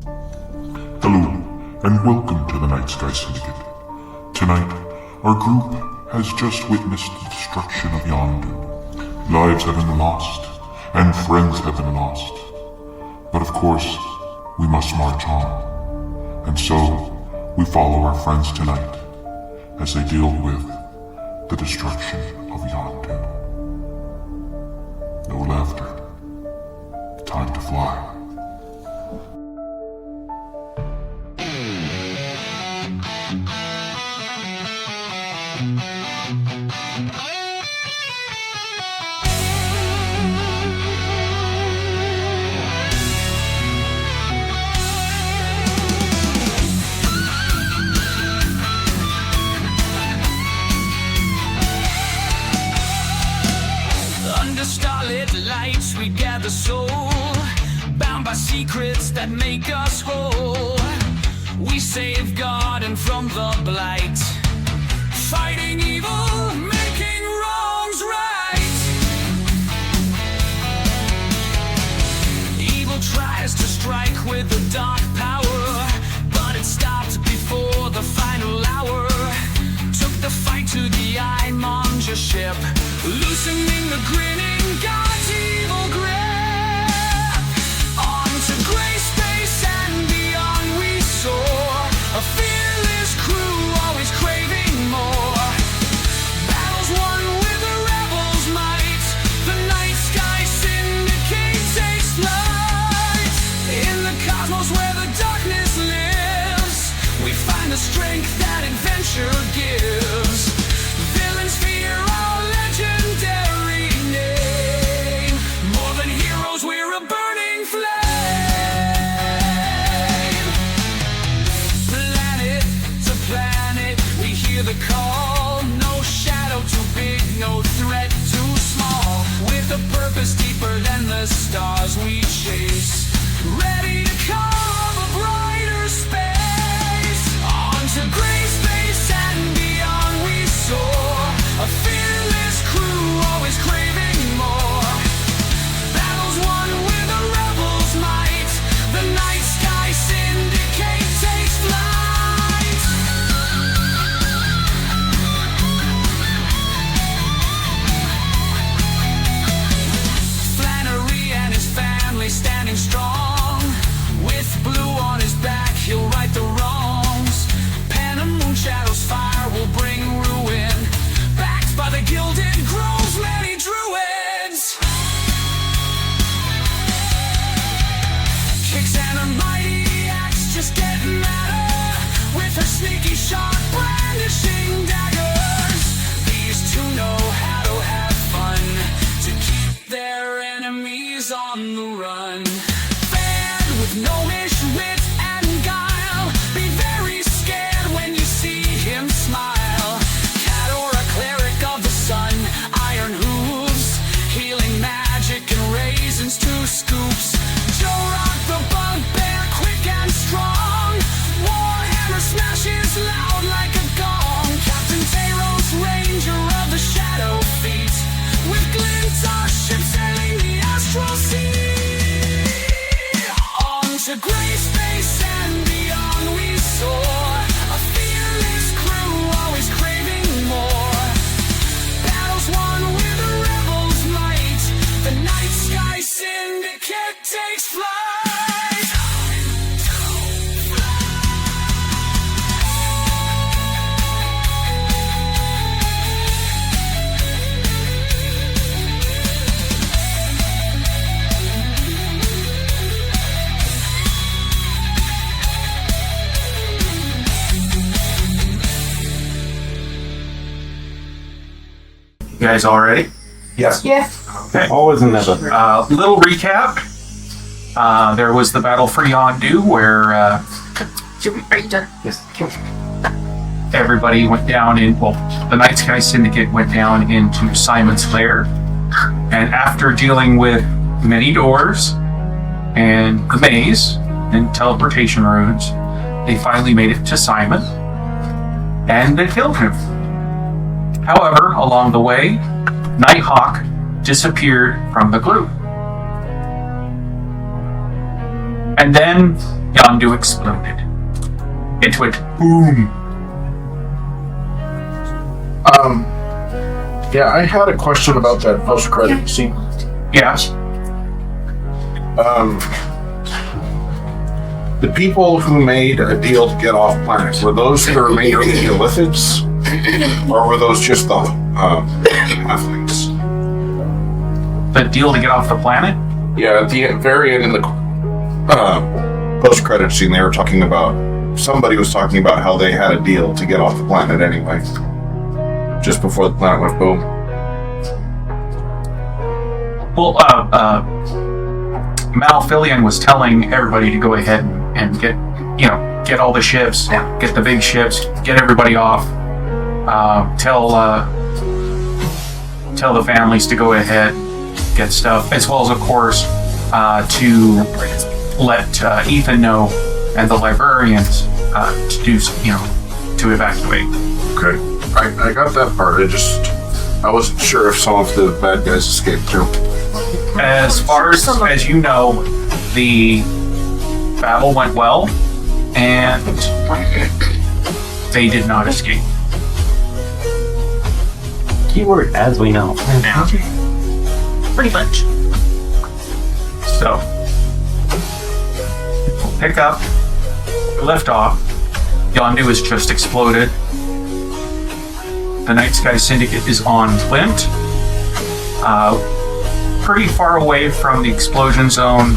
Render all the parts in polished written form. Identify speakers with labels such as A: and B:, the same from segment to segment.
A: Hello, and welcome to the Nightsky Syndicate. Tonight, our group has just witnessed the destruction of Yondu. Lives have been lost, and friends have been lost. But of course, we must march on. And so, we follow our friends tonight as they deal with the destruction of Yondu. No laughter. Time to fly.
B: Under starlit lights we gather soul, bound by secrets that make us whole. We save Garden from the blight, fighting evil, making wrongs right. Evil tries to strike with a dark power, but it stopped before the final hour. Took the fight to the Eye-Monger ship, loosening the grinning God's evil grip. On to gray space and beyond we soar, a fearless crew always craving more. Battles won with the rebels' might, the Nightsky Syndicate takes flight. In the cosmos where the darkness lives, we find the strength that adventure gives. Villains fear our legendary name. More than heroes, we're a burning flame. Planet to planet, we hear the call. No shadow too big, no threat too small. With a purpose deeper than the stars we chase, ready to carve a brighter space. On to gray space and beyond we soar, a fearless crew always craving more. Battles won with a rebel's might, the Nightsky Syndicate takes flight. Flannery and his family standing strong, with blue on his back he'll right the wrongs. Pen and Moonshadow's fire will bring ruin, backed by the Gilded Grove's many druids. Kicks and a mighty axe just get madder, with her sneaky sharp brandishing daggers. These two know how to have fun, to keep their enemies on the run. Fed with gnomish wit and guile, be very scared when you see him smile. Cat or a cleric of the sun, iron hooves, healing magic and raisins to scoops. Joe Rock the bugbear, quick and strong, Warhammer smashes loud like a gong. Captain Tayros, ranger of the shadow feet, with glint our ship sailing the astral sea. On to gray space and beyond we soar, a fearless crew always craving more. Battles won with a rebel's might, the Nightsky Syndicate takes flight.
C: You guys all ready?
D: Yes.
E: Yeah.
C: Okay.
D: Always and never.
C: Little recap. There was the battle for Yondu, where
D: Yes.
C: everybody went down in, well, the Nightsky Syndicate went down into Simon's lair. And after dealing with many doors and the maze and teleportation runes, they finally made it to Simon, and they killed him. However, along the way, Nighthawk disappeared from the group. And then Yondu exploded. It went boom.
D: Yeah, I had a question about that post-credit scene.
C: Yeah.
D: The people who made a deal to get off planet, were those the remaining Neolithics? Or were those just the halflings?
C: The deal to get off the planet?
D: Yeah, at the very end in the post-credit scene, they were talking about, somebody was talking about how they had a deal to get off the planet anyway. Just before the planet went boom.
C: Well, Malfilian was telling everybody to go ahead and get all the ships, get the big ships, get everybody off. Tell the families to go ahead, get stuff, as well as, of course, to let Ethan know and the librarians to do, to evacuate.
D: Okay. I got that part. I wasn't sure if some of the bad guys escaped too.
C: As far as you know, the battle went well, and they did not escape.
E: Keyword as we know.
F: Pretty much.
C: So, pick up, lift off. Yondu has just exploded. The Nightsky Syndicate is on Flint. Pretty far away from the explosion zone.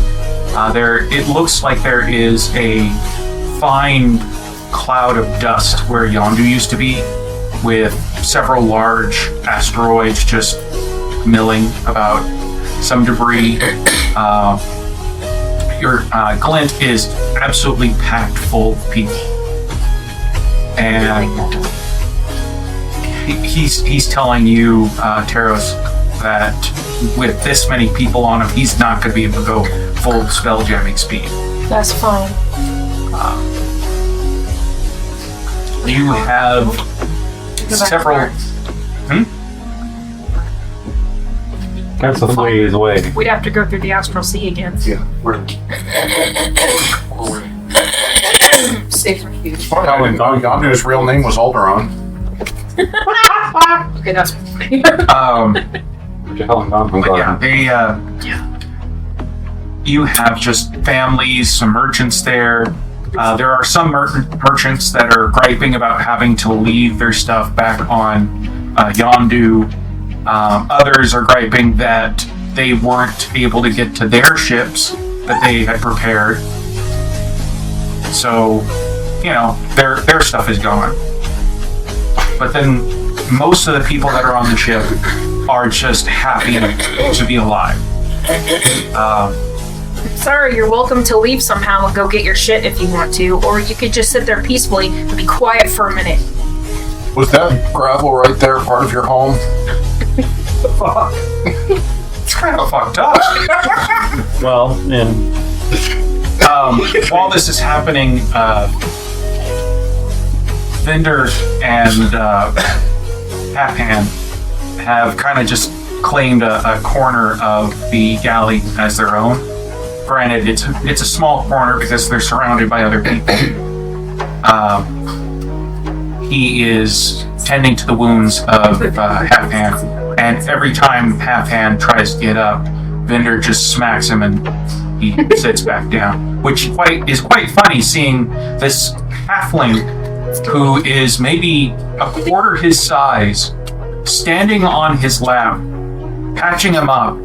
C: It looks like there is a fine cloud of dust where Yondu used to be, with several large asteroids just milling about, some debris. Your Glint is absolutely packed full of people, and he's telling you, Taros, that with this many people on him, he's not going to be able to go full spell jamming speed.
F: That's fine.
C: You have several.
E: That's a ways away.
F: We'd have to go through the astral sea again.
D: Yeah.
F: Safe refuge.
D: Yondu's real name was Alderon.
F: Okay, that's
C: You have just families, some merchants there. There are some merchants that are griping about having to leave their stuff back on Yondu. Others are griping that they weren't able to get to their ships that they had prepared. So, their stuff is gone. But then most of the people that are on the ship are just happy to be alive.
F: Sorry, you're welcome to leave somehow and go get your shit if you want to, or you could just sit there peacefully and be quiet for a minute.
D: Was that gravel right there part of your home?
C: Fuck. It's kind of fucked up.
E: Well, and
C: while this is happening, Vendor and Pathand have kind of just claimed a corner of the galley as their own. Granted, it's a small corner because they're surrounded by other people. He is tending to the wounds of Halfhand, and every time Halfhand tries to get up, Vendor just smacks him and he sits back down, which is quite funny seeing this halfling who is maybe a quarter his size standing on his lap, patching him up,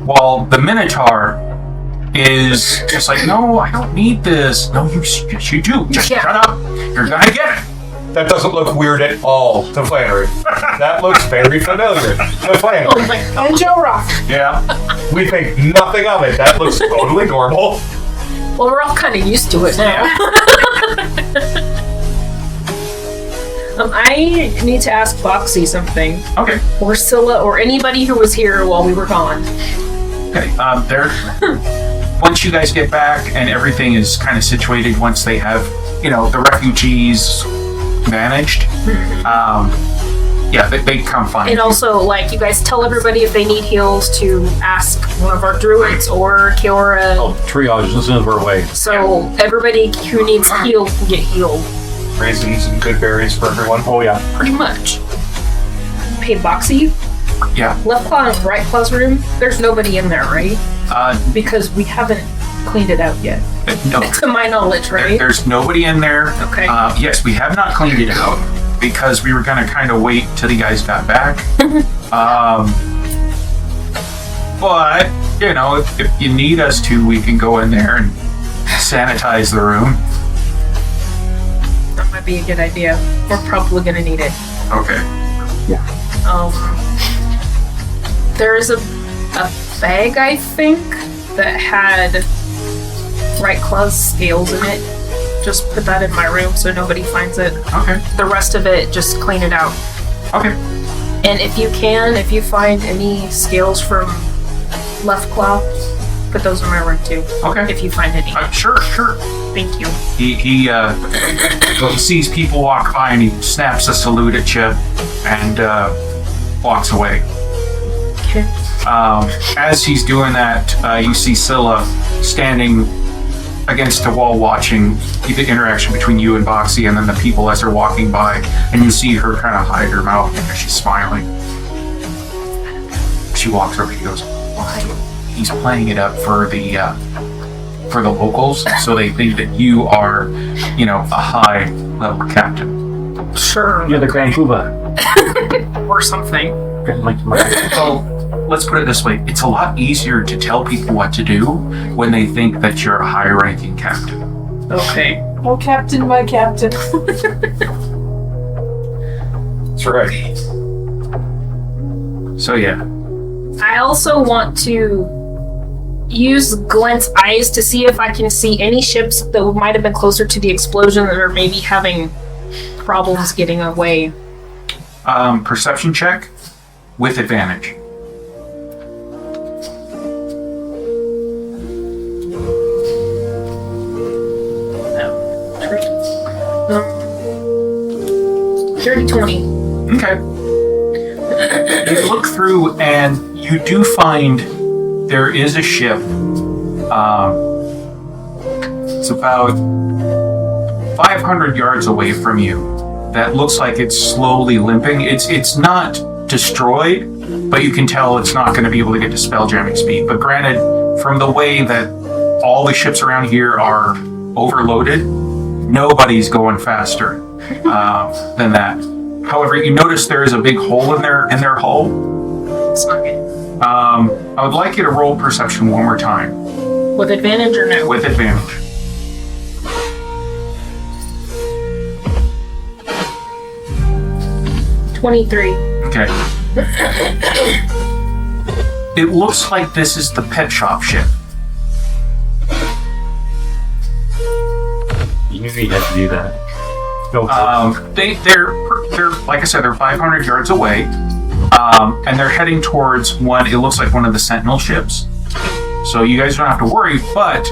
C: while the Minotaur is just like, no, I don't need this. No, yes, you do. Just shut up. You're gonna get it.
G: That doesn't look weird at all to Flannery. That looks very familiar to Flannery.
F: Oh my god. And Joe Rock.
G: Yeah, we think nothing of it. That looks totally normal.
F: Well, we're all kind of used to it now. I need to ask Foxy something.
C: Okay.
F: Or Scylla, or anybody who was here while we were gone.
C: Okay. Once you guys get back and everything is kind of situated, once they have, the refugees managed, Yeah, they come find
F: And
C: you.
F: also, like, you guys tell everybody if they need heals to ask one of our druids or Kiora.
E: Oh, triage as soon as we're away.
F: So everybody who needs healed can get healed,
G: Raisins and good berries for everyone.
E: Oh yeah.
F: pretty much. Hey, Boxy,
C: Yeah.
F: left claw and right claw's room, there's nobody in there, right?
C: Because
F: Because we haven't cleaned it out yet.
C: no,
F: To my knowledge, right?
C: there's nobody in there.
F: Okay.
C: Yes, we have not cleaned it out because we were going to kind of wait till you guys got back. But, you know, if you need us to, we can go in there and sanitize the room.
F: That might be a good idea. We're probably gonna need it.
C: Okay.
F: There is a bag, I think, that had right claw's scales in it. Just put that in my room so nobody finds it.
C: Okay.
F: The rest of it, just clean it out.
C: Okay.
F: And if you find any scales from left claw, put those in my room too.
C: Okay.
F: If you find any.
C: Sure.
F: Thank you.
C: He sees people walk by and he snaps a salute at you and walks away.
F: Okay.
C: As he's doing that, you see Scylla standing against a wall watching the interaction between you and Boxy and then the people as they're walking by, and you see her kind of hide her mouth because she's smiling. She walks over, she goes, "Why?" He's playing it up for the locals, so they think that you are, you know, a high level captain.
F: Sure.
E: You're the Grand Poobah.
F: Or something.
C: So let's put it this way: it's a lot easier to tell people what to do when they think that you're a high-ranking captain.
F: Okay. Oh, Captain, my Captain.
G: That's right.
C: So yeah.
F: I also want to use Glenn's eyes to see if I can see any ships that might have been closer to the explosion that are maybe having problems getting away.
C: Perception check with advantage.
F: No. 30-20.
C: Okay. You look through and you do find there is a ship. It's about 500 yards away from you that looks like it's slowly limping. It's not destroyed, but you can tell it's not going to be able to get to spelljamming speed. But granted, from the way that all the ships around here are overloaded, nobody's going faster than that. However, you notice there is a big hole in their hull.
F: It's not good.
C: I would like you to roll perception one more time
F: With advantage or no?
C: with advantage.
F: $23.
C: Okay. It looks like this is the pet shop ship.
E: You knew you had to do that. Go for
C: They're like I said, they're 500 yards away, and they're heading towards one. It looks like one of the Sentinel ships. So you guys don't have to worry. But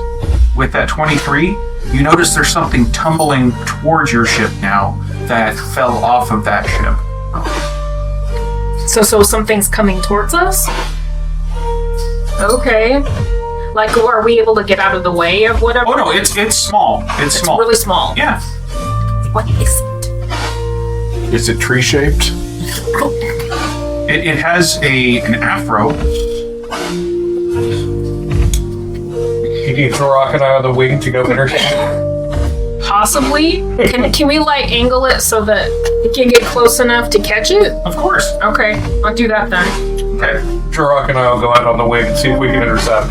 C: with that 23, you notice there's something tumbling towards your ship now that fell off of that ship.
F: So something's coming towards us? Okay. Like, are we able to get out of the way of whatever?
C: Oh no, it's small. It's small.
F: Really small.
C: Yeah.
F: What is it?
D: Is it tree shaped?
C: It has an afro.
G: You need to rock an eye on the wing to go intercept.
F: Possibly. Can we like angle it so that it can get close enough to catch it?
C: Of course.
F: Okay, I'll do that then.
C: Okay.
G: Rock and I will go out on the wing and see if we can intercept.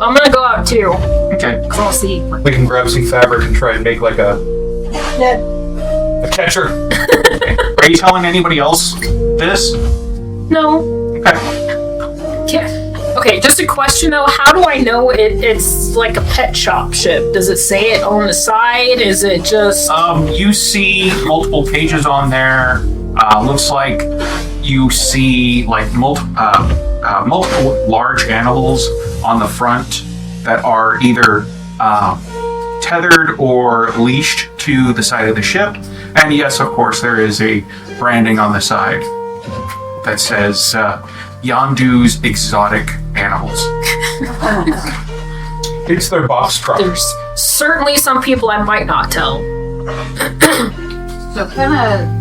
F: I'm gonna go out too,
C: Okay.
F: cause I'll see.
G: We can grab some fabric and try and make like a catcher.
C: Are you telling anybody else this?
F: No.
C: Okay.
F: Okay, just a question though. How do I know it's like a pet shop ship? Does it say it on the side? Is it just...
C: You see multiple pages on there. Looks like you see like multiple large animals on the front that are either tethered or leashed to the side of the ship. And yes, of course, there is a branding on the side that says Yondu's Exotic Animals.
G: It's their box truck.
F: There's certainly some people I might not tell.
H: So Penna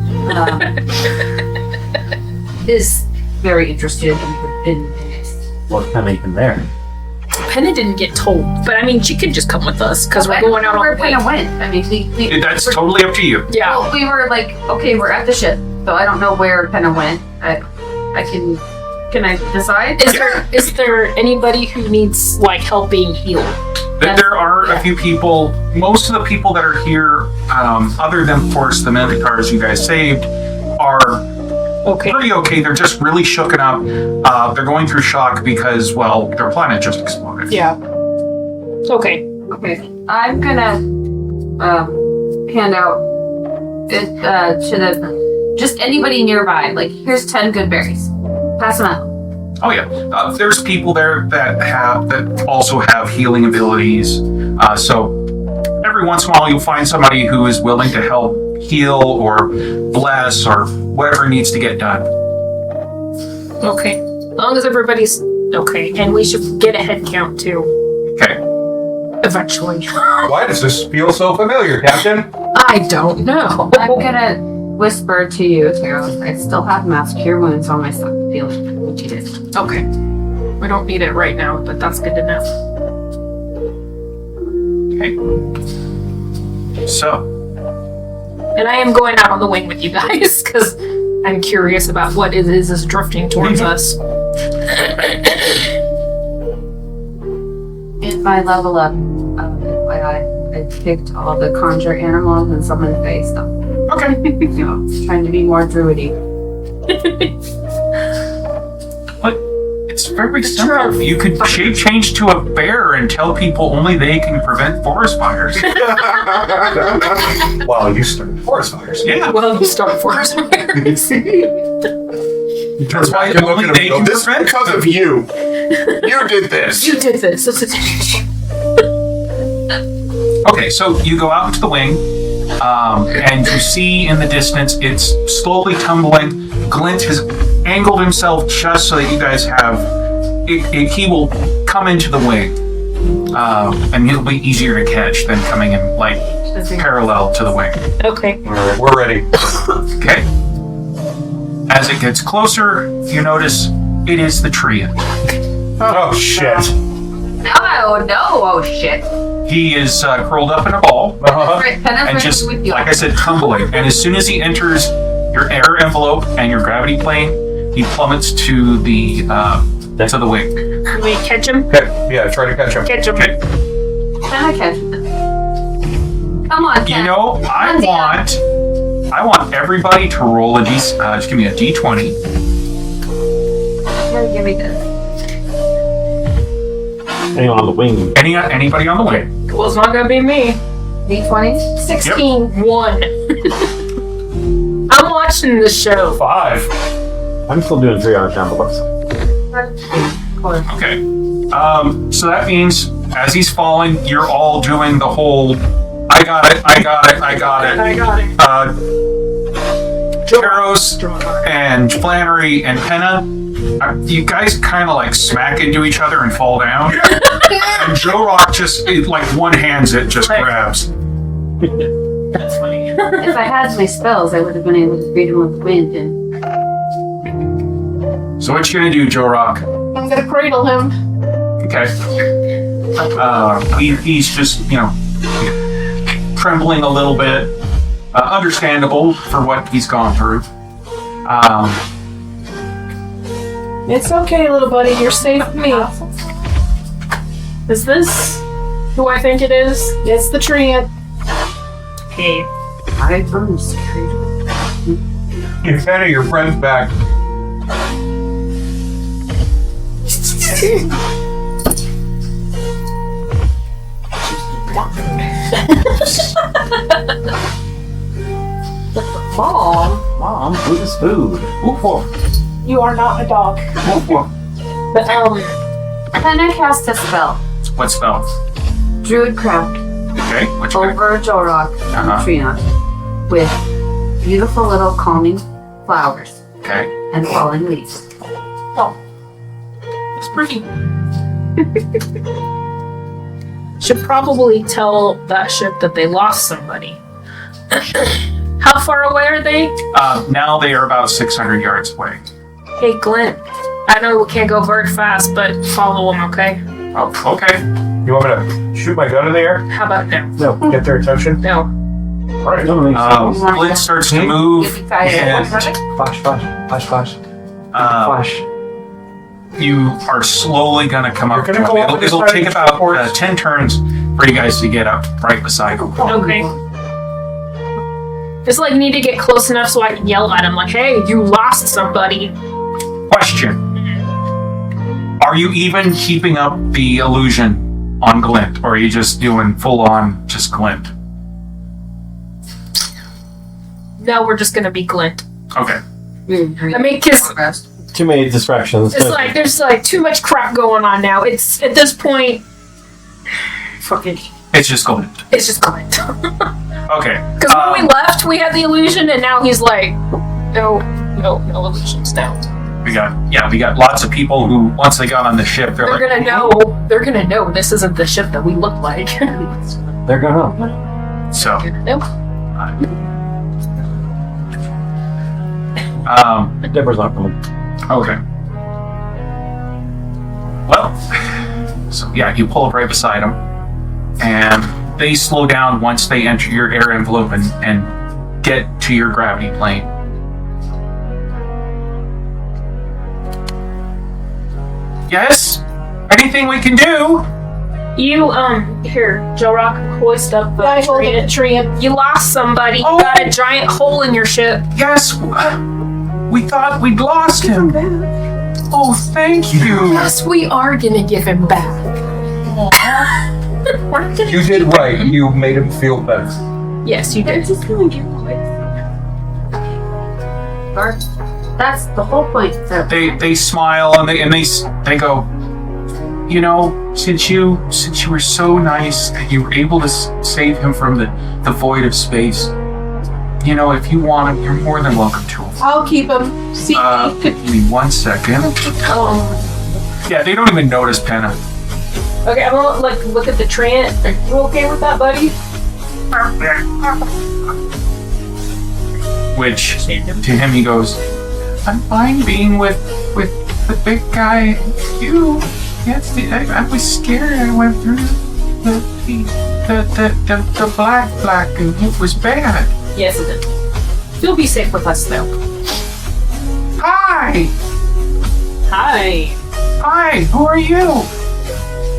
H: is very interested in
E: What's kind of even there?
F: Penna didn't get told, but I mean, she could just come with us because we're going out
H: where
F: on the way.
H: Penna went. I mean,
C: That's totally up to you.
F: Yeah.
H: well, we were like, okay, we're at the ship, so I don't know where Penna went. I can I decide?
F: Is there anybody who needs like help being healed?
C: There are a few people. Most of the people that are here, other than, of course, the Minotaurs you guys saved, are
F: Okay.
C: pretty okay. They're just really shooken up. They're going through shock because, well, their planet just exploded.
F: Yeah. Okay.
H: Okay, I'm gonna hand out it to the just anybody nearby. Like, here's 10 good berries. Pass them out.
C: Oh yeah, there's people there that also have healing abilities. So every once in a while, you'll find somebody who is willing to help heal or bless or whatever needs to get done.
F: Okay. As long as everybody's okay, and we should get a head count too.
C: Okay.
F: Eventually.
G: Why does this feel so familiar, Captain?
F: I don't know.
H: I'm gonna whisper to you, Taro. I still have mass cure wounds on myself. Feeling what you did.
F: Okay. We don't need it right now, but that's good to know.
C: Okay. So,
F: And I am going out on the wing with you guys because I'm curious about what it is drifting towards us.
H: In my level up, I picked all the conjure animals and summoned face stuff.
C: okay.
H: You know, trying to be more druidy.
C: But it's very simple. You could shape change to a bear and tell people only they can prevent forest fires.
G: Wow, you started forest fires.
C: Yeah.
F: Well, you start forest fires.
C: That's why
D: You look
C: only
D: at
C: they
D: him and
C: can
D: go, this is
C: prevent
D: because of you. You did this.
F: You did this.
C: Okay, so you go out into the wing, and you see in the distance it's slowly tumbling. Glint has angled himself just so that you guys have. He will come into the wing, and it'll be easier to catch than coming in like parallel to the wing.
F: Okay.
G: We're ready.
C: Okay. As it gets closer, you notice it is the tree.
G: Oh, shit.
H: Oh no! Oh shit!
C: He is curled up in a ball.
G: Uh-huh.
H: Right, Penna's
C: And
H: right
C: just,
H: with you.
C: like I said, tumbling. And as soon as he enters your air envelope and your gravity plane, he plummets to the wing.
F: Can we catch him?
G: Okay, yeah, try to catch him.
F: Catch him.
C: Okay.
H: Penna catch them. Come on,
C: You
H: Ken.
C: know, I want everybody to roll just give me a d20.
H: Here, give me this.
E: Anyone on the wing?
C: Anybody on the wing?
F: Well, it's not gonna be me.
H: D20.
F: 16. 1. I'm watching the show.
G: 5.
E: I'm still doing 3 on envelopes.
C: Okay. So that means as he's falling, you're all doing the whole I got it.
F: I got it.
C: Taros and Flannery and Penna, you guys kind of like smack into each other and fall down. And Joe Rock just, like one hands it, just grabs.
F: That's funny.
H: If I had my spells, I would have been able to beat him with the wind. And
C: So what you gonna do, Joe Rock?
F: I'm gonna cradle him.
C: Okay. He's just, trembling a little bit. Understandable for what he's gone through.
F: It's okay, little buddy. You're safe with me. Is this who I think it is? It's the treant. Hey.
H: I'm scared.
G: Give Penna your friends back.
E: Mom, food is food.
F: You are not a dog. But
H: Penna cast a spell.
C: What spell?
H: Druid Craft
C: Okay, which one?
H: over Jorok
C: Uh-huh.
H: Treant with beautiful little calming flowers
C: Okay.
H: and falling leaves.
F: It's pretty. Should probably tell that ship that they lost somebody. How far away are they?
C: Now they are about 600 yards away.
F: Hey, Glenn. I know we can't go very fast, but follow them, okay?
C: Oh, okay.
G: You want me to shoot my gun in the air?
F: How about now?
G: No. Get their attention?
F: No.
G: All right.
E: That makes sense.
C: Glenn starts to move, and
G: Flash, flash, flash, flash. Flash.
C: you are slowly going to come up to
G: You're gonna
C: him.
G: go up
C: It'll
G: this
C: take
G: side
C: about
G: towards-
C: 10 turns for you guys to get up right beside him.
F: Okay. Just like need to get close enough so I can yell at him, like, "Hey, you lost somebody."
C: Question. Are you even keeping up the illusion on Glint, or are you just doing full-on just Glint?
F: No, we're just gonna be Glint.
C: Okay.
F: I mean, cause
E: Too many distractions.
F: it's like there's like too much crap going on now. It's at this point, fucking,
C: It's just Glint.
F: it's just Glint.
C: Okay.
F: Because when we left, we had the illusion, and now he's like, no illusions now.
C: We got lots of people who, once they got on the ship, they're
F: They're
C: like,
F: gonna know this isn't the ship that we look like.
E: They're gonna.
C: so.
F: Nope.
E: Deborah's not coming.
C: Okay. Well, so yeah, you pull up right beside them, and they slow down once they enter your air envelope and get to your gravity plane. Yes? Anything we can do?
F: You, here, Joe Rock, hoist up
I: I hold up the tree and
F: You lost somebody.
C: Oh.
F: You got a giant hole in your ship.
C: Yes, we thought we'd lost him. Oh, thank you.
F: Yes, we are gonna give him back. We're gonna
G: You did right. You made him feel better.
F: Yes, you did.
H: That's the whole point. So
C: They smile and they go, you know, since you were so nice and you were able to save him from the void of space, you know, if you want him, you're more than welcome to him.
I: I'll keep him. See,
C: Give me 1 second. Yeah, they don't even notice Penna.
F: Okay, I'm gonna look at the Trant. Are you okay with that, buddy?
C: Which to him he goes, I'm fine being with the big guy. You, yes, I was scared. I went through the black, and it was bad.
F: Yes, it is. You'll be safe with us, though.
C: Hi,
F: Hi.
C: who are you?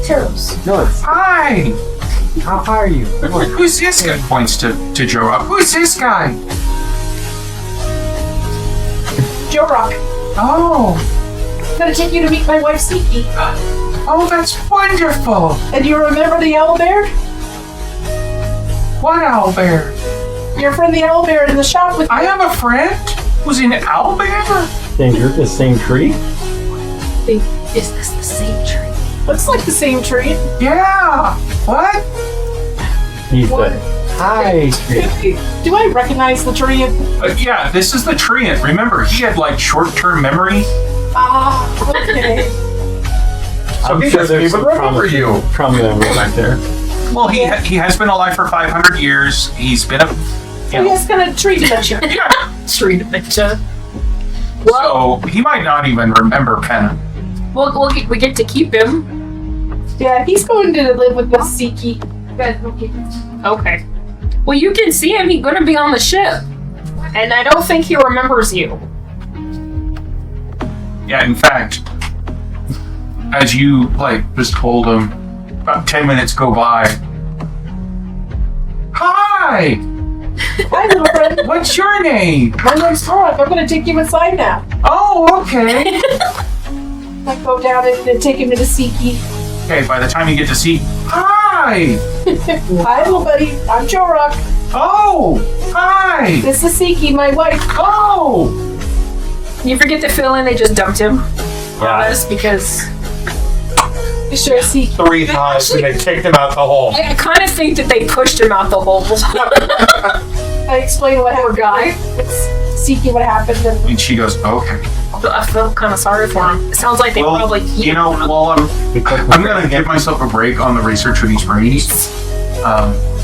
F: Teros.
E: No, it's.
C: Hi,
E: How are you?
C: who's this guy? Points to Joe Rock. Who's this guy?
I: Joe Rock.
C: Oh,
I: I'm gonna take you to meet my wife, Siki.
C: oh, that's wonderful.
I: And do you remember the owlbear?
C: What owlbear?
I: Your friend the owlbear in the shop with
C: I have a friend who's an owlbear.
E: The same tree?
F: Is this the same tree?
I: looks like the same tree.
C: Yeah. What?
E: He's the. Hi.
I: Do I recognize the tree?
C: Yeah, this is the treant. Remember, he had like short-term memory.
I: Ah, okay.
G: So he
E: sure
G: doesn't
E: there's
G: even
E: some
G: remember you.
E: Trauma memory back there.
C: Well, he has been alive for 500 years. He's been a.
I: So he has kind of tree dementia.
C: Yeah.
F: Tree dementia.
C: So he might not even remember Penna.
F: We get to keep him.
I: Yeah, he's going to live with the Siki.
F: Okay. Well, you can see him. He's going to be on the ship. And I don't think he remembers you.
C: Yeah, in fact, as you just told him, about 10 minutes go by. Hi!
I: Hi, little friend.
C: What's your name?
I: My name's Torok. I'm going to take you inside now.
C: Oh, okay.
I: I go down and take him to the Siki.
C: Okay, by the time you get to see, hi!
I: Hi, little buddy. I'm Joe Rock.
C: Oh, hi!
I: This is Siki, my wife.
C: Oh!
F: You forget to fill in, they just dumped him.
E: Yeah.
F: Just because.
I: Should I see?
G: 3 times and they kicked him out the hole.
F: I kind of think that they pushed him out the hole.
I: I explain what happened.
F: guy.
I: Seeking what happened. And
C: And she goes, okay.
F: I feel kind of sorry for him. It sounds like they
C: Well,
F: probably.
C: you know, while I'm gonna give myself a break on the research for these brains.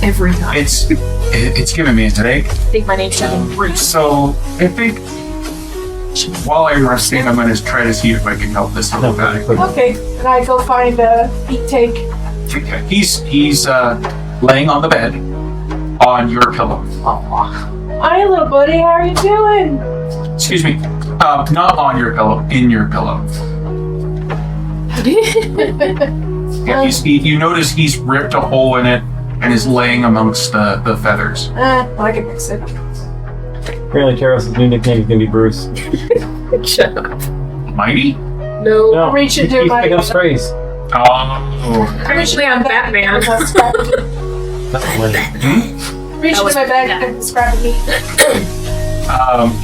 F: Every time.
C: It's giving me a headache.
F: I think my name should be Bruce.
C: So I think while I'm resting, I'm gonna try to see if I can help this little guy.
I: okay, and I go find a heat tank.
C: Okay. He's laying on the bed on your pillow.
I: Hi, little buddy. How are you doing?
C: Excuse me. Not on your pillow, in your pillow. Yeah, you notice he's ripped a hole in it and is laying amongst the feathers.
I: I can fix it.
E: Apparently, Taros' new nickname is gonna be Bruce.
F: Shut up.
C: Mighty?
F: No.
E: No,
I: Reach
E: he
I: into
E: keeps
I: my-
E: picking up strays.
C: Oh.
F: Actually, I'm Batman.
E: That's funny.
I: Reach into my bag and scrap me.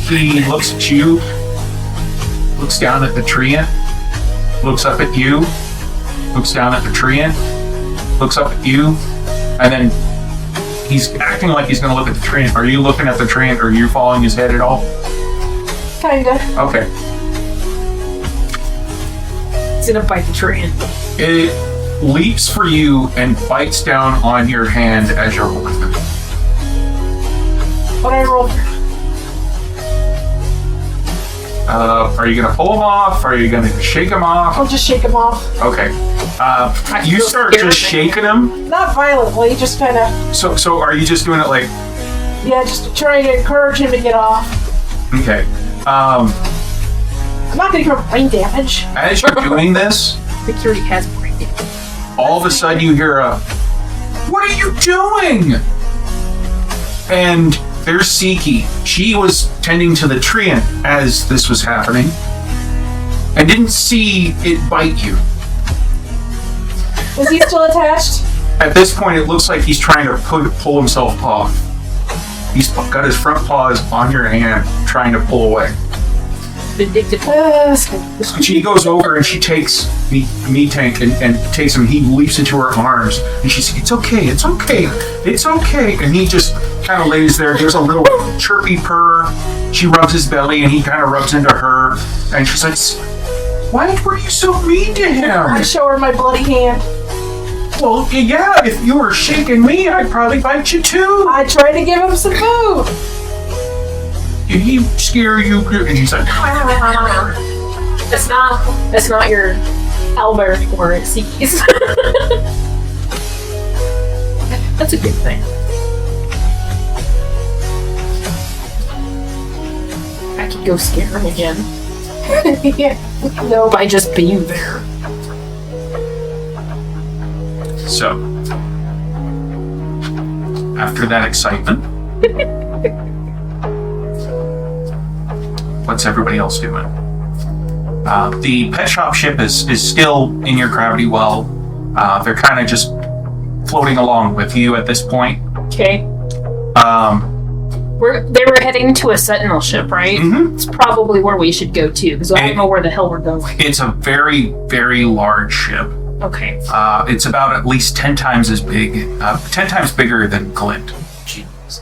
C: He looks at you, looks down at the tree, looks up at you, looks down at the tree, looks up at you, and then he's acting like he's going to look at the tree. Are you looking at the tree? Or are you following his head at all?
I: Kinda.
C: Okay.
F: He's gonna bite the tree.
C: It leaps for you and bites down on your hand as you're holding it.
I: What I roll?
C: Are you going to pull him off? Are you going to shake him off?
I: I'll just shake him off.
C: Okay. You start just shaking him.
I: Not violently, just kind of.
C: So are you just doing it like,
I: Yeah, just to try to encourage him to get off.
C: okay.
I: I'm not gonna give him brain damage.
C: As you're doing this,
F: Security has brain damage.
C: all of a sudden you hear a, "What are you doing?" And there's Siki. She was tending to the treant as this was happening and didn't see it bite you.
I: Is he still attached?
C: At this point, it looks like he's trying to pull himself off. He's got his front paws on your hand, trying to pull away.
F: Vindictive.
C: She goes over and she takes me tank and takes him. He leaps into her arms and she's like, "It's okay, it's okay, it's okay." And he just kind of lays there. There's a little chirpy purr. She rubs his belly and he kind of rubs into her. And she's like, "Why were you so mean to
I: I
C: him?"
I: show her my bloody hand.
C: "Well, yeah, if you were shaking me, I'd probably bite you too.
I: I tried to give him some food.
C: Did he scare you?" And he's like,
F: That's not your Albert or Siki's. That's a good thing. I could go scare him again.
I: Yeah.
F: No, by just being there.
C: So, after that excitement, what's everybody else doing? The pet shop ship is still in your gravity well. They're kind of just floating along with you at this point.
F: Okay. They were heading to a sentinel ship, right?
C: Mhm.
F: It's probably where we should go to, because I don't know where the hell we're going.
C: It's a very, very large ship.
F: Okay.
C: It's about at least 10 times as big, 10 times bigger than Glint.
F: Jeez.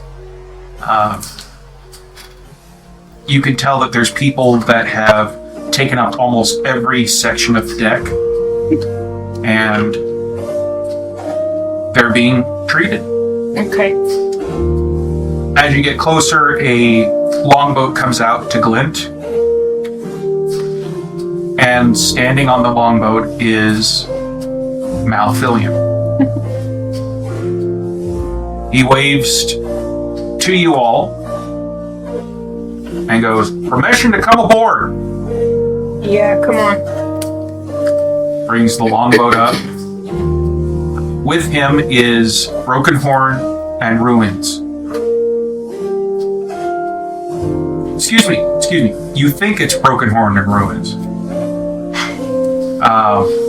C: You can tell that there's people that have taken up almost every section of the deck, and they're being treated.
F: Okay.
C: As you get closer, a longboat comes out to Glint, and standing on the longboat is Malfilium. He waves to you all and goes, "Permission to come aboard."
F: Yeah, come on.
C: Brings the longboat up. With him is Broken Horn and Ruins. Excuse me. You think it's Broken Horn and Ruins.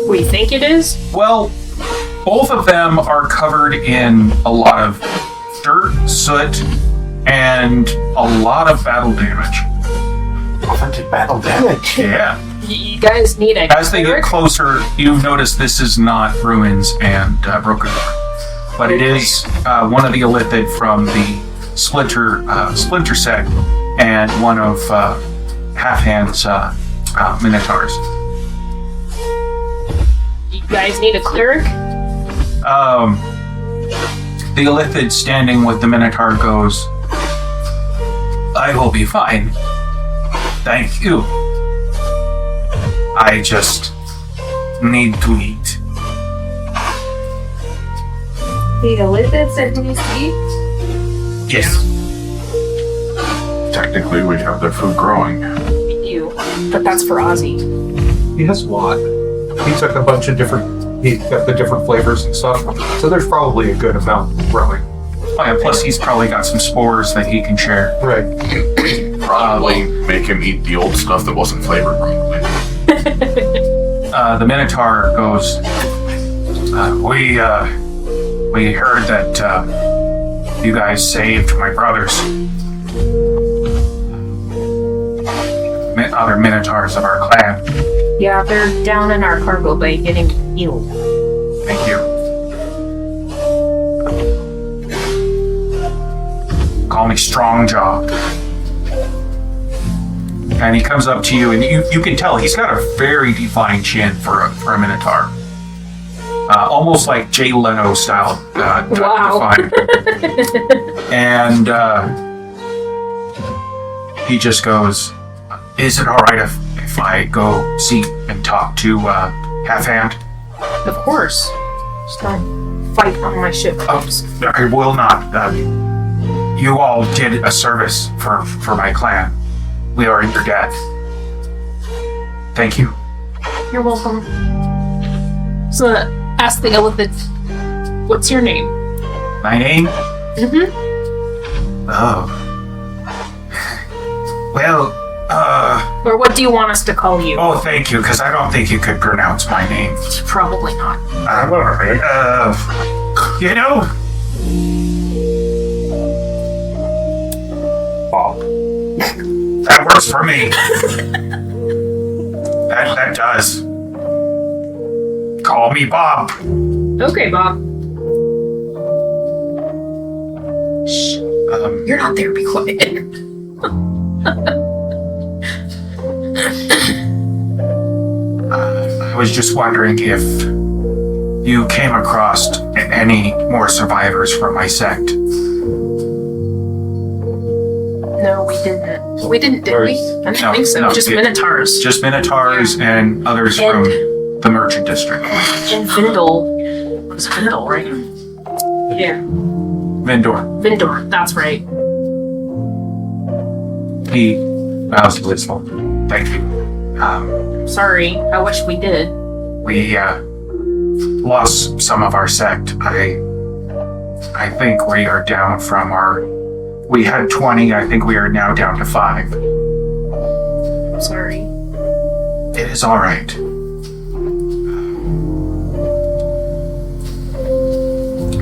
F: We think it is?
C: Well, both of them are covered in a lot of dirt, soot, and a lot of battle damage.
G: Battle damage.
C: Yeah.
F: You guys need a
C: As they get
F: cleric?
C: closer, you notice this is not ruins and broken door, but it is one of the Illithid from the Splinter set and one of Half-Hand's Minotaurs.
F: You guys need a cleric?
C: The Illithid standing with the Minotaur goes, I will be fine. Thank you. I just need to eat.
I: The Illithid said he needs to eat.
C: Yes.
D: Technically, we have their food growing.
F: You. But that's for Ozzy.
G: He has a lot. He took a bunch of different. He got the different flavors and stuff. So there's probably a good amount growing.
C: Oh yeah, plus he's probably got some spores that he can share.
G: Right.
D: Probably make him eat the old stuff that wasn't flavored properly.
C: The Minotaur goes, we heard that you guys saved my brothers. Other Minotaurs of our clan.
F: Yeah, they're down in our cargo bay getting healed.
C: Thank you. Call me Strong Jaw. And he comes up to you, and you can tell he's got a very defined chin for a Minotaur. Almost like Jay Leno style.
F: Wow.
C: Defined. And he just goes, is it alright if I go see and talk to Half-Hand?
F: Of course. Just don't fight on my ship.
C: I will not. You all did a service for my clan. We are in your debt. Thank you.
F: You're welcome. So, ask the Illithid, what's your name?
C: My name?
F: Mm-hmm.
C: Oh. Well,
F: Or what do you want us to call you?
C: oh, thank you, because I don't think you could pronounce my name.
F: Probably not.
C: You know, Bob. That works for me. That does. Call me Bob.
F: Okay, Bob. Shh. You're not there. Be quiet.
C: I was just wondering if you came across any more survivors from my sect.
F: No, we didn't. We didn't, did we? I don't think so.
C: No,
F: Just Minotaurs.
C: Just Minotaurs and others from the Merchant District.
F: And Vindel. It was Vindel, right? Yeah.
C: Vindor.
F: That's right.
C: He bows to his fault. Thank you.
F: Sorry. I wish we did.
C: We lost some of our sect. I think we are down from we had 20, I think we are now down to 5.
F: Sorry.
C: It is alright.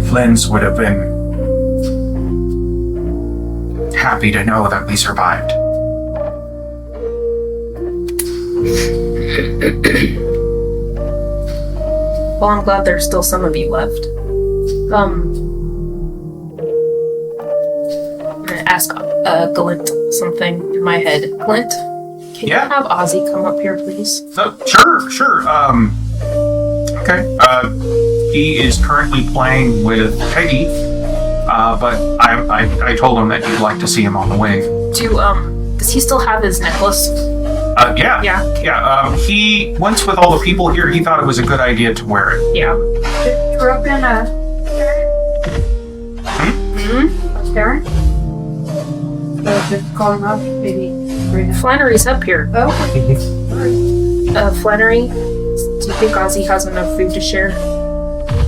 C: Flynn's would have been happy to know that we survived.
F: Well, I'm glad there's still some of you left. I'm gonna ask Glint something in my head. Glint, can
C: Yeah?
F: you have Ozzy come up here, please?
C: Sure. Okay. He is currently playing with Peggy, but I told him that you'd like to see him on the way.
F: Does he still have his necklace?
C: Yeah. He once with all the people here, he thought it was a good idea to wear it.
F: Yeah.
I: Grew up in a parent. Just call him up, maybe. Bring him.
F: Flannery's up here.
I: Oh,
F: Flannery, do you think Ozzy has enough food to share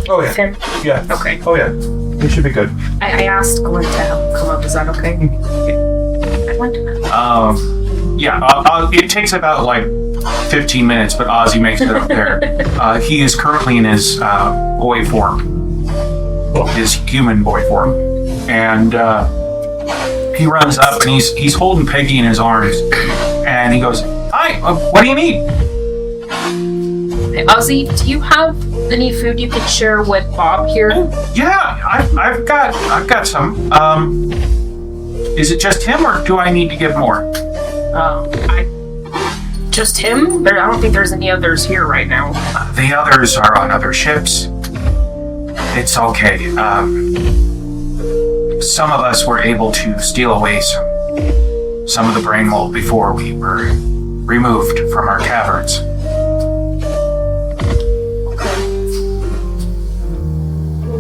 G: Oh
F: with
G: yeah.
F: him?
G: Yeah.
F: Okay.
G: Oh yeah. He should be good.
F: I asked Glint to have him come up. Is that okay? I'd like to know.
C: It takes about like 15 minutes, but Ozzy makes it up there. He is currently in his boy form, his human boy form, and he runs up and he's holding Peggy in his arms, and he goes, "Hi, what do you need?"
F: Ozzy, do you have any food you could share with Bob here?
C: Yeah, I've got some. Is it just him, or do I need to give more?
F: Just him? I don't think there's any others here right now.
C: The others are on other ships. It's okay. Some of us were able to steal away some of the brain mold before we were removed from our caverns.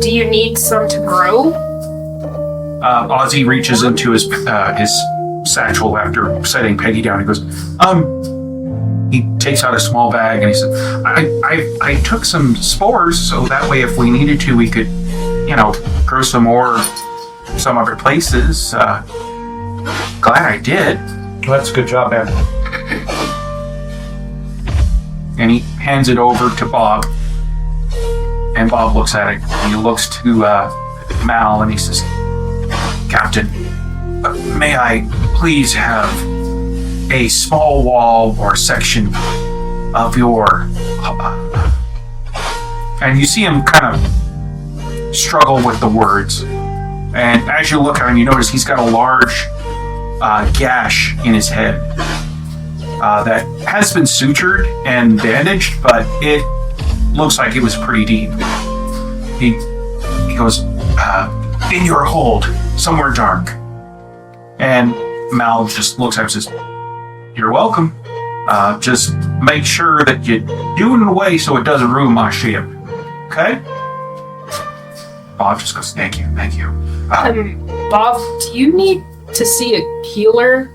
F: Do you need some to grow?
C: Ozzy reaches into his satchel after setting Peggy down. He goes, he takes out a small bag and he says, I took some spores so that way if we needed to, we could, grow some more some other places. Glad I did.
G: That's a good job, man.
C: And he hands it over to Bob. And Bob looks at it. And he looks to Mal and he says, Captain, may I please have a small wall or section of your... and you see him kind of struggle with the words. And as you look at him, you notice he's got a large gash in his head that has been sutured and bandaged, but it looks like it was pretty deep. He goes, in your hold, somewhere dark. And Mal just looks at him and says, you're welcome. Just make sure that you do it in a way so it doesn't ruin my ship. Okay? Bob just goes, thank you.
F: Bob, do you need to see a healer?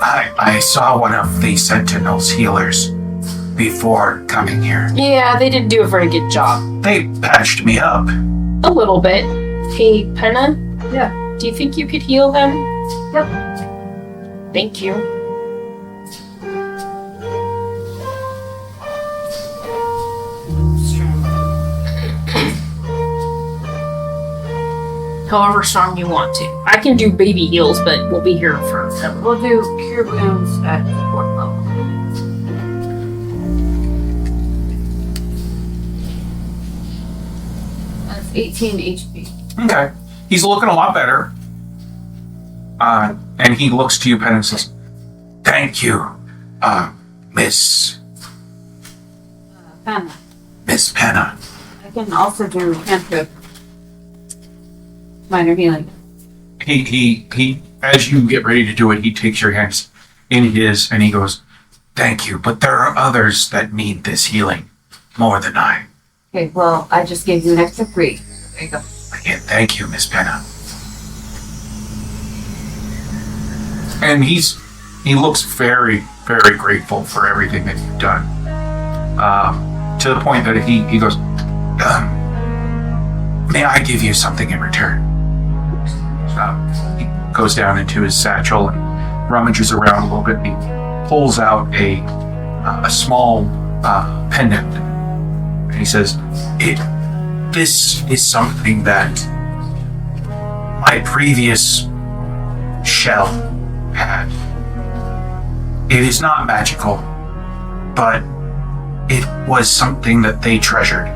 C: I saw one of the Sentinel's healers before coming here.
F: Yeah, they didn't do a very good job.
C: They patched me up.
F: A little bit. Hey, Penna?
H: Yeah.
F: Do you think you could heal them?
H: Yep.
F: Thank you. However strong you want to. I can do baby heals, but we'll be here for several.
H: We'll do cure wounds at 4th level. That's 18 HP.
C: Okay. He's looking a lot better. And he looks to you, Penna, and says, thank you, Miss
H: Penna.
C: Penna.
H: I can also do cantrip. Minor healing.
C: He, as you get ready to do it, he takes your hands in his and he goes, thank you, but there are others that need this healing more than I.
H: Okay, well, I just gave you an extra 3. There you go.
C: Again, thank you, Miss Penna. And he looks very, very grateful for everything that you've done. To the point that he goes, may I give you something in return? He goes down into his satchel and rummages around a little bit. And he pulls out a small pendant. And he says, this is something that my previous shell had. It is not magical, but it was something that they treasured.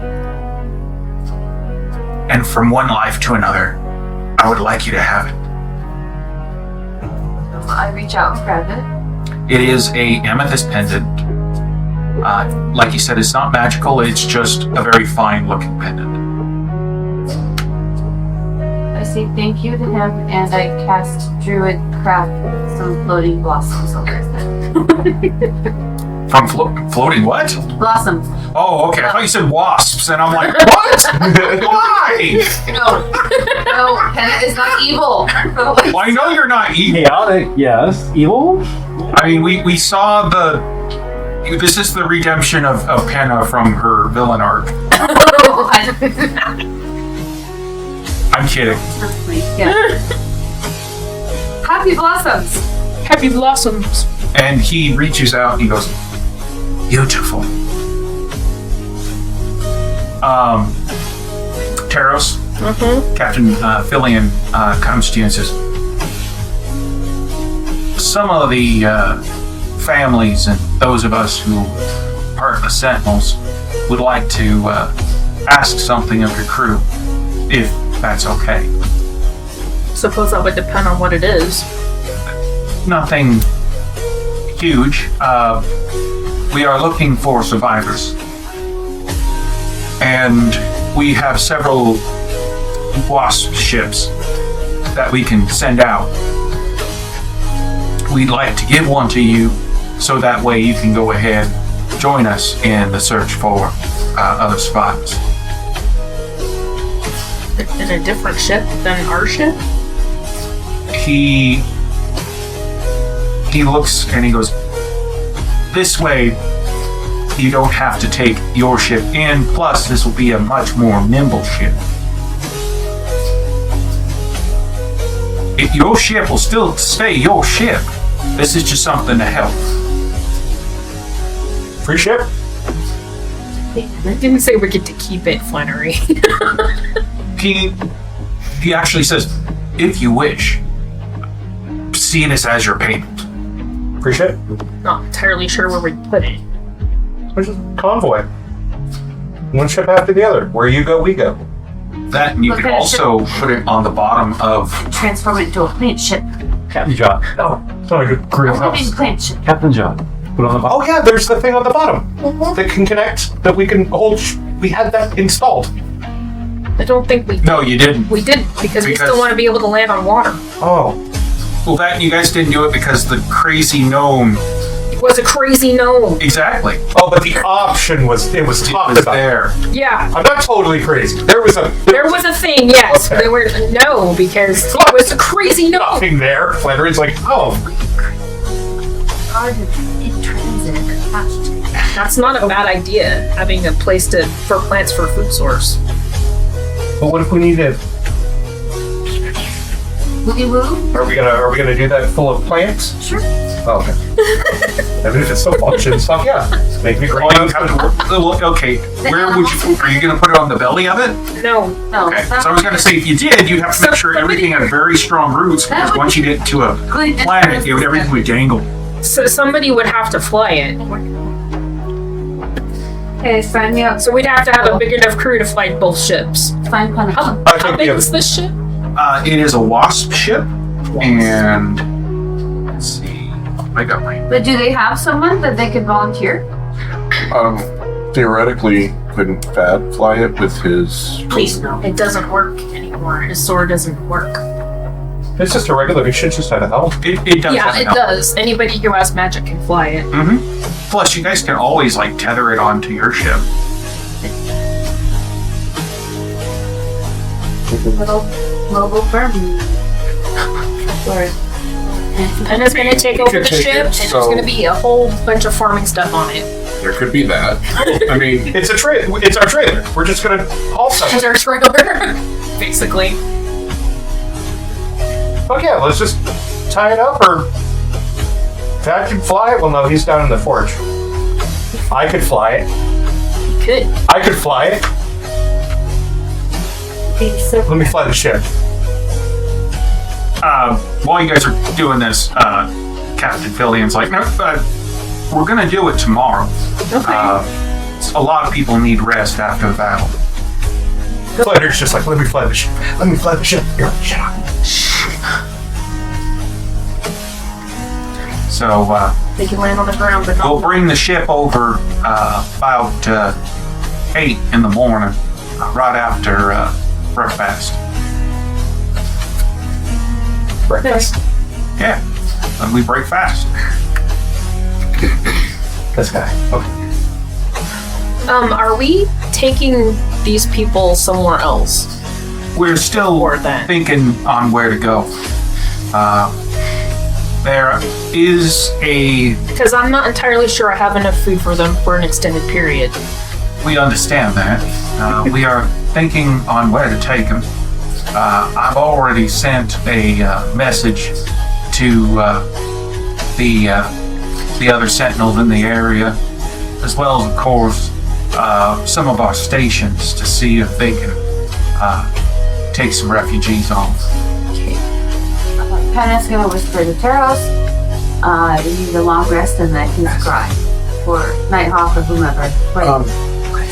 C: And from one life to another, I would like you to have it.
H: So I reach out and grab it.
C: It is a amethyst pendant. Like you said, it's not magical, it's just a very fine looking pendant.
H: I say thank you to him, and I cast Druid Craft some floating blossoms over his head.
C: From floating what?
H: Blossoms.
C: Oh, okay. I thought you said wasps, and I'm like, what? Why?
H: No, Penna is not evil.
C: Well, I know you're not evil.
E: Chaotic, yes. Evil?
C: I mean, we saw this is the redemption of Penna from her villain arc. I'm kidding.
H: Yeah. Happy blossoms.
F: Happy blossoms.
C: And he reaches out and he goes, beautiful. Taros, Captain Fillion comes to you and says, some of the families and those of us who part of the Sentinels would like to ask something of your crew, if that's okay.
F: Suppose that would depend on what it is.
C: Nothing huge. We are looking for survivors. And we have several WASP ships that we can send out. We'd like to give one to you so that way you can go ahead, join us in the search for other survivors.
F: In a different ship than our ship?
C: He looks and he goes, this way you don't have to take your ship in, plus this will be a much more nimble ship. If your ship will still stay your ship, this is just something to help.
G: Free ship?
F: I didn't say we get to keep it, Flannery.
C: He actually says, if you wish, see this as your payment.
G: Free ship?
F: Not entirely sure where we put it.
G: Which is convoy. One ship after the other. Where you go, we go.
C: That, and you
H: What
C: can
H: kind of
C: also put it on the bottom of
H: Transform it into a plant ship.
E: Captain John.
G: Oh, sorry, good grill
H: A living
G: house.
H: plant ship.
E: Captain John. Put it on the bottom.
G: Oh yeah, there's the thing on the bottom that can connect. That we can hold. We had that installed.
F: I don't think we
C: No, you didn't.
F: We didn't, because we
C: Because-
F: still want to be able to land on water.
G: Oh,
C: Well, that you guys didn't do it because the crazy gnome.
F: It was a crazy gnome.
C: Exactly.
G: oh, but the option was
C: It
G: talked
C: was
G: about.
C: there.
F: Yeah.
G: I'm not totally crazy. There was
F: There was a thing, yes.
G: Okay.
F: They were no, because it was a crazy gnome.
G: nothing there. Flannery's like, oh,
H: Intrinsic.
F: That's not a bad idea, having a place for plants for food source.
G: but what if we need it?
H: Woogie woo?
G: Are we gonna do that full of plants?
H: Sure.
G: Oh, okay. I mean, if it's so function stuff, yeah. Make me
C: Oh,
G: green.
C: you have to, well, okay, where would you? Are you going to put it on the belly of it?
F: No.
H: No.
C: Okay. So I was going to say, if you did, you'd have to make sure everything had very strong roots, because once you get to a planet, everything would dangle.
F: So somebody would have to fly it.
H: Okay, sign me up.
F: So we'd have to have a big enough crew to fly both ships.
H: Find Planet.
F: How,
G: I
F: how
G: think
F: big
G: the
F: is this ship?
C: It is a WASP ship, and let's see. I got my.
H: But do they have someone that they could volunteer?
D: Theoretically, couldn't Fad fly it with his?
F: Please no. It doesn't work anymore. His sword doesn't work.
G: It's just a regular. We should just have a help.
C: It does.
F: Yeah,
C: have
F: it
C: help.
F: does. Anybody who has magic can fly it.
C: Mm-hmm. Plus, you guys can always like tether it onto your ship.
H: Little mobile firm.
F: And it's going to take over the
D: take
F: ship,
D: it,
F: and there's
D: so-
F: going to be a whole bunch of farming stuff on it.
D: There could be that. I mean,
G: It's It's our trailer. We're just gonna haul
F: Because
G: stuff.
F: our trailer, basically.
G: Oh yeah, let's just tie it up, or Dad can fly it. Well, no, he's down in the forge. I could fly it.
F: Good.
G: I could fly it. Let me fly the ship.
C: While you guys are doing this, Captain Fillion's like, no, we're gonna do it tomorrow.
F: Okay.
C: A lot of people need rest after the battle.
G: Flannery's just like, let me fly the ship. Let me fly the ship. You're like, shut up.
C: So
F: They can land on the ground, but
C: we'll
F: not.
C: bring the ship over about 8 in the morning, right after breakfast.
G: Breakfast.
C: Yeah, and we break fast.
G: This guy. Okay.
F: Are we taking these people somewhere else?
C: We're still
F: Or that.
C: thinking on where to go. There is a.
F: Because I'm not entirely sure I have enough food for them for an extended period.
C: We understand that. We are thinking on where to take them. I've already sent a message to the other sentinels in the area, as well as, of course, some of our stations to see if they can take some refugees on.
H: Penna's gonna whisper to Taros. You need a long rest and that he's cry. Or Nighthawk or whomever. Right.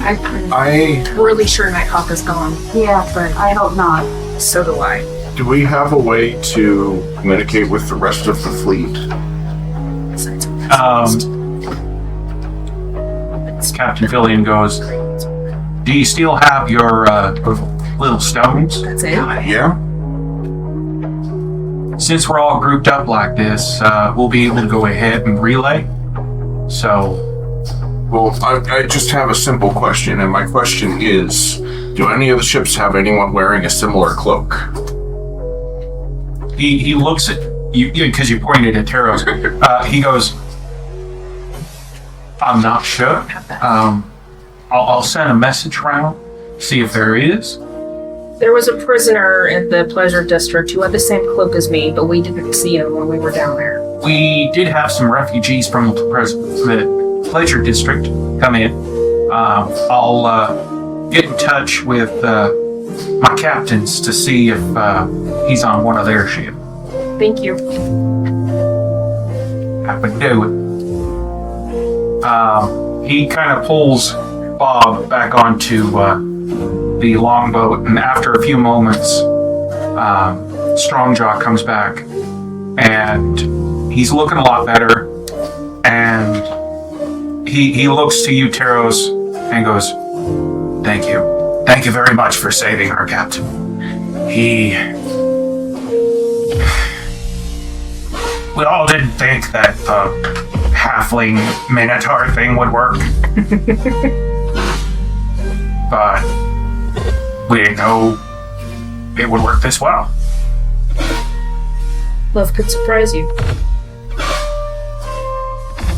F: I'm really sure Nighthawk is gone.
H: Yeah, but I hope not.
F: So do I.
D: Do we have a way to communicate with the rest of the fleet?
C: Captain Fillion goes, do you still have your little stones?
F: That's it.
D: Yeah.
C: Since we're all grouped up like this, we'll be able to go ahead and relay. So,
D: Well, I just have a simple question, and my question is, do any of the ships have anyone wearing a similar cloak?
C: he looks at you because you pointed at Taros. He goes, I'm not sure. I'll send a message around, see if there is.
F: There was a prisoner in the Pleasure District who had the same cloak as me, but we didn't see him when we were down there.
C: We did have some refugees from the Pleasure District come in. I'll get in touch with my captains to see if he's on one of their ships.
F: Thank you.
C: I would do it. He kind of pulls Bob back onto the longboat, and after a few moments, Strongjaw comes back, and he's looking a lot better, and he looks to you, Taros, and goes, Thank you. Thank you very much for saving our captain. We all didn't think that the halfling minotaur thing would work. But we didn't know it would work this well.
F: Love could surprise you.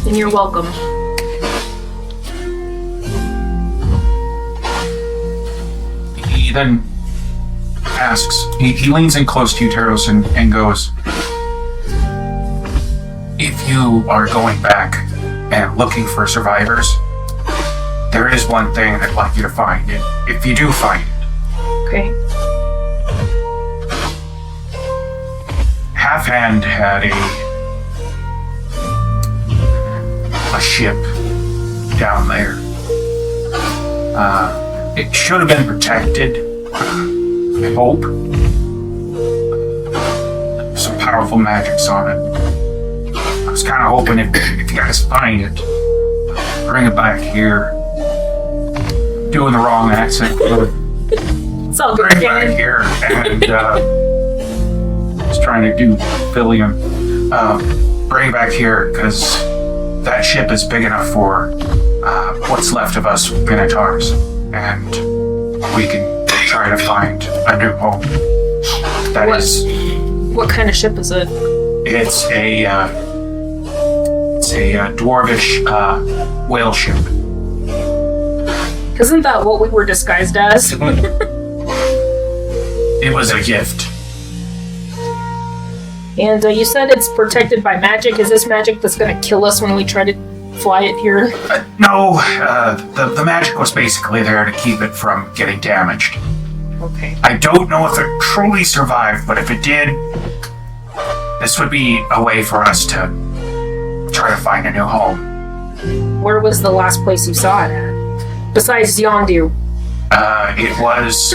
F: And you're welcome.
C: He then asks, he leans in close to you, Taros, and goes, if you are going back and looking for survivors, there is one thing I'd like you to find. If you do find it.
F: Okay.
C: Half-Hand had a ship down there. It should have been protected, I hope. Some powerful magics on it. I was kind of hoping if you guys find it, bring it back here. Doing the wrong accent, but
F: It's all good.
C: bring it back here and just trying to do Fillion. Bring it back here because that ship is big enough for what's left of us Minotaurs, and we can try to find a new home.
F: What kind of ship is it?
C: It's a dwarvish whale ship.
F: Isn't that what we were disguised as?
C: It was a gift.
F: And you said it's protected by magic. Is this magic that's going to kill us when we try to fly it here?
C: No, the magic was basically there to keep it from getting damaged.
F: Okay.
C: I don't know if it truly survived, but if it did, this would be a way for us to try to find a new home.
F: Where was the last place you saw it at? Besides Yondu.
C: It was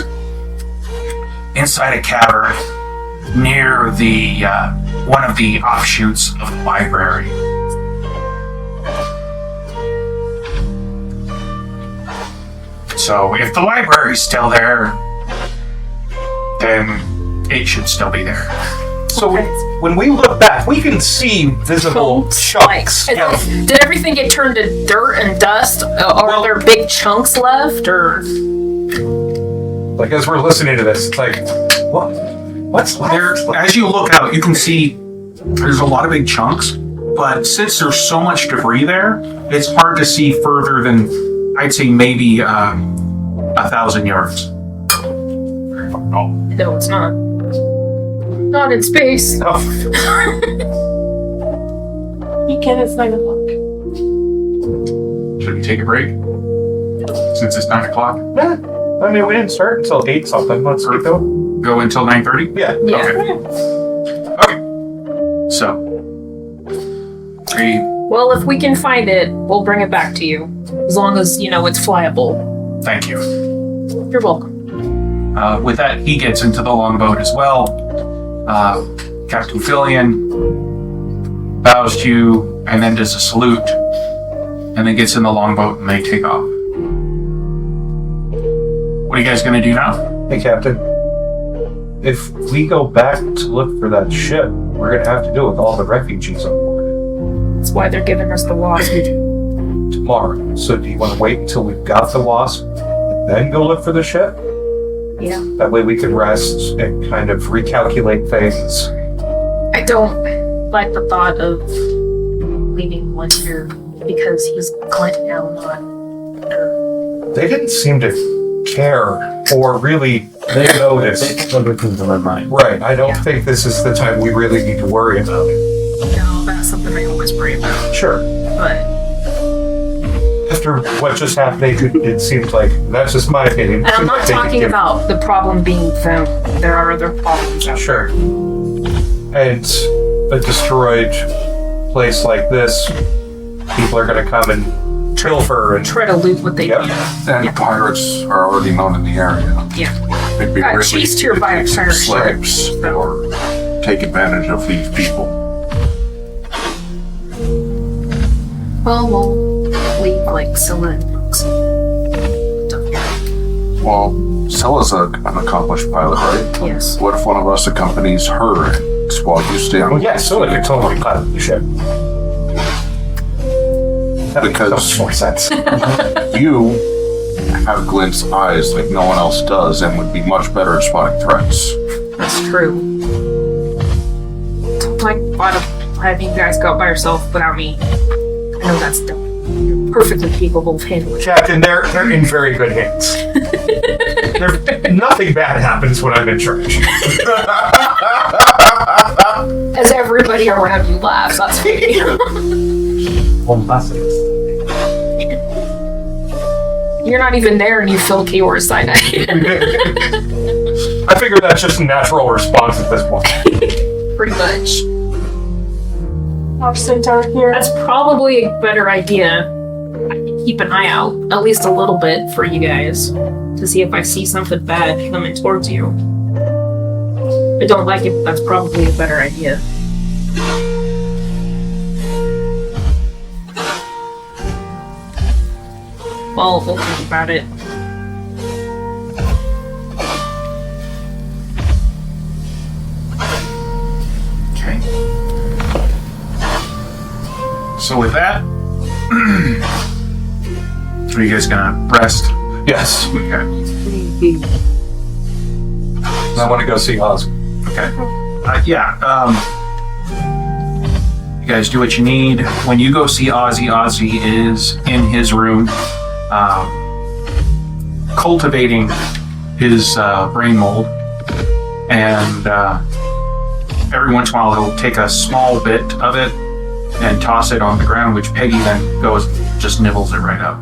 C: inside a cavern near the one of the offshoots of the library. So if the library's still there, then it should still be there.
G: So when we look back, we can see visible chunks.
F: Did everything get turned to dirt and dust? Are there big chunks left, or?
G: Like as we're listening to this, it's like, what? What's left?
C: There, as you look out, you can see there's a lot of big chunks, but since there's so much debris there, it's hard to see further than, I'd say, maybe 1,000 yards.
F: No, it's not. Not in space.
G: Oh.
I: You can, it's 9 o'clock.
C: Should we take a break? Since it's 9 o'clock?
G: Yeah. I mean, we didn't start until 8 something. Let's keep going.
C: Go until 9:30?
G: Yeah.
F: Yeah.
C: Okay. So,
F: Well, if we can find it, we'll bring it back to you. As long as, it's flyable.
C: Thank you.
F: You're welcome.
C: With that, he gets into the longboat as well. Captain Fillion bows to you and then does a salute, and then gets in the longboat and they take off. What are you guys going to do now?
G: Hey, Captain. If we go back to look for that ship, we're going to have to do it with all the refugees on board
F: That's why they're giving us the wasp.
G: tomorrow. So do you want to wait until we've got the Wasp and then go look for the ship?
F: Yeah.
G: That way we can rest and kind of recalculate things.
F: I don't like the thought of leaving one here because he's Clint now, not her.
G: They didn't seem to care or really notice.
E: They took other things on their mind.
G: Right, I don't think this is the time we really need to worry about it.
F: No, that's something I always worry about.
G: Sure.
F: But
G: After what just happened, it seems like, that's just my opinion.
F: and I'm not
G: They could
F: talking
G: give-
F: about the problem being them. There are other problems out
G: Sure. And a destroyed place like this, people are going to come and pilfer and
F: try to loot what they
G: Yep.
F: can.
D: And pirates are already known in the area.
F: Yeah.
D: They'd be
F: Got
D: really
F: chased here by a
D: easy to
F: pirate
D: slaves
F: ship.
D: or take advantage of these people.
F: Well, we'll leave like Scylla and stuff here.
D: Well, Stella's an accomplished pilot, right?
F: Yes.
D: What if one of us accompanies her while you stay on?
G: well, yeah, so it could totally pilot the ship. That makes
D: Because-
G: much more sense.
D: You have Glint's eyes like no one else does and would be much better at spotting threats.
F: That's true. Don't like thought of having you guys go out by yourself without me. I know that's dumb. You're perfectly capable of handling it.
G: Captain, they're in very good hands. Nothing bad happens when I'm in charge.
F: As everybody around you laughs, that's me.
E: Bombastic.
F: You're not even there and you feel Keyor's side eye.
G: I figure that's just a natural response at this point.
F: Pretty much.
I: Off centaur here.
F: That's probably a better idea. I can keep an eye out, at least a little bit, for you guys. To see if I see something bad coming towards you. I don't like it, but that's probably a better idea. Well, we'll think about it.
C: Okay. So with that, are you guys gonna rest?
G: Yes.
C: Okay.
G: I want to go see Oz.
C: Okay. You guys do what you need. When you go see Ozzy is in his room, cultivating his brain mold, and every once in a while he'll take a small bit of it and toss it on the ground, which Peggy then goes, just nibbles it right up.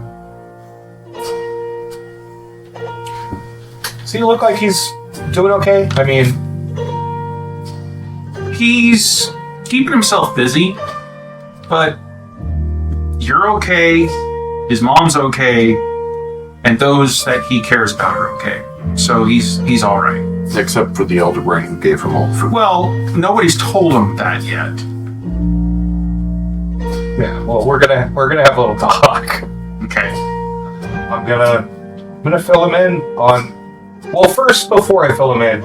G: Does he look like he's doing okay? I mean,
C: He's keeping himself busy, but you're okay, his mom's okay, and those that he cares about are okay. So he's all right.
D: Except for the elder brain who gave him all the food.
C: Well, nobody's told him that yet.
G: yeah. Well, we're gonna have a little talk.
C: Okay.
G: I'm gonna fill him in on. Well, first, before I fill him in,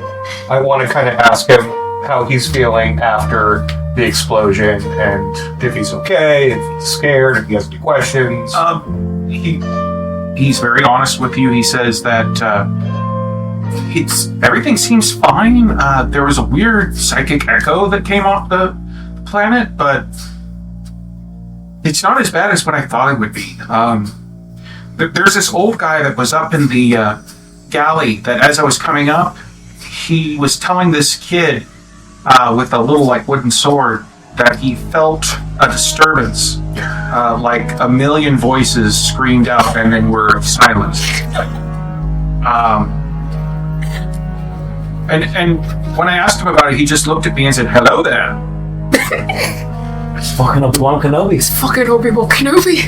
G: I want to kind of ask him how he's feeling after the explosion and if he's okay, if he's scared, if he has any questions.
C: He's very honest with you. He says that everything seems fine. There was a weird psychic echo that came off the planet, but it's not as bad as what I thought it would be. There's this old guy that was up in the galley that as I was coming up, he was telling this kid with a little like wooden sword that he felt a disturbance, like a million voices screamed out and then were silenced. And when I asked him about it, he just looked at me and said, "Hello there."
E: Fucking Obi-Wan Kenobi.
F: Fucking Obi-Wan Kenobi.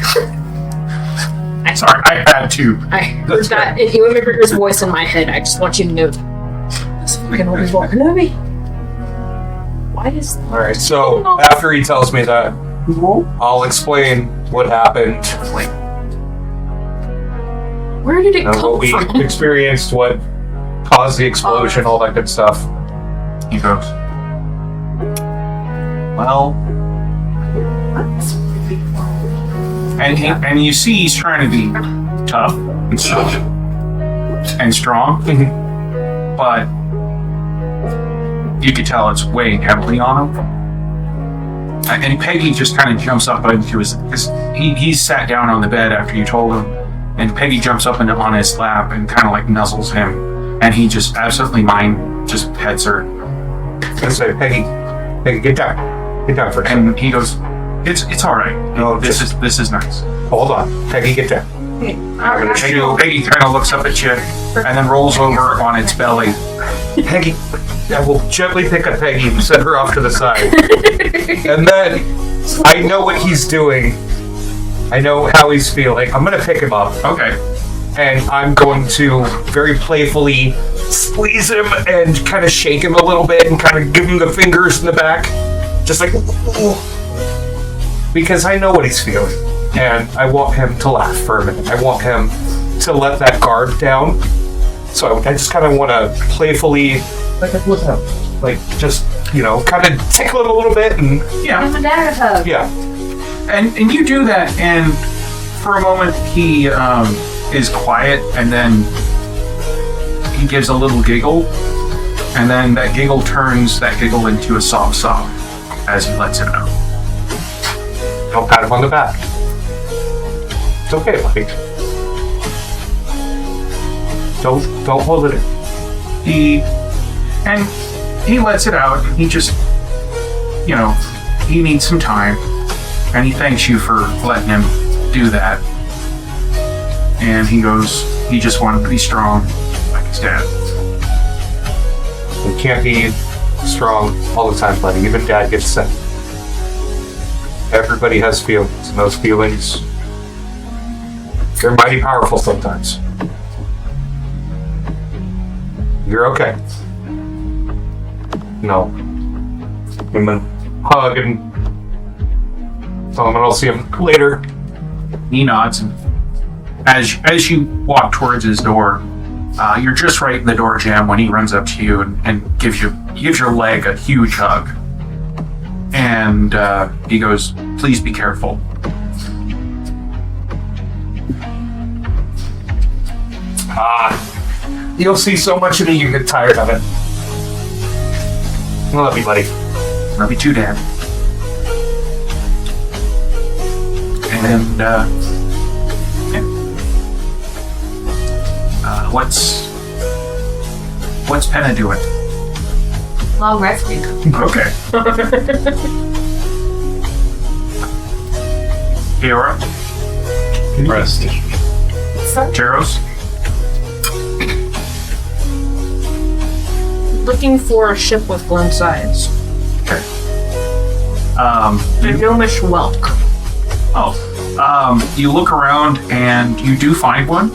F: I
C: Sorry, I had to.
F: I heard that. If you remember his voice in my head, I just want you to know this fucking Obi-Wan Kenobi. Why is
G: All right. So after he tells me that, I'll explain what happened.
F: where did it
G: What
F: come
G: we
F: from?
G: experienced, what caused the explosion, all that good stuff.
C: He goes, well, and you see he's trying to be tough and stuff and strong, but you could tell it's weighing heavily on him. And Peggy just kind of jumps up into his, because he sat down on the bed after you told him, and Peggy jumps up on his lap and kind of like nuzzles him, and he just absolutely just pets her.
G: I say, Peggy, get down for a second.
C: And he goes, it's all right.
G: No,
C: this is nice.
G: Hold on, Peggy, get down. I'm gonna show
C: Peggy kind of looks up at you and then rolls over on its belly.
G: Peggy. I will gently pick up Peggy and set her off to the side. And then I know what he's doing. I know how he's feeling. I'm gonna pick him up.
C: Okay.
G: And I'm going to very playfully squeeze him and kind of shake him a little bit and kind of give him the fingers in the back. Just like, ooh. Because I know what he's feeling. And I want him to laugh for a minute. I want him to let that guard down. So I just kind of want to playfully, what's up? Like, just, kind of tickle him a little bit and...
C: Yeah.
H: Give a dad a hug.
G: Yeah.
C: And you do that, and for a moment he is quiet, and then he gives a little giggle, and then that giggle turns that giggle into a soft sob as he lets it out.
G: I'll pat him on the back. It's okay, buddy. Don't hold it in.
C: He lets it out. He just, he needs some time, and he thanks you for letting him do that. And he goes, he just wanted to be strong like his dad.
G: You can't be strong all the time, buddy. Even dad gets sick. Everybody has feelings, and those feelings, they're mighty powerful sometimes. You're okay. No. I'm gonna hug and tell him I'll see him later.
C: He nods, and as you walk towards his door, you're just right in the door jam when he runs up to you and gives your leg a huge hug. And he goes, "Please be careful."
G: You'll see so much of me, you get tired of it. I love you, buddy.
C: Love you too, Dad. And what's Penna doing?
H: Long rest week.
C: Okay. Kiora?
E: Rest.
C: Jaros?
F: Looking for a ship with Glen sides.
C: Okay.
F: The gnomish whelk.
C: You look around and you do find one.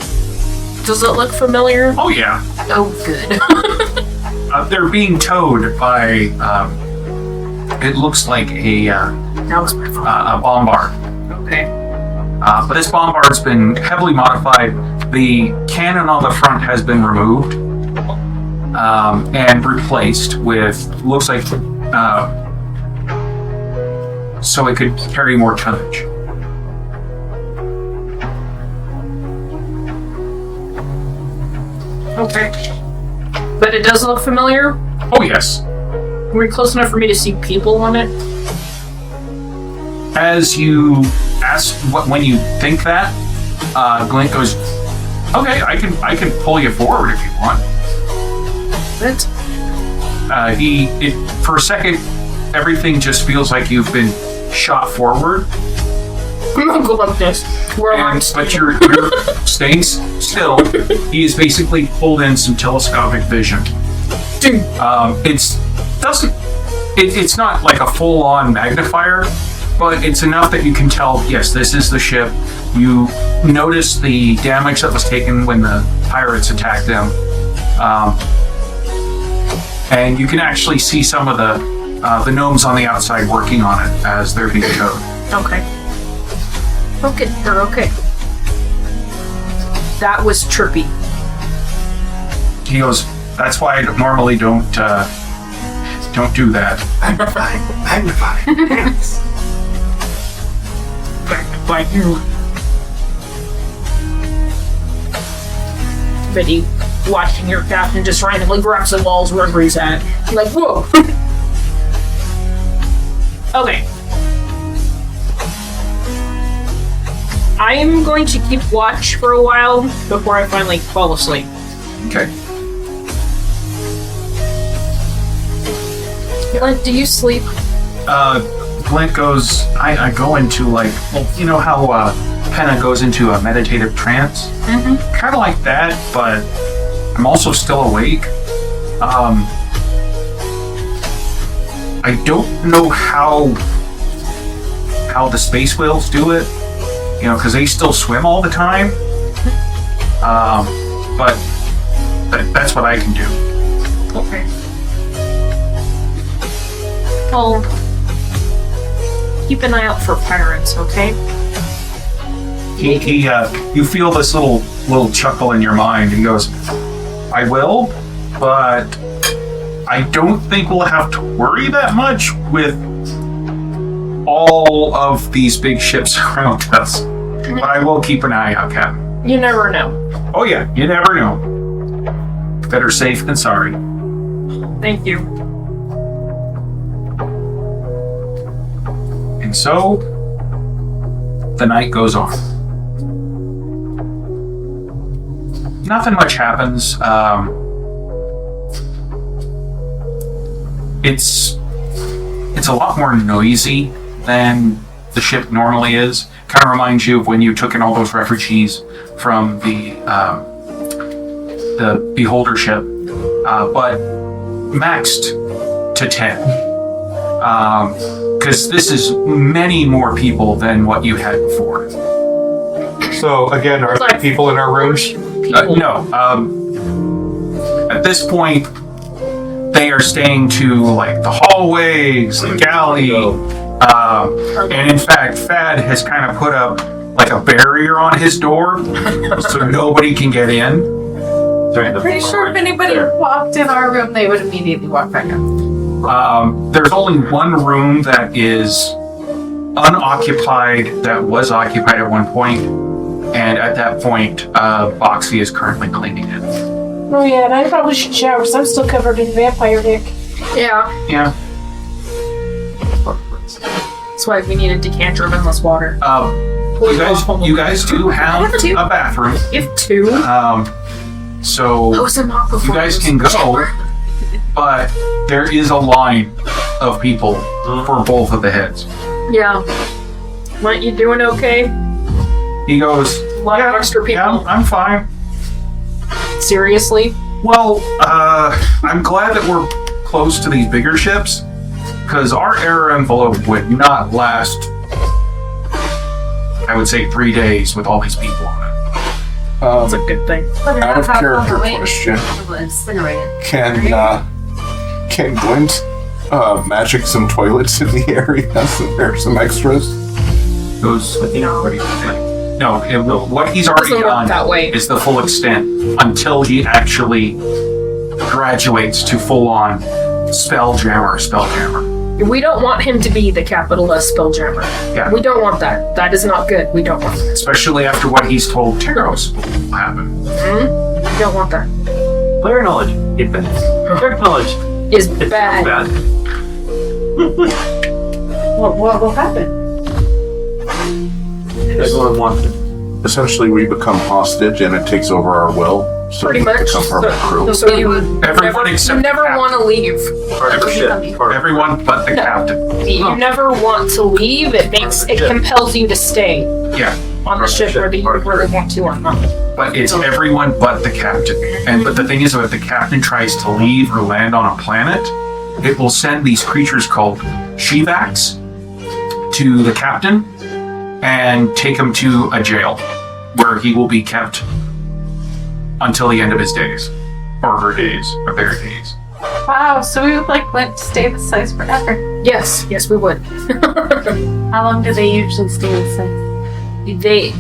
F: Does it look familiar?
C: Oh yeah.
F: Oh, good.
C: They're being towed by, it looks like a
F: That was my fault.
C: bombard.
F: Okay.
C: But this bombard's been heavily modified. The cannon on the front has been removed and replaced with, looks like, so it could carry more tonnage.
F: Okay. But it does look familiar?
C: Oh yes.
F: Were you close enough for me to see people on it?
C: As you ask when you think that, Glint goes, "Okay, I can pull you forward if you want."
F: What?
C: For a second, everything just feels like you've been shot forward.
F: I'm gonna go like this.
C: But you're staying still. He has basically pulled in some telescopic vision.
F: Dude.
C: It's not like a full-on magnifier, but it's enough that you can tell, yes, this is the ship. You notice the damage that was taken when the pirates attacked them. And you can actually see some of the gnomes on the outside working on it as they're being towed.
F: Okay. Okay, they're okay. That was trippy.
C: He goes, that's why I normally don't do that.
D: Magnify. Yes.
F: By you. Betty, watching your captain just randomly grabs the walls wherever he's at. Like, whoa. Okay. I'm going to keep watch for a while before I finally fall asleep.
C: Okay.
F: Glint, do you sleep?
C: Glint goes, I go into like, you know how Penna goes into a meditative trance?
F: Mm-hmm.
C: Kind of like that, but I'm also still awake. I don't know how the space whales do it, you know, because they still swim all the time. But that's what I can do.
F: Okay. Well, keep an eye out for pirates, okay?
C: You feel this little chuckle in your mind. He goes, I will, but I don't think we'll have to worry that much with all of these big ships around us. But I will keep an eye out, Captain.
F: You never know.
C: Oh yeah, you never know. Better safe than sorry.
F: Thank you.
C: And so, the night goes on. Nothing much happens. It's a lot more noisy than the ship normally is. Kind of reminds you of when you took in all those refugees from the Beholder ship, but maxed to 10. Because this is many more people than what you had before.
G: So again, are there people in our rooms?
C: No. At this point, they are staying to like the hallways, the galley, and in fact, Fad has kind of put up like a barrier on his door so nobody can get in.
I: Pretty sure if anybody walked in our room, they would immediately walk back out.
C: There's only one room that is unoccupied that was occupied at one point, and at that point, Boxy is currently cleaning it.
I: Oh yeah, and I probably should shower because I'm still covered in vampire dick.
F: Yeah.
C: Yeah.
F: That's why we need a decanter of endless water.
C: You guys do have a bathroom.
F: You have two.
C: So
F: That was a mock before.
C: you guys can go, but there is a line of people for both of the heads.
F: Yeah. Aren't you doing okay?
C: He goes,
F: A lot of extra people.
C: yeah, I'm fine.
F: Seriously?
C: Well, I'm glad that we're close to these bigger ships, because our air envelope would not last, I would say, 3 days with all these people on it.
F: That's a good thing.
D: Out of character question. Can Glint magic some toilets in the area so there's some extras?
C: Goes, no, what he's already
F: Doesn't work
C: done
F: that way.
C: is the full extent until he actually graduates to full-on spelljammer.
F: We don't want him to be the capital S spelljammer.
C: Yeah.
F: We don't want that. That is not good. We don't want that.
C: Especially after what he's told Teros will happen.
F: We don't want that.
E: Player knowledge, get bad. Player knowledge,
F: Is
E: it's
F: bad.
E: bad.
I: What will happen?
E: Everyone wants it.
D: Essentially, we become hostage and it takes over our will. So
F: Pretty
D: we
F: much.
D: become part of the crew.
F: So you
C: Everyone except
F: you never
C: the
F: want to leave.
E: Part of the ship.
C: Everyone but the captain.
F: You never want to leave. It compels you to stay
C: Yeah,
F: on the ship whether you really want to or not.
C: but it's everyone but the captain. But the thing is, if the captain tries to leave or land on a planet, it will send these creatures called Shivaks to the captain, and take him to a jail where he will be kept until the end of his days, or her days, or their days.
I: Wow, so we would like Glint to stay this size forever.
F: Yes, we would.
I: How long do they usually stay this size?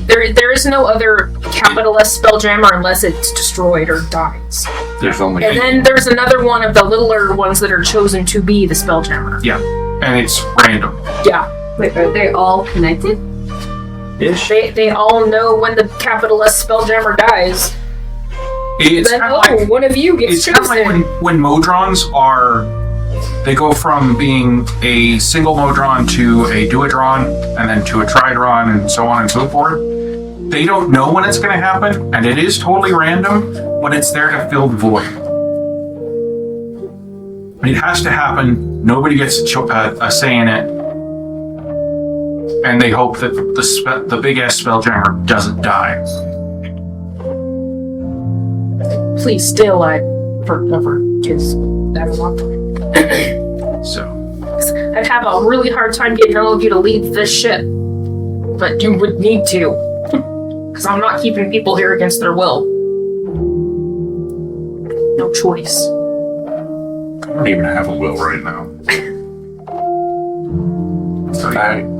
F: There is no other capital S Spelljammer unless it's destroyed or dies.
D: There's only
F: And then there's another one of the littler ones that are chosen to be the Spelljammer.
C: Yeah, and it's random.
F: Yeah.
H: Wait, are they all connected?
F: They all know when the capital S Spelljammer dies.
C: It's
F: Then,
C: kind of like
F: one of you gets
C: it's kind of like
F: chosen.
C: when Modrons they go from being a single Modron to a Duodron, and then to a Tridron, and so on and so forth. They don't know when it's going to happen, and it is totally random, but it's there to fill the void. It has to happen. Nobody gets a say in it, and they hope that the big ass Spelljammer doesn't die.
F: Please stay alive forever, because that's a long time.
C: So
F: I'd have a really hard time getting all of you to leave this ship. But you would need to. Because I'm not keeping people here against their will. No choice.
D: I don't even have a will right now.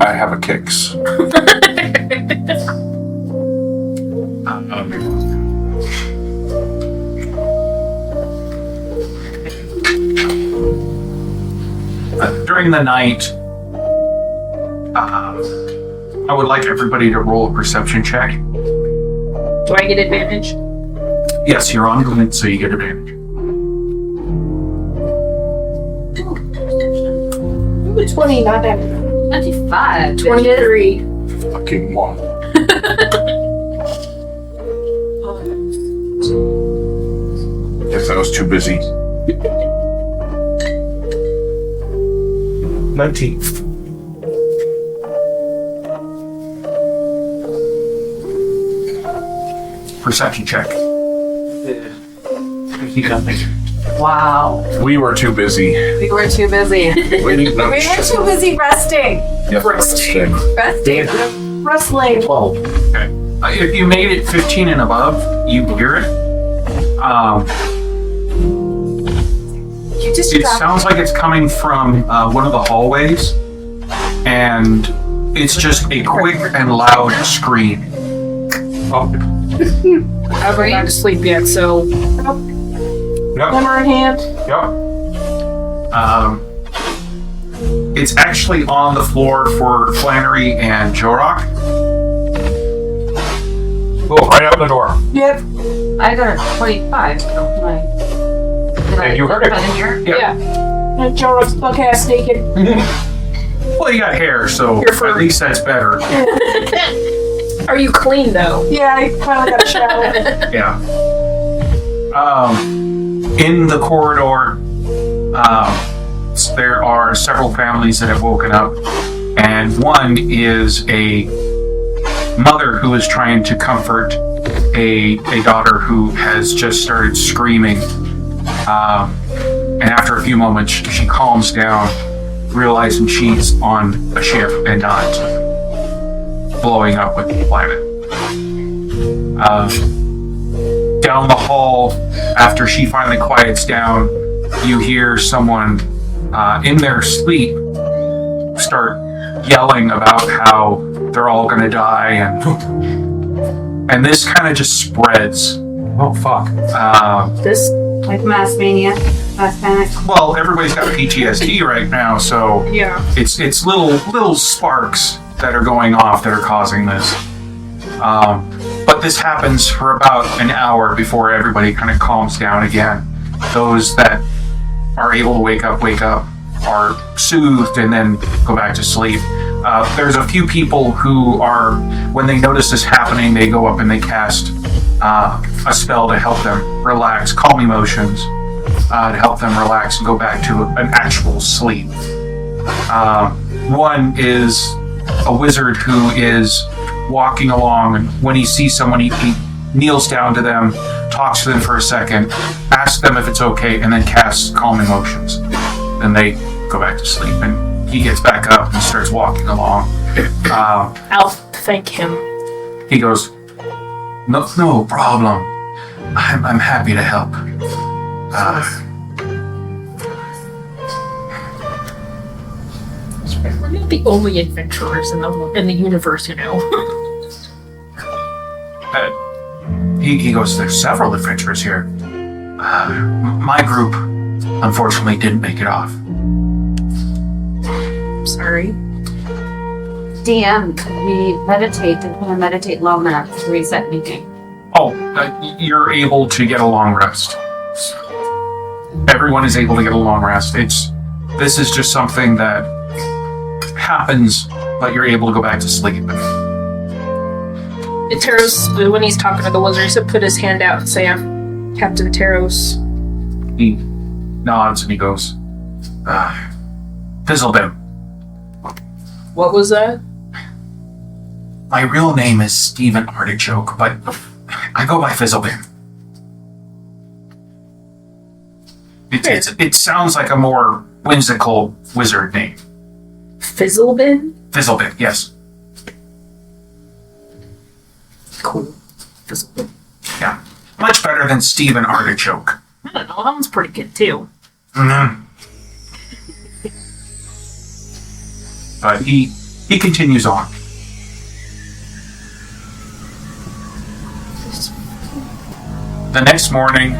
D: I have a kicks.
C: During the night, I would like everybody to roll a perception check.
F: Do I get advantage?
C: Yes, you're on Glint, so you get advantage.
F: Ooh, 20, not that.
H: 25.
F: 23.
D: Fucking one. Guess I was too busy.
G: 19.
C: Perception check.
I: Wow.
D: We were too busy.
I: We were too busy.
D: We didn't know.
I: We were too busy resting.
D: Yep, resting.
I: Resting. Wrestling.
D: 12.
C: Okay. If you made it 15 and above, you hear it.
I: You just
C: It sounds like it's coming from one of the hallways, and it's just a quick and loud scream.
G: Oh,
F: I haven't gone to sleep yet, so.
G: yep,
F: Hammer in hand.
G: yep.
C: It's actually on the floor for Flannery and Jorok.
G: Oh, right out the door.
F: Yep.
H: I got a 25. So
G: And you heard it.
H: In here?
C: Yeah.
F: And Jorok's buck ass naked.
C: Well, you got hair, so
F: Your fur.
C: at least that's better.
F: Are you clean though?
I: Yeah, I finally got a shower.
C: Yeah. In the corridor, there are several families that have woken up, and one is a mother who is trying to comfort a daughter who has just started screaming. And after a few moments, she calms down, realizing she's on a ship and not blowing up with the planet. Down the hall, after she finally quiets down, you hear someone in their sleep start yelling about how they're all gonna die, and this kind of just spreads.
G: Oh, fuck.
F: This.
H: Like mass mania, mass panic.
C: Well, everybody's got PTSD right now, so
F: Yeah.
C: it's little sparks that are going off that are causing this. But this happens for about an hour before everybody kind of calms down again. Those that are able to wake up, are soothed, and then go back to sleep. There's a few people who are, when they notice this happening, they go up and they cast a spell to help them relax, calm emotions, to help them relax and go back to an actual sleep. One is a wizard who is walking along, and when he sees someone, he kneels down to them, talks to them for a second, asks them if it's okay, and then casts calm emotions. Then they go back to sleep, and he gets back up and starts walking along.
F: I'll thank him.
C: He goes, no problem. I'm happy to help.
F: We're not the only adventurers in the universe, you know.
C: He goes, there's several adventurers here. My group, unfortunately, didn't make it off.
F: Sorry.
H: DM, could we meditate? Did we meditate long enough to reset anything?
C: Oh, you're able to get a long rest. Everyone is able to get a long rest. This is just something that happens, but you're able to go back to sleep.
F: Teros, when he's talking to the wizard, he said put his hand out and say, I'm Captain Teros.
C: He nods and he goes, Fizzlebim.
F: What was that?
C: My real name is Stephen Artichoke, but I go by Fizzlebim. It sounds like a more whimsical wizard name.
F: Fizzlebin?
C: Fizzlebim, yes.
F: Cool. Fizzlebin.
C: Yeah. Much better than Stephen Artichoke.
F: I don't know, that one's pretty good too.
C: Mm-hmm. But he continues on. The next morning,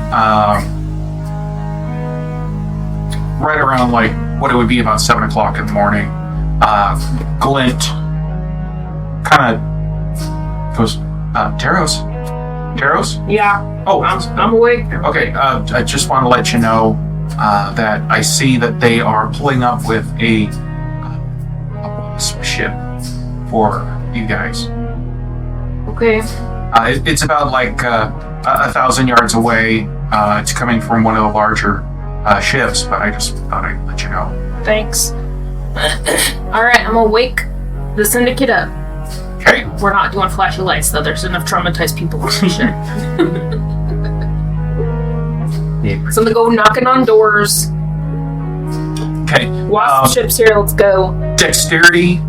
C: right around like what it would be about 7 o'clock in the morning, Glint kind of goes, Teros?
F: Yeah.
C: Oh,
F: I'm awake.
C: okay. I just want to let you know that I see that they are pulling up with a wasp ship for you guys.
F: Okay.
C: It's about like 1,000 yards away. It's coming from one of the larger ships, but I just thought I'd let you know.
F: Thanks. Alright, I'm gonna wake the syndicate up.
C: Okay.
F: We're not doing flashy lights, though. There's enough traumatized people on the ship. So I'm gonna go knocking on doors.
C: Okay.
F: Wasp ships here, let's go.
C: Dexterity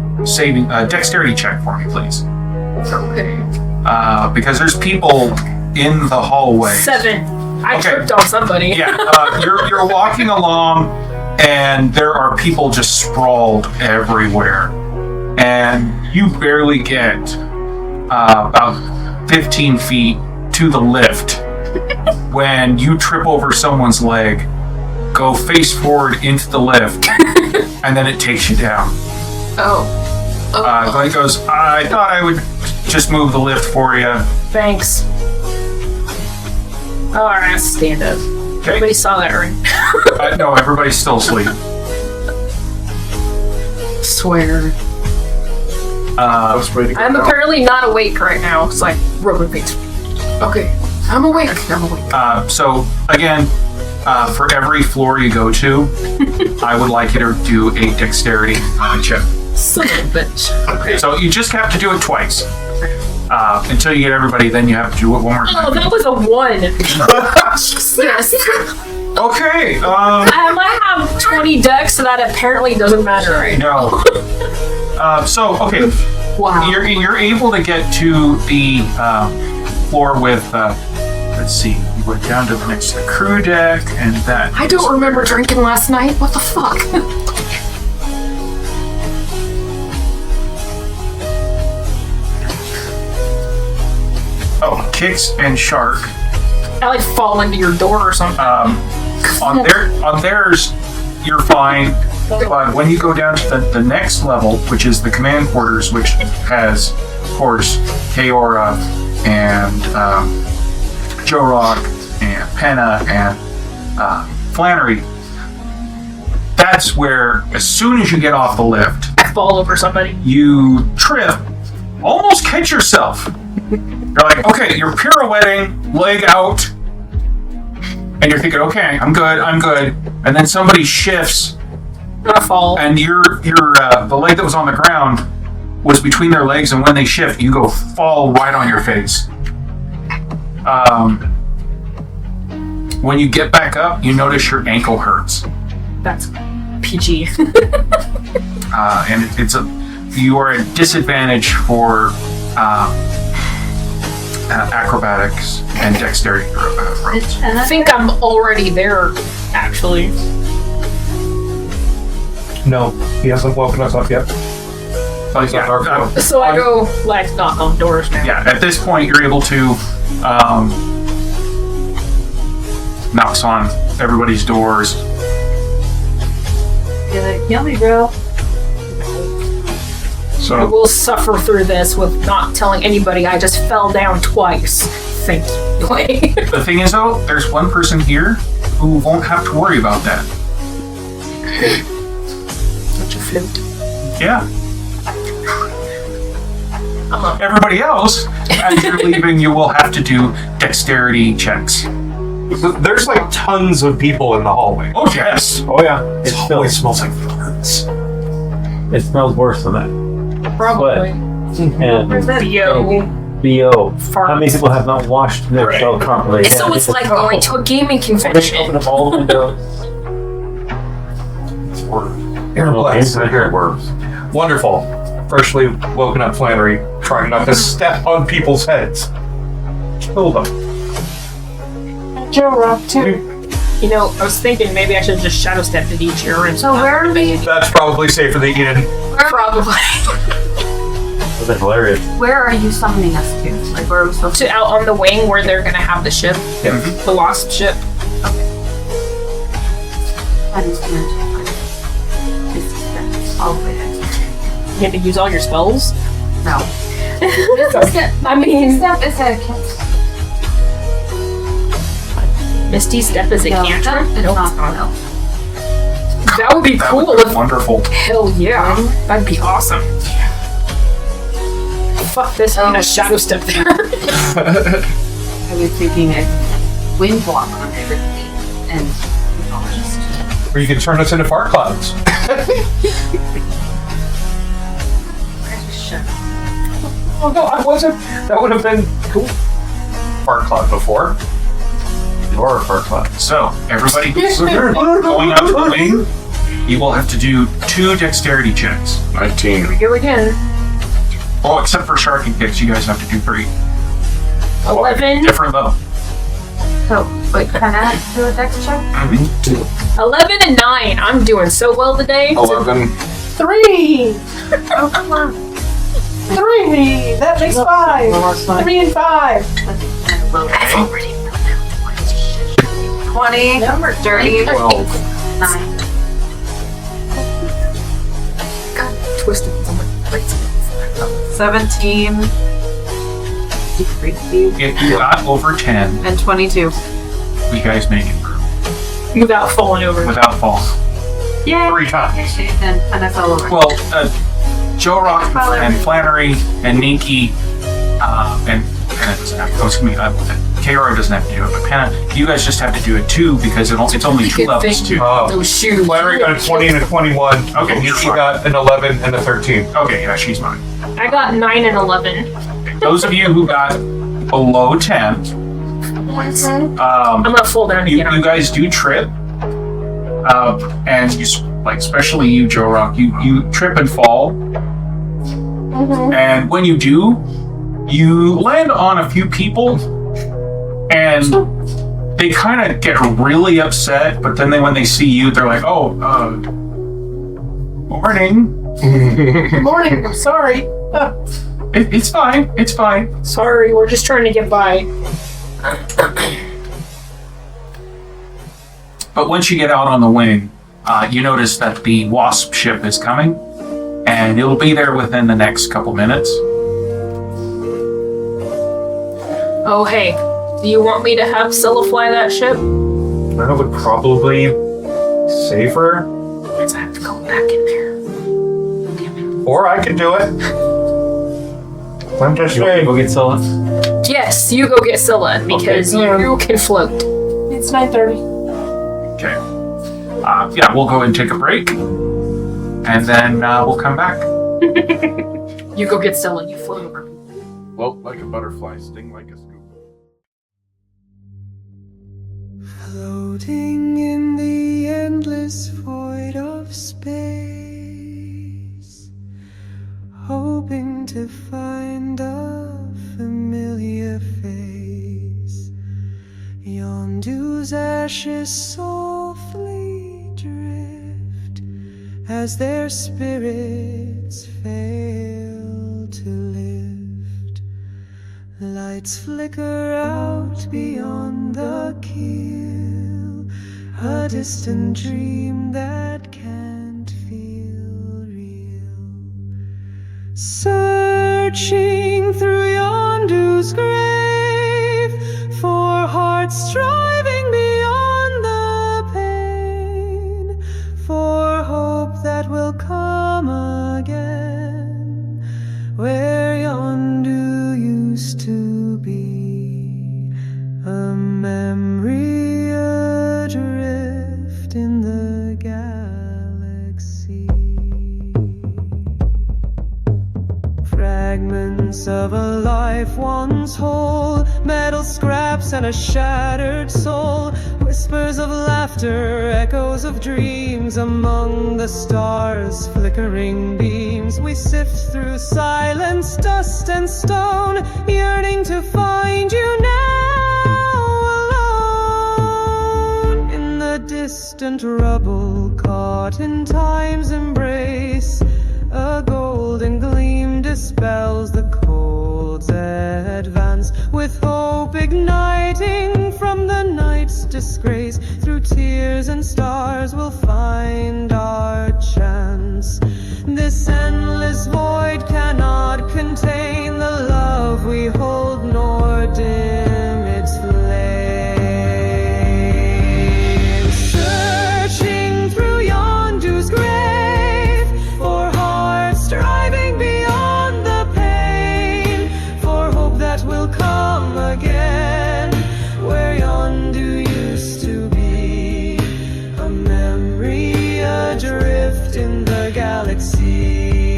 C: check for me, please.
F: Okay.
C: Because there's people in the hallway.
F: 7. I
C: Okay.
F: tripped on somebody.
C: Yeah, you're walking along, and there are people just sprawled everywhere, and you barely get about 15 feet to the lift when you trip over someone's leg, go face forward into the lift, and then it takes you down.
F: Oh.
C: Glenn goes, I thought I would just move the lift for you.
F: Thanks. Alright, stand up.
C: Okay.
F: Everybody saw that, right?
C: No, everybody's still asleep.
F: Swear. I'm apparently not awake right now. It's like rubbing face. Okay. I'm awake.
C: So, again, for every floor you go to, I would like you to do a dexterity check.
F: Son of a bitch. Okay.
C: So you just have to do it twice. Until you get everybody, then you have to do it one more time.
F: Oh, that was a 1. Yes.
C: Okay.
F: I might have 20 decks, so that apparently doesn't matter right now.
C: No. Okay.
F: Wow.
C: You're able to get to the floor with. Let's see. You went down to the next to the crew deck, and that.
F: I don't remember drinking last night. What the fuck?
C: Oh, Kix and Shark.
F: I like fall into your door or something.
C: On theirs, you're fine. But when you go down to the next level, which is the command quarters, which has, of course, Kaora and Jorok and Penna and Flannery, that's where, as soon as you get off the lift,
F: I fall over somebody.
C: you trip, almost catch yourself. You're like, okay, you're pirouetting, leg out, and you're thinking, okay, I'm good. And then somebody shifts,
F: Gonna fall.
C: and the leg that was on the ground was between their legs, and when they shift, you go fall right on your face. When you get back up, you notice your ankle hurts.
F: That's PG.
C: And it's you are at disadvantage for acrobatics and dexterity rolls.
F: I think I'm already there, actually.
G: No, he hasn't woken us up yet.
C: Oh, yeah,
F: So I go, like, knock on doors now.
C: yeah, at this point, you're able to knocks on everybody's doors.
H: You're like, kill me, bro.
F: I
C: So
F: will suffer through this with not telling anybody I just fell down twice. Thankfully.
C: the thing is, though, there's one person here who won't have to worry about that.
F: Such a flute.
C: Yeah. Everybody else, as you're leaving, you will have to do dexterity checks.
G: There's like tons of people in the hallway.
C: Oh, yes.
E: Oh yeah,
G: It always smells like farts.
E: it smells worse than that.
F: Probably.
E: And
F: Bio.
E: BO. How many people have not washed their
C: Right.
E: clothes properly?
F: So it's like going to a gaming
E: Open
F: convention.
E: up all the windows.
G: Airplanes. Wonderful. Freshly woken up Flannery, trying not to step on people's heads. Kill them.
F: You know, I was thinking maybe I should have just shadow stepped at each ear and
H: So where are we?
G: That's probably safer than Eden.
F: probably
E: That's hilarious.
H: Where are you summoning us to? Like, where are we supposed to?
F: to out on the wing where they're gonna have the ship, the wasp ship.
H: I'm just gonna check. This is the all the way there.
F: You had to use all your spells.
H: No.
F: I mean,
H: Step is a
F: Misty Step is a
H: no,
F: cantrip.
H: It's
F: Nope.
H: not. No.
F: That would be
C: That
F: cool.
C: would be
F: If,
C: wonderful.
F: hell yeah, that'd be awesome. Fuck this! I'm gonna shadow step there.
H: I was thinking a wind block on everything and
G: Or you can turn us into fart clouds. Oh no, I wasn't. That would have been cool. Fart cloud before. Or a fart cloud.
C: So, everybody who's going out to the wing, you will have to do 2 dexterity checks.
D: 19.
F: Here again.
C: Oh, except for shark and kicks, you guys have to do 3.
F: 11,
C: Different level.
H: So, wait, can I do a dex check?
F: 11 and 9. I'm doing so well today.
D: 11.
I: 3!
H: Oh, come on.
I: 3! That makes 5! 3 and 5!
H: I've already filled out 20. Number dirty.
D: 12.
H: 9.
F: Twisted so much.
H: 17.
C: If you got over 10,
H: And 22.
C: you guys make it
F: Without falling over.
C: without fall.
H: Yay!
G: 3 times.
H: And I fell over.
C: Well, Joe Rock and Flannery and Ninky and Panna doesn't have to. Oh, excuse me, KR doesn't have to do it, but Panna, you guys just have to do it too because it's only 2 levels too.
F: Those shoes.
G: Flannery got a 20 and a 21.
C: Okay,
G: Nikki
C: you're fine.
G: got an 11 and a 13.
C: Okay, yeah, she's mine.
F: I got 9 and 11.
C: Okay, those of you who got below 10,
F: I'm gonna fall down
C: you
F: again.
C: guys do trip, and you like especially you, Joe Rock, you trip and fall, and when you do, you land on a few people, and they kind of get really upset. But then when they see you, they're like, "Oh, morning."
I: Good morning, I'm sorry.
C: It's fine. It's fine.
F: Sorry, we're just trying to get by.
C: But once you get out on the wing, you notice that the Wasp ship is coming, and it'll be there within the next couple minutes.
F: Oh, hey. Do you want me to have Scylla fly that ship?
G: That would probably be safer.
F: Because I have to go back in there.
G: Or I could do it. I'm just
E: You want me to
G: saying.
E: go get Scylla?
F: Yes, you go get Scylla because you can float.
I: It's 9:30.
C: Okay. Yeah, we'll go and take a break, and then we'll come back.
F: You go get Scylla, you float over.
D: Float like a butterfly, sting like a scoop.
B: Floating in the endless void of space,
J: to find a familiar face. Yondu's ashes softly drift as their spirits fail to lift. Lights flicker out beyond the keel, a distant dream that can't feel real. Searching through Yondu's grave for hearts striving beyond the pain, for hope that will come again where Yondu used to be, a memory adrift in the galaxy. Fragments of a life once whole, metal scraps and a shattered soul, whispers of laughter, echoes of dreams among the stars' flickering beams. We sift through silence, dust and stone, yearning to find you now alone in the distant rubble, caught in time's embrace. A golden gleam dispels the cold's advance, with hope igniting from the night's disgrace. Through tears and stars we'll find our chance. This endless void cannot contain the love we hold, nor dim its flame. Searching through Yondu's grave for hearts striving beyond the pain, for hope that will come again where Yondu used to be, a memory adrift in the galaxy.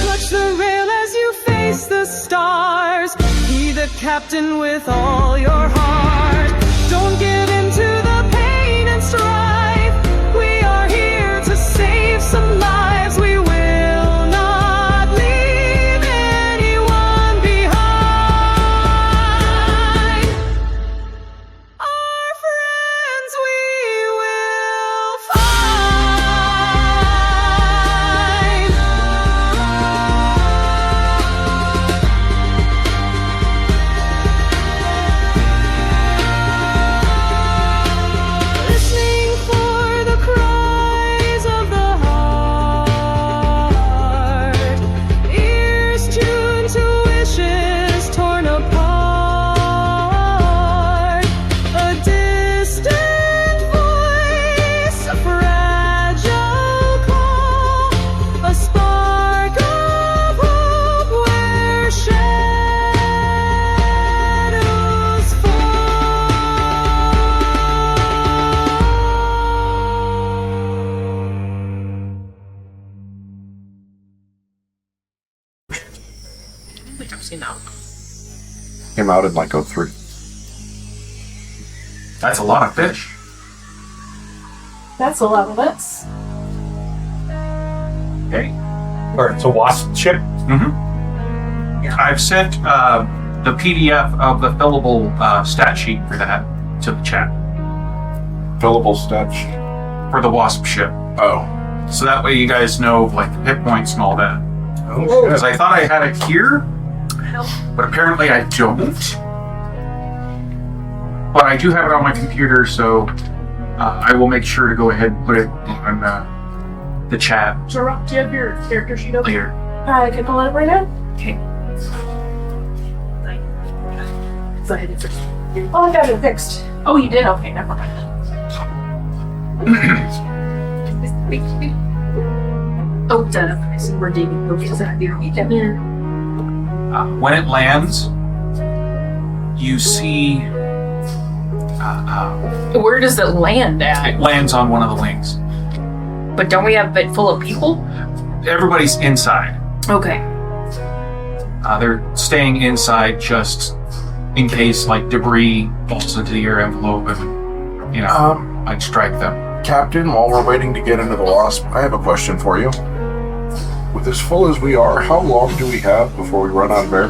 J: Clutch the rail as you face the stars, be the captain with all your heart. Don't give in to the pain and strife. We are here to save some lives. We will not leave anyone behind. Our friends we will find. Listening for the cries of the heart, ears tuned to wishes torn apart. A distant voice, a fragile call, a spark of hope where shadows fall.
F: I think I've seen that one.
D: Came out in like 03.
C: That's a lot of fish.
I: That's a lot of us.
C: Okay.
G: Or it's a wasp ship.
C: I've sent the PDF of the fillable stat sheet for that to the chat
D: Fillable stat sheet.
C: for the wasp ship.
D: Oh.
C: So that way you guys know like the hit points and all that.
G: Oh,
C: Because I thought I had it here, but apparently I don't. But I do have it on my computer, so I will make sure to go ahead and put it on the chat
F: So, Rob, do you have your character sheet up?
C: later.
F: Can I pull it up right now? Okay. So I had it fixed. Oh, I got it fixed. Oh, you did? Okay, never mind. Oh, done. I see we're digging. Okay, so I do need them here.
C: When it lands, you see
F: Where does it land at?
C: it lands on one of the wings.
F: But don't we have it full of people?
C: Everybody's inside.
F: Okay.
C: They're staying inside just in case like debris falls into the air envelope and might strike them.
D: Captain, while we're waiting to get into the Wasp, I have a question for you. With as full as we are, how long do we have before we run out of air?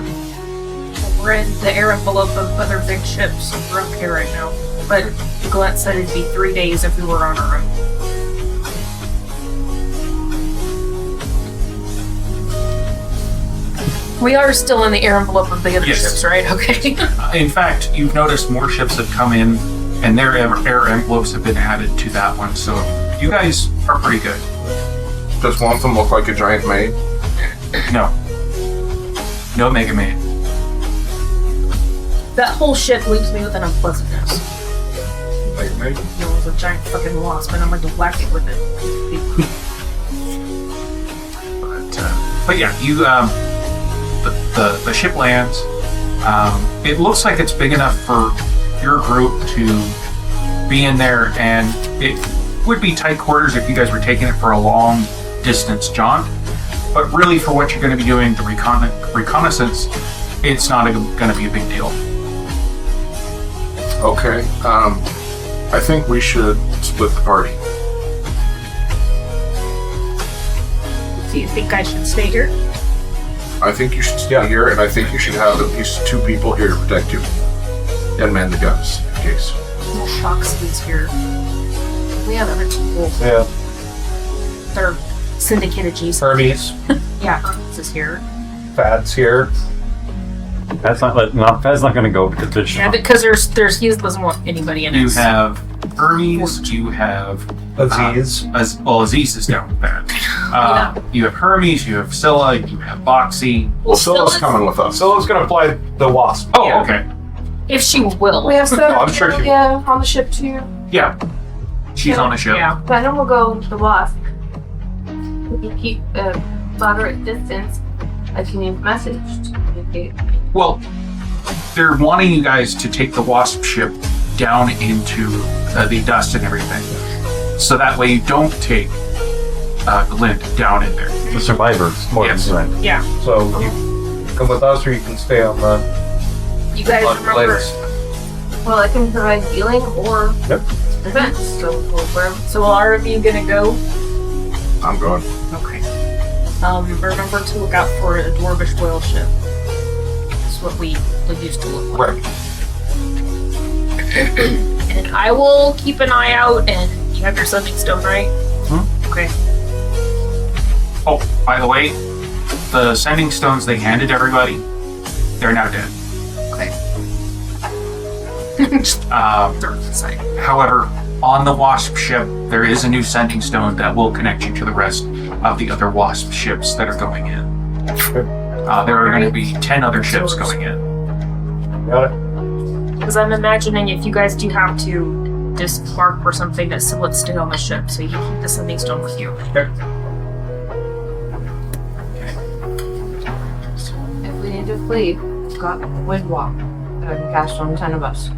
F: We're in the air envelope of other big ships, so we're okay right now. But Glenn said it'd be 3 days if we were on our own. We are still in the air envelope of the other
C: Yes.
F: ships, right? Okay.
C: In fact, you've noticed more ships have come in, and their air envelopes have been added to that one. So you guys are pretty good.
D: Does one of them look like a giant maid?
C: No. No Mega Man.
F: That whole ship leaves me with an unpleasantness.
D: Like a maid?
F: You know, it was a giant fucking wasp, and I'm going to whack it with it.
C: But yeah, you the ship lands. It looks like it's big enough for your group to be in there, and it would be tight quarters if you guys were taking it for a long distance jaunt. But really, for what you're going to be doing, the reconnaissance, it's not going to be a big deal.
D: Okay. I think we should split the party.
F: Do you think I should stay here?
D: I think you should stay here, and I think you should have at least 2 people here to protect you. And man the guns, in case.
F: Well, Foxley's here. We have other people.
G: Yeah.
F: They're syndicated G's.
G: Hermes,
F: Yeah, Hermes is here.
G: Fad's here.
E: That's not going to go because there's
F: Yeah, because there's he doesn't want anybody in it.
C: You have Hermes, you have
G: Aziz.
C: Aziz is down with that. You have Hermes, you have Scylla, you have Boxy.
D: Well, Scylla's coming with us.
G: Scylla's gonna fly the Wasp.
C: Oh,
F: Yeah.
C: okay.
F: If she will.
I: We have some
G: I'm sure she-
I: on the ship too.
C: Yeah. She's on a ship.
F: Yeah.
H: Venom will go with the Wasp. If you keep a moderate distance, I can use message to communicate.
C: Well, they're wanting you guys to take the Wasp ship down into the dust and everything. So that way you don't take Glint down in there.
E: the survivors more
C: Yes.
E: than right.
F: Yeah.
G: So you come with us, or you can stay on the
F: You guys remember?
G: latest.
H: Well, I can provide healing or
G: Yep.
H: defense. So wherever.
F: So are you gonna go?
D: I'm going.
F: Okay. Remember to look out for a dwarvish whale ship. That's what we used to look for.
G: Right.
F: And I will keep an eye out, and you have your sending stone, right? Okay.
C: Oh, by the way, the sending stones they handed everybody, they're now dead.
F: Okay. They're inside.
C: However, on the Wasp ship, there is a new sending stone that will connect you to the rest of the other Wasp ships that are going in. There are going to be 10 other ships going in.
G: Got it.
F: Because I'm imagining if you guys do have to disembark or something, that let's stay on the ship, so you can keep the sending stone with you.
H: If we need to flee, we've got wind walk that I can cast on 10 of us. We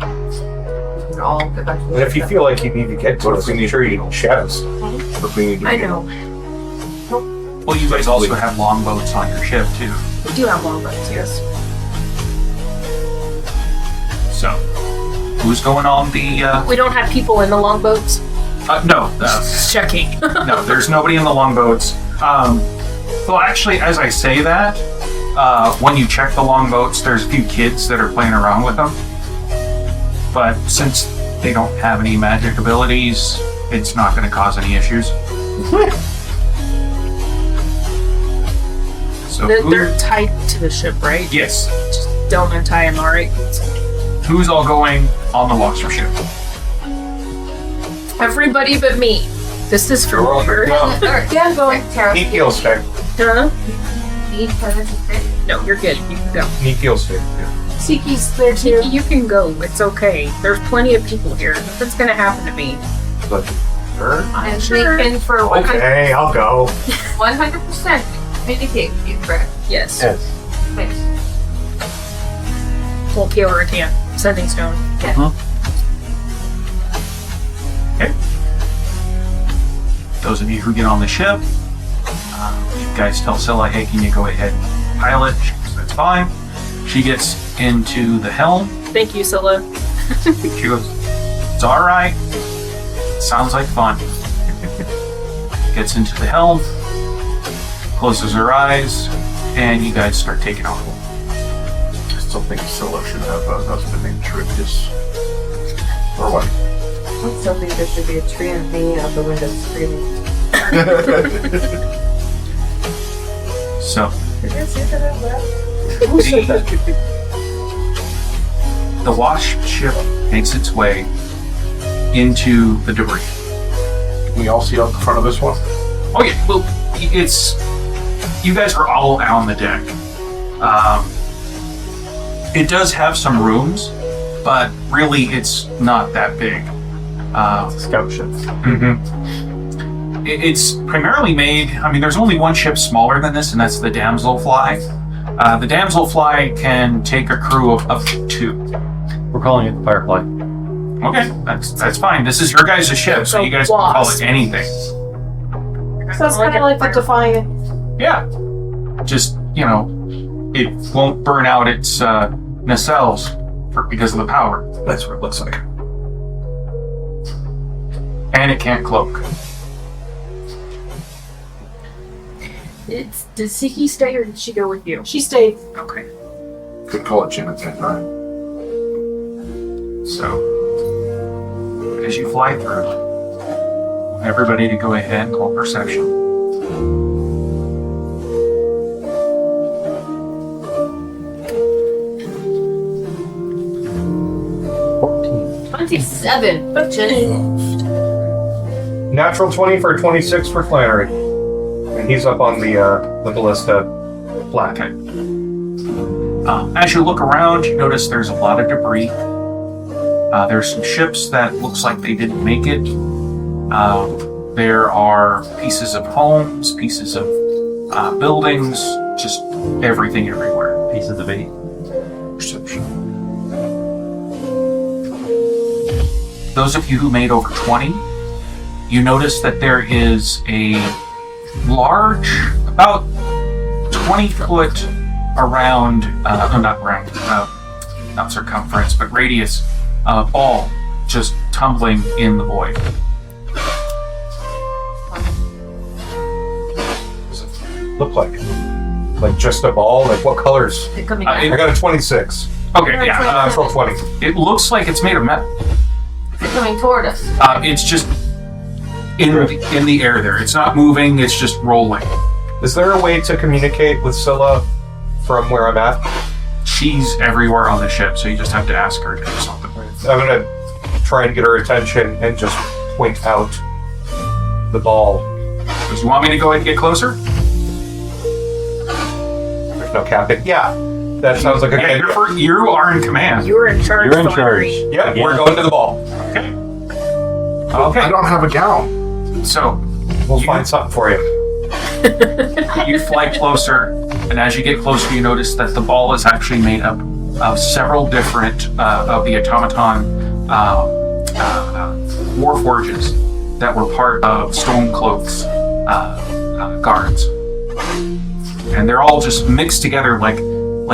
H: can all get back to the
G: And if you
H: ship.
G: feel like you need to get to us, I'm sure you can chat us.
D: If we need to
F: I
D: be-
F: know.
C: Well, you guys also have longboats on your ship, too.
F: We do have longboats, yes.
C: So, who's going on the,
F: We don't have people in the longboats.
C: no,
F: Just checking.
C: no, there's nobody in the longboats. Well, actually, as I say that, when you check the longboats, there's a few kids that are playing around with them. But since they don't have any magic abilities, it's not going to cause any issues. So,
F: They're tied to the ship, right?
C: yes,
F: Just don't untie them, alright?
C: who's all going on the Wasp ship?
F: Everybody but me. This is for sure.
H: Yeah, go. Tara.
G: Neat heel stick.
F: Huh?
H: Need Tara to fit.
F: No, you're good. You can go.
G: Neat heel stick.
I: Siki's there too.
F: You can go. It's okay. There's plenty of people here. Nothing's gonna happen to me.
G: But her?
H: And sneak in for 100%.
G: Okay, I'll go.
H: 100%. Communicate with you, correct?
F: Yes.
G: Yes.
H: Thanks.
F: Well, Kiora can't. Sending stone.
C: Those of you who get on the ship, you guys tell Scylla, hey, can you go ahead and pilot? She goes, that's fine. She gets into the helm.
F: Thank you, Scylla.
C: She goes, it's alright. Sounds like fun. Gets into the helm, closes her eyes, and you guys start taking off.
D: I still think Scylla should have a husband named Charybdis. Or what?
I: I still think there should be a tree and hanging out the window screaming.
C: So,
I: Did you say that out loud?
D: Who said that?
C: the wash ship makes its way into the debris.
D: Can we all see out the front of this one?
C: Oh yeah, well, it's you guys are all on the deck. It does have some rooms, but really it's not that big.
E: Scout ship.
C: It's primarily made. I mean, there's only one ship smaller than this, and that's the Damselfly. The Damselfly can take a crew of up to 2.
E: We're calling it the Firefly.
C: Okay, that's fine. This is your guys' ship, so you guys can call it anything.
I: So it's kind of like the Defiant.
C: Yeah. Just, it won't burn out its nacelles because of the power.
D: That's what it looks like.
C: And it can't cloak.
F: Did Siki stay or did she go with you?
I: She stayed.
F: Okay.
D: Could call it Jim at that time.
C: So, as you fly through, everybody to go ahead and roll perception.
E: $14.
H: 27.
G: Natural 20 for 26 for Flannery. And he's up on the ballista flat.
C: Okay. As you look around, you notice there's a lot of debris. There's some ships that looks like they didn't make it. There are pieces of homes, pieces of buildings, just everything everywhere.
E: Pieces of 8.
C: Perception. Those of you who made over 20, you notice that there is a large, about 20 foot around, not circumference, but radius, ball just tumbling in the void.
G: What does it look like? Like just a ball? Like what colors?
H: They're coming
C: I
G: I got a 26.
C: Okay, yeah.
G: Natural 20.
C: It looks like it's made of metal.
H: They're coming toward us.
C: It's just in the air there. It's not moving, it's just rolling.
G: Is there a way to communicate with Scylla from where I'm at?
C: She's everywhere on the ship, so you just have to ask her to do something.
G: I'm gonna try and get her attention and just point out the ball.
C: Does you want me to go ahead and get closer?
G: There's no captain. Yeah, that sounds like a
C: Yeah,
G: good.
C: you are in command.
F: You're in charge.
E: You're in
F: Flannery.
E: charge.
G: Yep, we're going to the ball.
C: Okay.
D: I
C: Okay.
D: don't have a gown.
C: So
G: We'll find something for you.
C: you fly closer, and as you get closer, you notice that the ball is actually made up of several different of the automaton war forges that were part of Stormcloak's guards, and they're all just mixed together like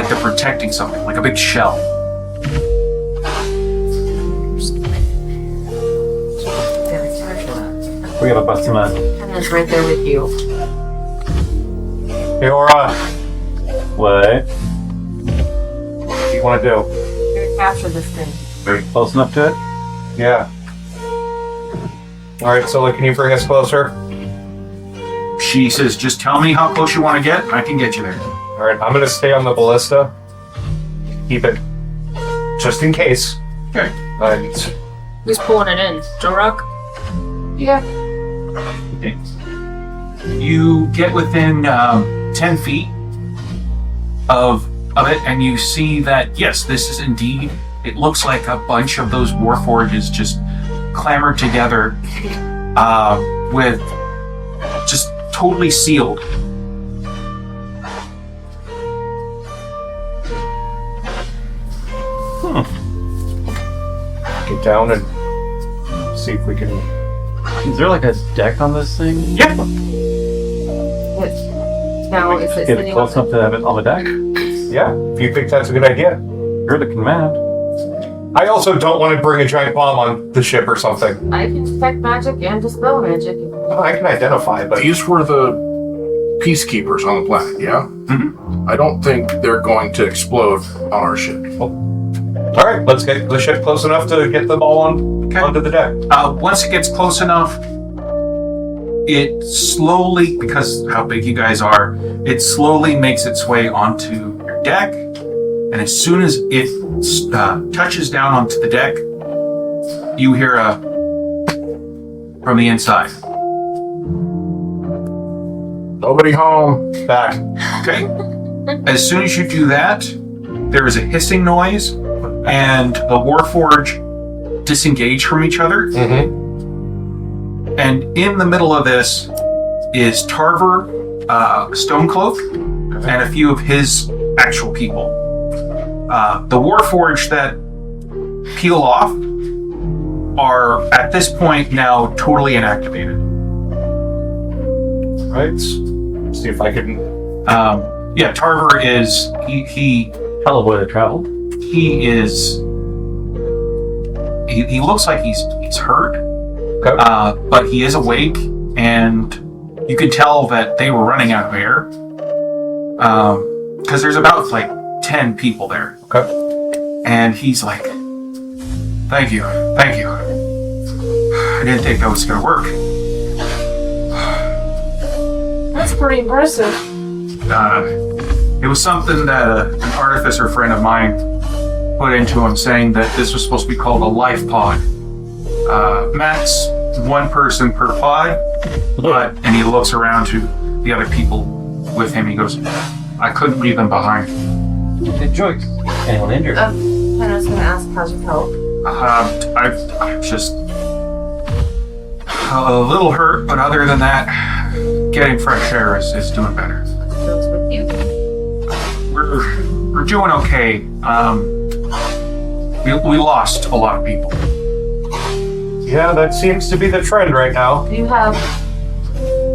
C: they're protecting something, like a big shell.
E: We gotta bust him out.
H: And it's right there with you.
G: Hey, Aura,
E: What?
G: what do you want to do?
H: You're gonna capture this thing.
E: Very close enough to it?
G: Yeah. All right, Scylla, can you bring us closer?
C: She says, "Just tell me how close you want to get. I can get you there."
G: All right, I'm gonna stay on the ballista. Keep it, just in case.
C: Okay.
G: And
F: Who's pulling it in? Joe Rock?
H: Yeah.
C: Okay. You get within 10 feet of it, and you see that, yes, this is indeed, it looks like a bunch of those warforges just clamored together with just totally sealed.
G: get down and see if we can.
E: Is there like a deck on this thing?
C: Yeah.
H: Now, is it
E: Get
H: sitting
E: it close enough to have it on the deck?
G: Yeah, if you think that's a good idea.
E: You're the command.
G: I also don't want to bring a giant bomb on the ship or something.
H: I can detect magic and dispel magic.
G: I can identify, but
D: These were the peacekeepers on the planet, yeah?
C: Mhm.
D: I don't think they're going to explode on our ship.
G: All right, let's get the ship close enough to get them all onto the deck.
C: Once it gets close enough, it slowly, because how big you guys are, it slowly makes its way onto your deck. And as soon as it touches down onto the deck, you hear from the inside.
D: Nobody home.
G: Back.
C: Okay. As soon as you do that, there is a hissing noise, and the Warforged disengage from each other.
G: Mm-hmm.
C: And in the middle of this is Tarver, Stonecloak, and a few of his actual people. The Warforged that peel off are at this point now totally inactivated.
G: Right. See if I can.
C: Yeah, Tarver is he
E: Hello, boy that traveled.
C: he is he looks like he's hurt,
G: Okay.
C: but he is awake, and you can tell that they were running out of air because there's about like 10 people there.
G: Okay.
C: And he's like, thank you. I didn't think that was gonna work.
F: That's pretty impressive.
C: It was something that an artificer friend of mine put into him, saying that this was supposed to be called a life pod. Max one person per pod, and he looks around to the other people with him. He goes, I couldn't leave them behind.
E: Good choice. Anyone injured?
H: I was going to ask, how's your health?
C: I'm just a little hurt, but other than that, getting fresh air is doing better.
H: What's with you?
C: We're doing okay. We lost a lot of people.
G: Yeah, that seems to be the trend right now.
H: Do you have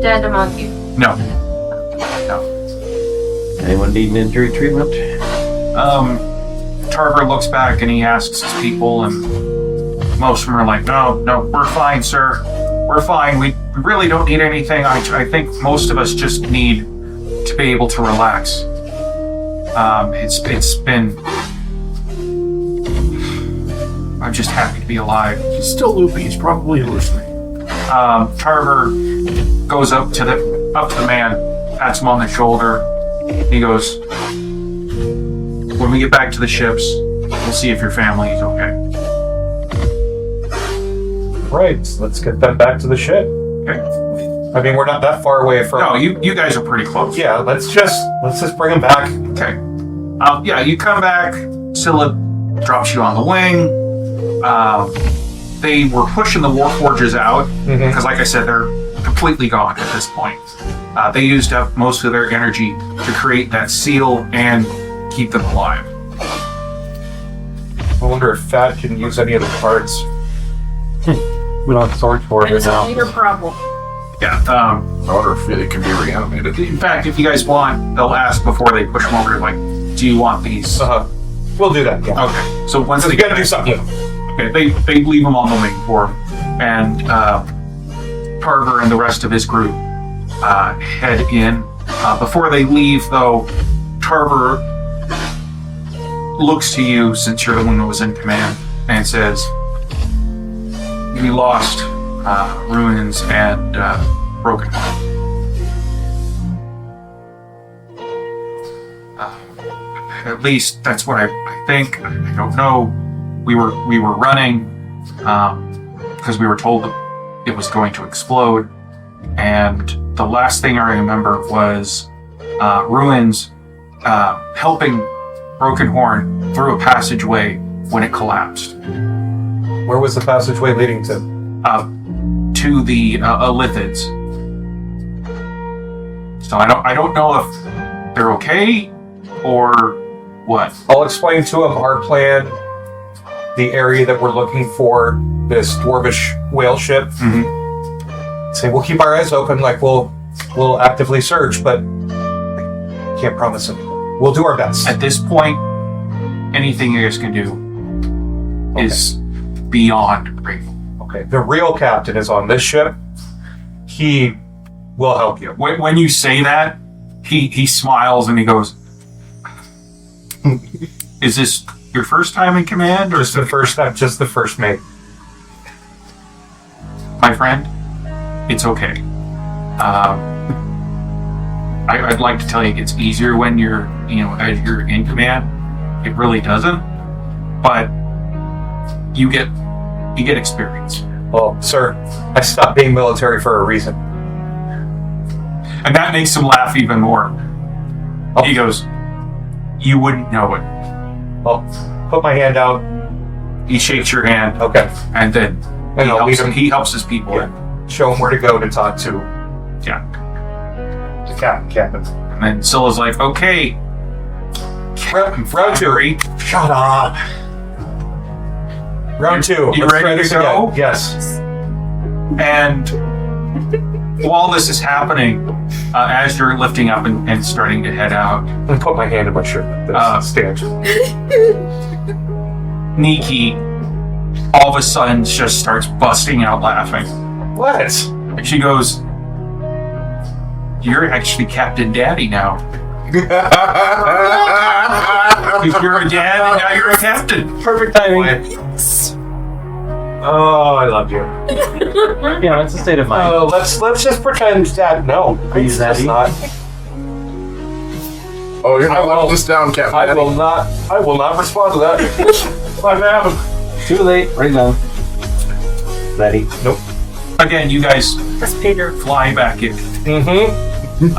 H: dead among you?
C: No.
E: Anyone need an injury treatment?
C: Tarver looks back and he asks his people, and most of them are like, no, we're fine, sir. We're fine. We really don't need anything. I think most of us just need to be able to relax. It's been... I'm just happy to be alive.
D: He's still loopy. He's probably listening.
C: Tarver goes up to the man, pats him on the shoulder. He goes, when we get back to the ships, we'll see if your family is okay.
G: Right, let's get them back to the ship.
C: Okay.
G: I mean, we're not that far away from.
C: No, you guys are pretty close.
G: Yeah, let's just bring them back.
C: Okay. Yeah, you come back. Scylla drops you on the wing. They were pushing the Warforges out because, like I said, they're completely gone at this point. They used up most of their energy to create that seal and keep them alive.
G: I wonder if Fat can use any of the parts.
E: We don't have storage for it
F: It's a
E: now.
F: bigger problem.
C: Yeah.
D: I wonder if it can be reanimated.
C: In fact, if you guys want, they'll ask before they push them over. Like, do you want these?
G: We'll do that. Yeah.
C: Okay. So once
G: You gotta do something.
C: Okay, they leave him on the wing for him, and Tarver and the rest of his group head in. Before they leave, though, Tarver looks to you, since you're the one who was in command, and says, "We lost Ruins and Broken Heart. At least that's what I think. I don't know. We were running because we were told that it was going to explode, and the last thing I remember was Ruins helping Broken Horn through a passageway when it collapsed.
G: Where was the passageway leading to?
C: To the Lithids. So I don't know if they're okay or what.
G: I'll explain to him our plan, the area that we're looking for, this dwarvish whale ship. Say we'll keep our eyes open, like we'll actively search, but can't promise it. We'll do our best.
C: At this point, anything you guys can do is beyond grateful.
G: Okay, the real captain is on this ship. He We'll help you.
C: When you say that, he smiles and he goes, "Is this your first time in command, or
G: Just the first time, just the first mate.
C: my friend? It's okay. I'd like to tell you it gets easier when you're, as you're in command. It really doesn't, but you get experience."
G: Well, sir, I stopped being military for a reason.
C: And that makes him laugh even more. He goes, "You wouldn't know it."
G: Well, put my hand out.
C: He shakes your hand,
G: Okay.
C: and then
G: And I'll lead him.
C: he helps his people.
G: Yeah. Show him where to go to talk to
C: Yeah.
G: the captain.
C: And then Scylla's like, "Okay,
G: Round two.
C: Flattery.
G: Shut up. Round two.
C: You
G: Let's
C: ready
G: try
C: to
G: this
C: go?
G: again. Yes.
C: And while this is happening, as you're lifting up and starting to head out,
G: And put my hand in my shirt. This stand.
C: Nikki all of a sudden just starts busting out laughing.
G: What?
C: And she goes, "You're actually Captain Daddy now. If you're a dad, and now you're a captain."
E: Perfect timing.
G: Oh, I love you.
E: Yeah, that's a state of mind.
G: Oh, let's just pretend that no.
E: Are you
G: It's
E: daddy?
G: not.
D: Oh, you're not letting this down, Captain.
G: I will not respond to that. What happened?
E: Too late. Right now. Daddy.
G: Nope.
C: Again, you guys fly back in.
G: Mm-hmm.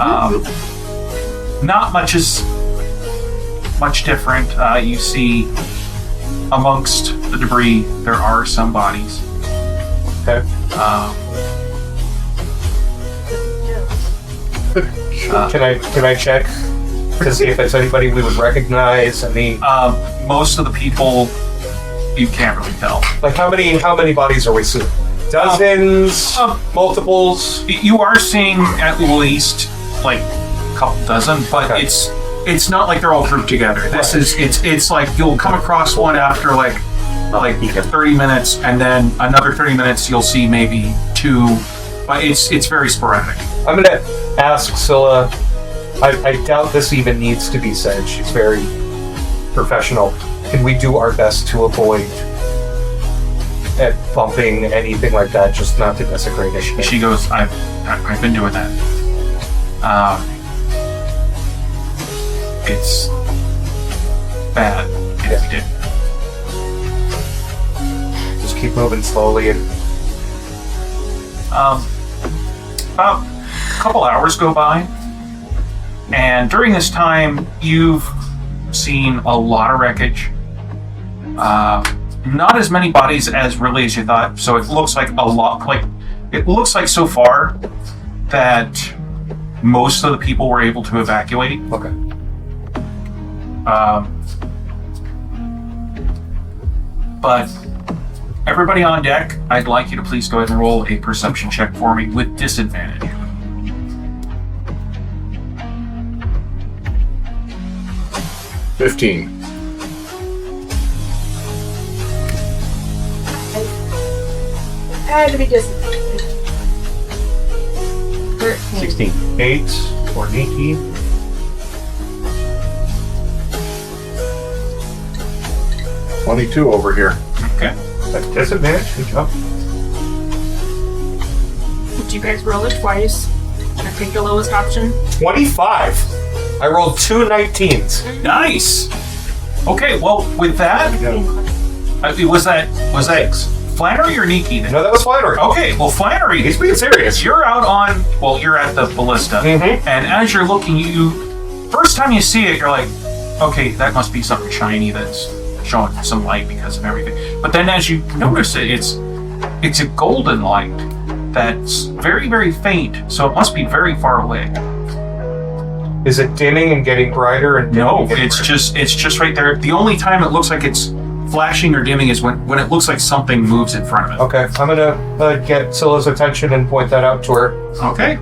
C: Not much different. You see, amongst the debris, there are some bodies.
G: Okay. Can I check to see if it's anybody we would recognize?
C: Most of the people you can't really tell.
G: Like how many bodies are we seeing? Dozens, multiples.
C: You are seeing at least like a couple dozen, but
G: Okay.
C: it's not like they're all grouped together. This is it's like you'll come across one after like 30 minutes, and then another 30 minutes you'll see maybe two, but it's very sporadic.
G: I'm gonna ask Scylla. I doubt this even needs to be said. She's very professional. Can we do our best to avoid bumping anything like that, just not to desecrate it?
C: She goes, I've been doing that. It's bad if you did.
G: Just keep moving slowly and
C: About a couple hours go by, and during this time, you've seen a lot of wreckage. Not as many bodies as you thought. So it looks like it looks like so far that most of the people were able to evacuate.
G: okay.
C: But everybody on deck, I'd like you to please go ahead and roll a perception check for me with disadvantage.
D: $15.
I: Had to be just
E: 16.
G: 8 for Nikki.
D: 22 over here.
C: Okay.
G: At disadvantage. Good job.
F: Did you guys roll it twice? I take the lowest option.
G: 25. I rolled 2 19s.
C: Nice. Okay. Well, with that, was that Flannery or Nikki? Then?
G: No, that was Flannery.
C: Okay. Well, Flannery,
G: He's being serious.
C: you're out on. Well, you're at the ballista,
G: Mhm.
C: and as you're looking, first time you see it, you're like, okay, that must be something shiny that's showing some light because of everything. But then as you notice it, it's a golden light that's very, very faint. So it must be very far away.
G: Is it dimming and getting brighter and dimming
C: No,
G: and getting
C: it's
G: brighter?
C: just right there. The only time it looks like it's flashing or dimming is when it looks like something moves in front of it.
G: Okay, I'm gonna get Scylla's attention and point that out to her.
C: Okay.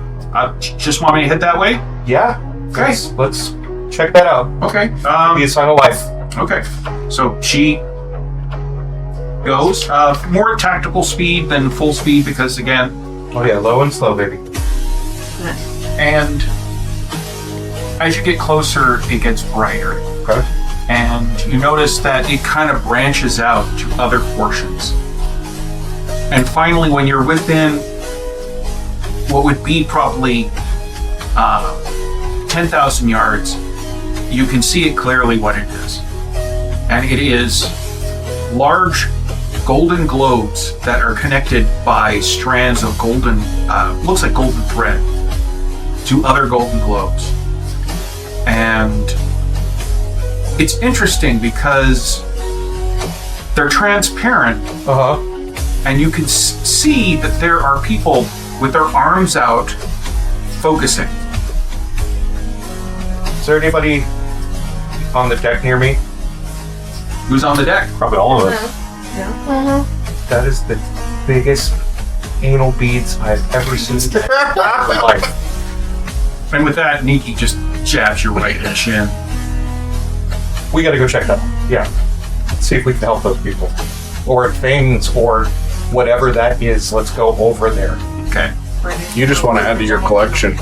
C: Just want me to head that way?
G: Yeah.
C: Okay.
G: Let's check that out.
C: Okay.
G: Be a sign of life.
C: Okay. So she goes more tactical speed than full speed because again,
G: Oh yeah, low and slow, baby.
C: And as you get closer, it gets brighter.
G: Okay.
C: And you notice that it kind of branches out to other portions. And finally, when you're within what would be probably 10,000 yards, you can see it clearly what it is. And it is large golden globes that are connected by strands of golden, looks like golden thread, to other golden globes. And it's interesting because they're transparent, and you can see that there are people with their arms out focusing.
G: Is there anybody on the deck near me?
C: Who's on the deck?
E: Probably all of us.
G: That is the biggest anal beads I've ever seen in my life.
C: And with that, Nikki just jabs you right in the chin.
G: We gotta go check that out. Yeah. See if we can help those people. Or things, or whatever that is, let's go over there.
C: Okay.
D: You just want to add to your collection.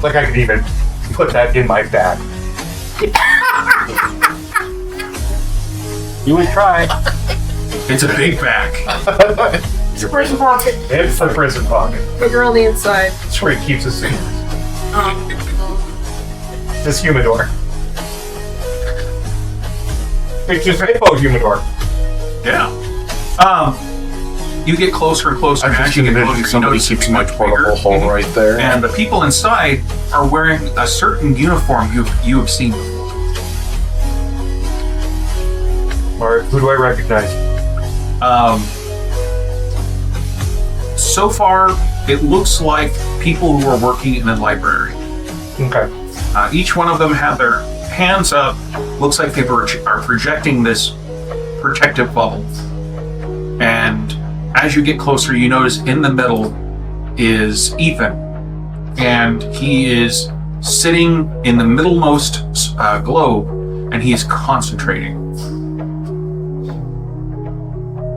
G: Like I could even put that in my bag.
E: You would try.
C: It's a big bag.
F: It's a prison pocket.
G: It's the prison pocket.
F: Bigger on the inside.
G: It's where he keeps his things. This humidor. It's just hippo humidor.
C: Yeah. You get closer and closer.
D: I'm
C: and
D: just
C: as you get
D: envisioning
C: closer,
D: somebody
C: you notice it's
D: keeping my
C: much
D: portable
C: bigger.
D: hole right there.
C: And the people inside are wearing a certain uniform you have seen before.
G: Or who do I recognize?
C: So far, it looks like people who are working in a library.
G: Okay.
C: Each one of them have their hands up. Looks like they are projecting this protective bubble. And as you get closer, you notice in the middle is Ethan. And he is sitting in the middlemost globe, and he is concentrating.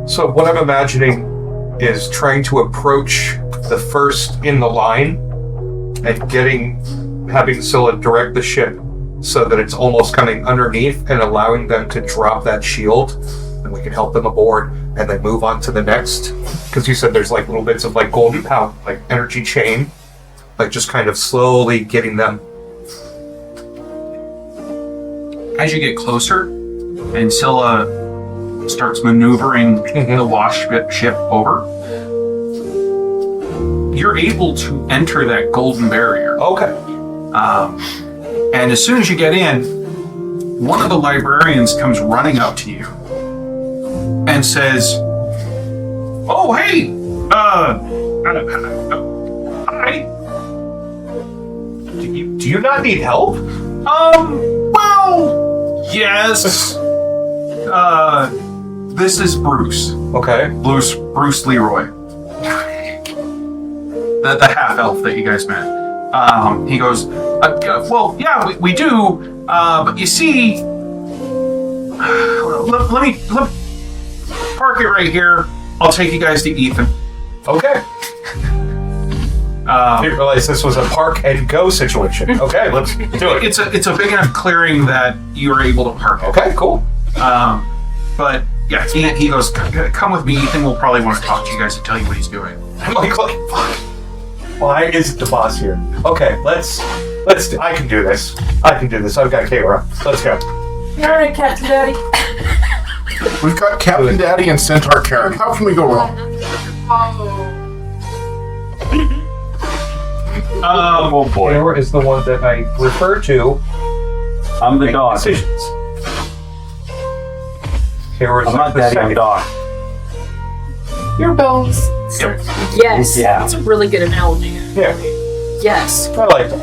G: So what I'm imagining is trying to approach the first in the line and having Scylla direct the ship so that it's almost coming underneath and allowing them to drop that shield, and we can help them aboard and then move on to the next. Because you said there's like little bits of like golden power, like energy chain, like just kind of slowly getting them.
C: As you get closer, and Scylla starts maneuvering the wash ship over, you're able to enter that golden barrier.
G: Okay.
C: And as soon as you get in, one of the librarians comes running up to you and says, "Oh, hey, hi.
G: Do you not need help?
C: Well, yes. This is Bruce.
G: Okay.
C: Bruce Leroy. The half-elf that you guys met. He goes, well, yeah, we do, but you see, let me park it right here. I'll take you guys to Ethan.
G: Okay. I didn't realize this was a park and go situation. Okay, let's do it.
C: It's a big enough clearing that you're able to park it.
G: Okay, cool.
C: But yeah, he goes, come with me. Ethan will probably want to talk to you guys and tell you what he's doing.
G: I'm like, why isn't the boss here? Okay, let's do, I can do this. I've got Kara. Let's go.
I: All right, Captain Daddy.
D: We've got Captain Daddy and Centaur Karen. How can we go wrong?
E: Oh boy.
G: Kara is the one that I refer to.
E: I'm the dog.
G: Decisions. Kara is
E: I'm not
G: the
E: daddy, I'm
G: second.
E: dog.
I: Your bones.
F: Yes.
E: Yeah.
F: That's a really good analogy.
G: Yeah,
F: Yes.
G: I like that.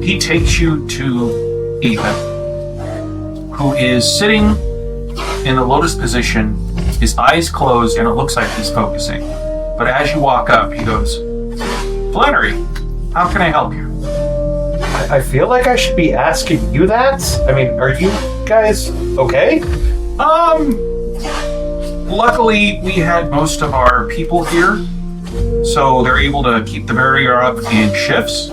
C: He takes you to Ethan, who is sitting in the lotus position, his eyes closed, and it looks like he's focusing. But as you walk up, he goes, Flannery, how can I help you?
G: I feel like I should be asking you that. I mean, are you guys okay?
C: Luckily, we had most of our people here, so they're able to keep the barrier up in shifts.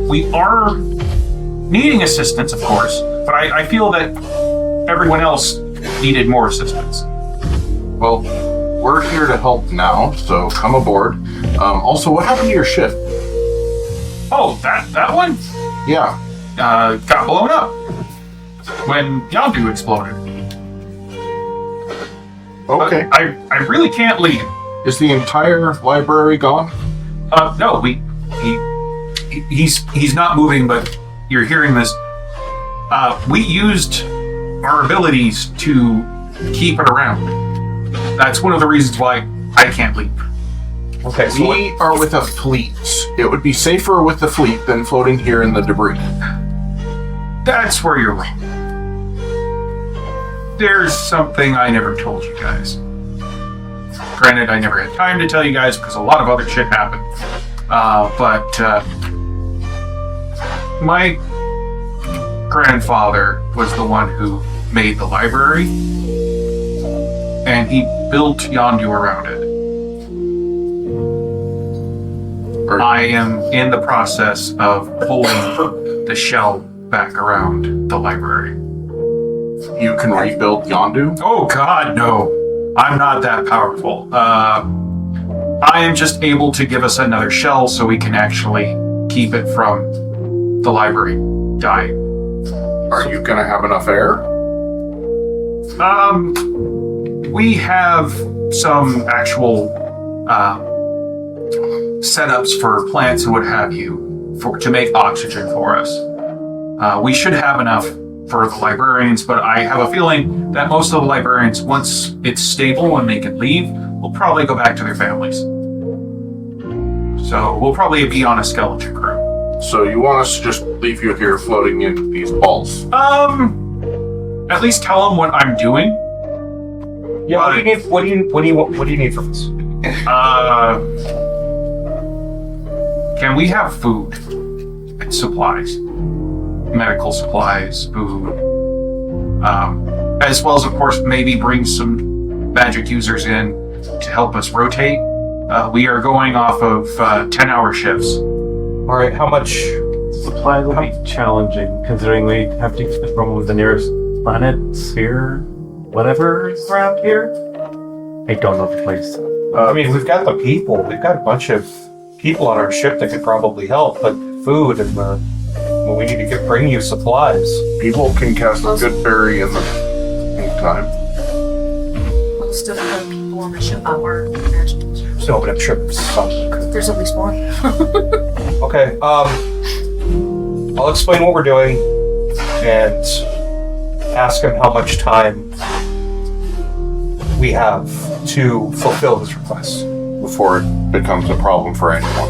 C: We are needing assistance, of course, but I feel that everyone else needed more assistance.
D: Well, we're here to help now, so come aboard. Also, what happened to your ship?
C: Oh, that one?
D: Yeah.
C: Got blown up when Yondu exploded.
D: Okay.
C: I really can't leave.
D: Is the entire library gone?
C: No, he's not moving, but you're hearing this. We used our abilities to keep it around. That's one of the reasons why I can't leave.
G: Okay, so
D: We are with a fleet. It would be safer with the fleet than floating here in the debris.
C: That's where you're wrong. There's something I never told you guys. Granted, I never had time to tell you guys because a lot of other shit happened. But my grandfather was the one who made the library, and he built Yondu around it. I am in the process of pulling the shell back around the library.
D: You can rebuild Yondu?
C: Oh God, no. I'm not that powerful. I am just able to give us another shell so we can actually keep it from the library dying.
D: Are you gonna have enough air?
C: We have some actual setups for plants and what have you to make oxygen for us. We should have enough for the librarians, but I have a feeling that most of the librarians, once it's stable and they can leave, will probably go back to their families. So we'll probably be on a skeleton crew.
D: So you want us to just leave you here floating in these balls?
C: At least tell them what I'm doing.
G: yeah, what do you need? What do you need from us?
C: Can we have food and supplies? Medical supplies, food. As well as, of course, maybe bring some magic users in to help us rotate. We are going off of 10-hour shifts.
G: All right, how much?
E: Supply will be challenging, considering we have to get from the nearest planet, sphere, whatever is around here. I don't know the place.
G: I mean, we've got the people. We've got a bunch of people on our ship that could probably help, but food and well, we need to bring you supplies.
D: People can cast a good berry in the meantime.
F: Most of the people on the ship are magic users.
G: So, but I'm sure there's some.
F: There's at least one.
G: Okay, I'll explain what we're doing and ask him how much time we have to fulfill his request.
D: Before it becomes a problem for anyone.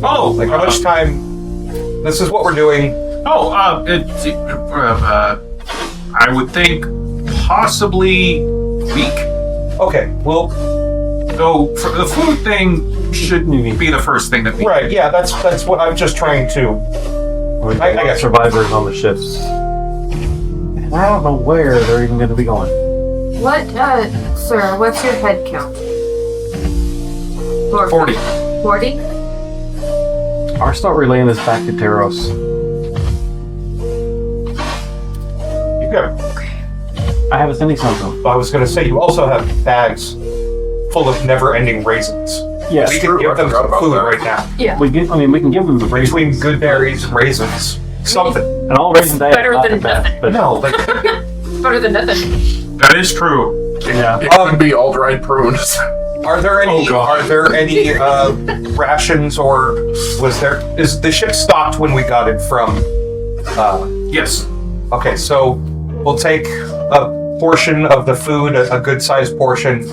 C: Oh,
G: Like, how much time? This is what we're doing.
C: I would think possibly a week.
G: Okay, well,
C: Though for the food thing should be the first thing that we
G: right, yeah, that's what I'm just trying to.
E: I got survivors on the ships. And I don't know where they're even going to be going.
H: What, sir, what's your head count?
C: 40.
H: 40?
E: I'll start relaying this back to Teros.
G: You got.
E: I have a sending something.
G: I was going to say you also have bags full of never-ending raisins.
E: Yes.
G: We can give them some food right now.
F: Yeah.
E: We can give them the raisins.
G: Between good berries and raisins, something.
E: And all raisins I
F: Better
E: have
F: than
E: not
F: nothing.
E: but
G: No, like
F: Better than nothing.
C: That is true.
E: yeah.
D: It could be all dried prunes.
G: are there any?
C: Oh, God.
G: Are there any rations or is the ship stocked when we got it from?
C: Yes.
G: Okay, so we'll take a portion of the food, a good-sized portion,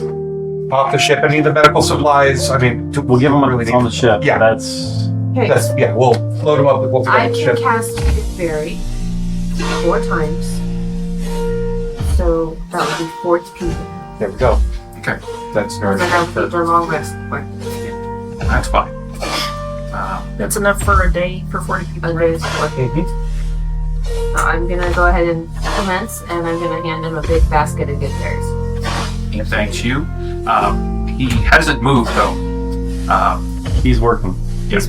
G: off the ship. Any of the medical supplies? I mean,
E: We'll give them
G: really
E: on the ship.
G: Yeah.
E: That's
H: Okay,
G: we'll load them up with what we got
H: I
G: on the
H: can
G: ship.
H: cast Berry 4 times. So that would be 40 people.
G: There we go.
C: Okay.
G: That's
H: And then I'll keep their long rest for
C: That's fine.
F: That's enough for a day for 40 people.
H: a day's work.
G: Mm-hmm.
H: So I'm gonna go ahead and commence, and I'm gonna hand him a big basket of good berries.
C: Thanks you. He hasn't moved though.
E: He's working.
C: Yes.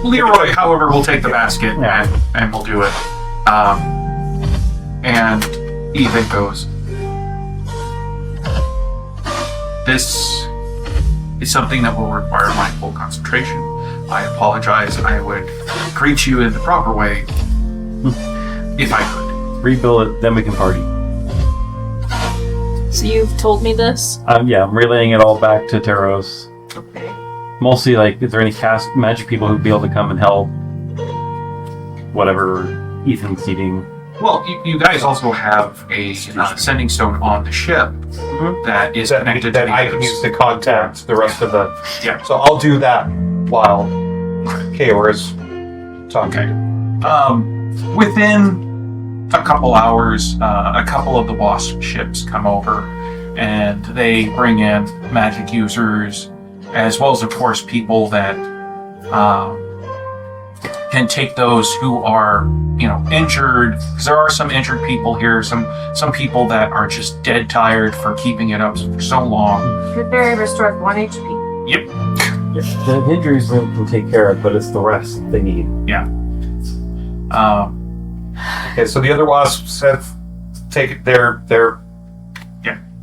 C: Leroy, however, will take the basket and we'll do it. And Ethan goes, "This is something that will require my full concentration. I apologize. I would greet you in the proper way if I could."
E: Rebuild it, then we can party.
F: So you've told me this?
E: Yeah, I'm relaying it all back to Taros.
F: Okay.
E: Mostly, like, is there any cast magic people who'd be able to come and help? Whatever Ethan's needing.
C: Well, you guys also have a sending stone on the ship that is connected
G: that
C: to
G: I can use to contact the rest of the.
C: Yeah.
G: So I'll do that while Kaor is talking.
C: Okay. Within a couple hours, a couple of the Wasp ships come over, and they bring in magic users, as well as, of course, people that can take those who are, injured. Because there are some injured people here, some people that are just dead tired for keeping it up for so long.
H: Good berry restores 1 HP.
C: Yep.
E: Yeah. The injuries we can take care of, but it's the rest they need.
C: Yeah.
G: Okay, so the other wasps have taken their.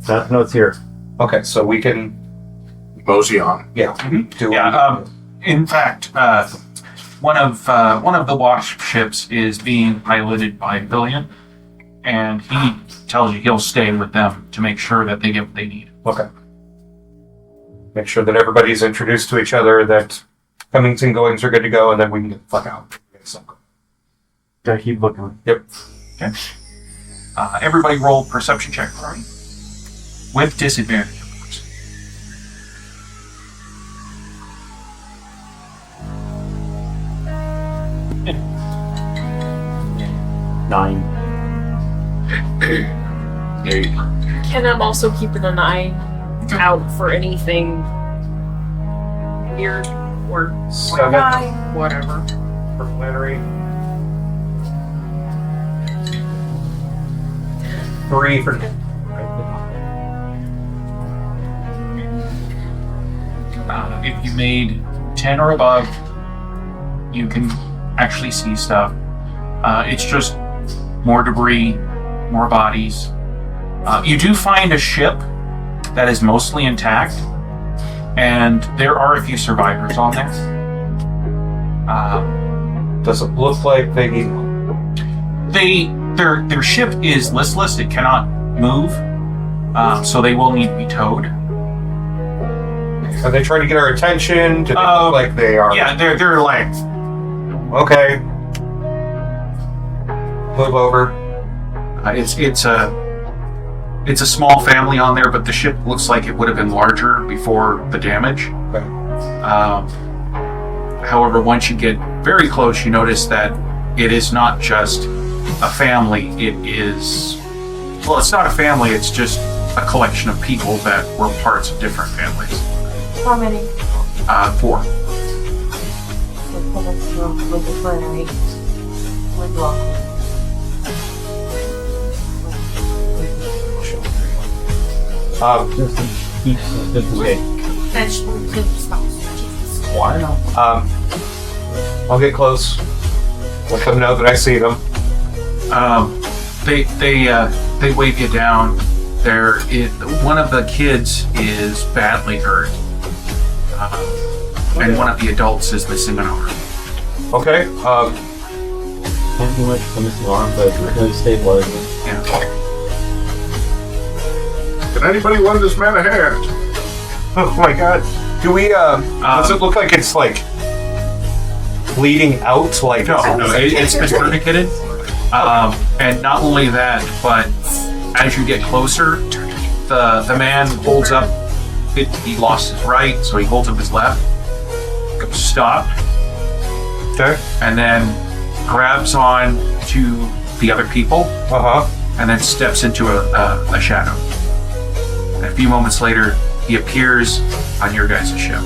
E: That note's here.
G: Okay, so we can.
D: Mosey on.
G: Yeah. Do
C: In fact, one of the Wasp ships is being piloted by Billion, and he tells you he'll stay with them to make sure that they get what they need.
G: Okay. Make sure that everybody's introduced to each other, that comings and goings are good to go, and then we can get the fuck out.
E: Gotta keep looking.
G: Yep.
C: Okay. Everybody roll perception check for me. With disadvantage, of course.
E: Nine.
F: Ken, I'm also keeping an eye out for anything weird or
G: 7
F: whatever.
G: for Flannery. 3 for.
C: If you made 10 or above, you can actually see stuff. It's just more debris, more bodies. You do find a ship that is mostly intact, and there are a few survivors on there.
G: Does it look like they need.
C: Their ship is listless; it cannot move, so they will need to be towed.
G: Are they trying to get our attention? Do they look like they are?
C: Yeah, they're like,
G: Okay. Move over.
C: it's a small family on there, but the ship looks like it would have been larger before the damage.
G: Okay.
C: However, once you get very close, you notice that it is not just a family. It is, well, it's not a family. It's just a collection of people that were parts of different families.
H: How many?
C: 4.
E: Just in case.
C: Why not?
G: I'll get close. Let them know that I see them.
C: They wave you down. One of the kids is badly hurt, and one of the adults is missing an arm.
G: Okay.
E: Can't do much for missing arm, but we're gonna stabilize it.
C: Yeah.
D: Can anybody lend this man a hand?
G: Oh my god. Do we, does it look like it's, like, bleeding out? Like,
C: No, it's been tourniqueted. And not only that, but as you get closer, the man holds up. He lost his right, so he holds up his left. Goes stop,
G: Okay.
C: and then grabs on to the other people, and then steps into a shadow. And a few moments later, he appears on your guys' ship.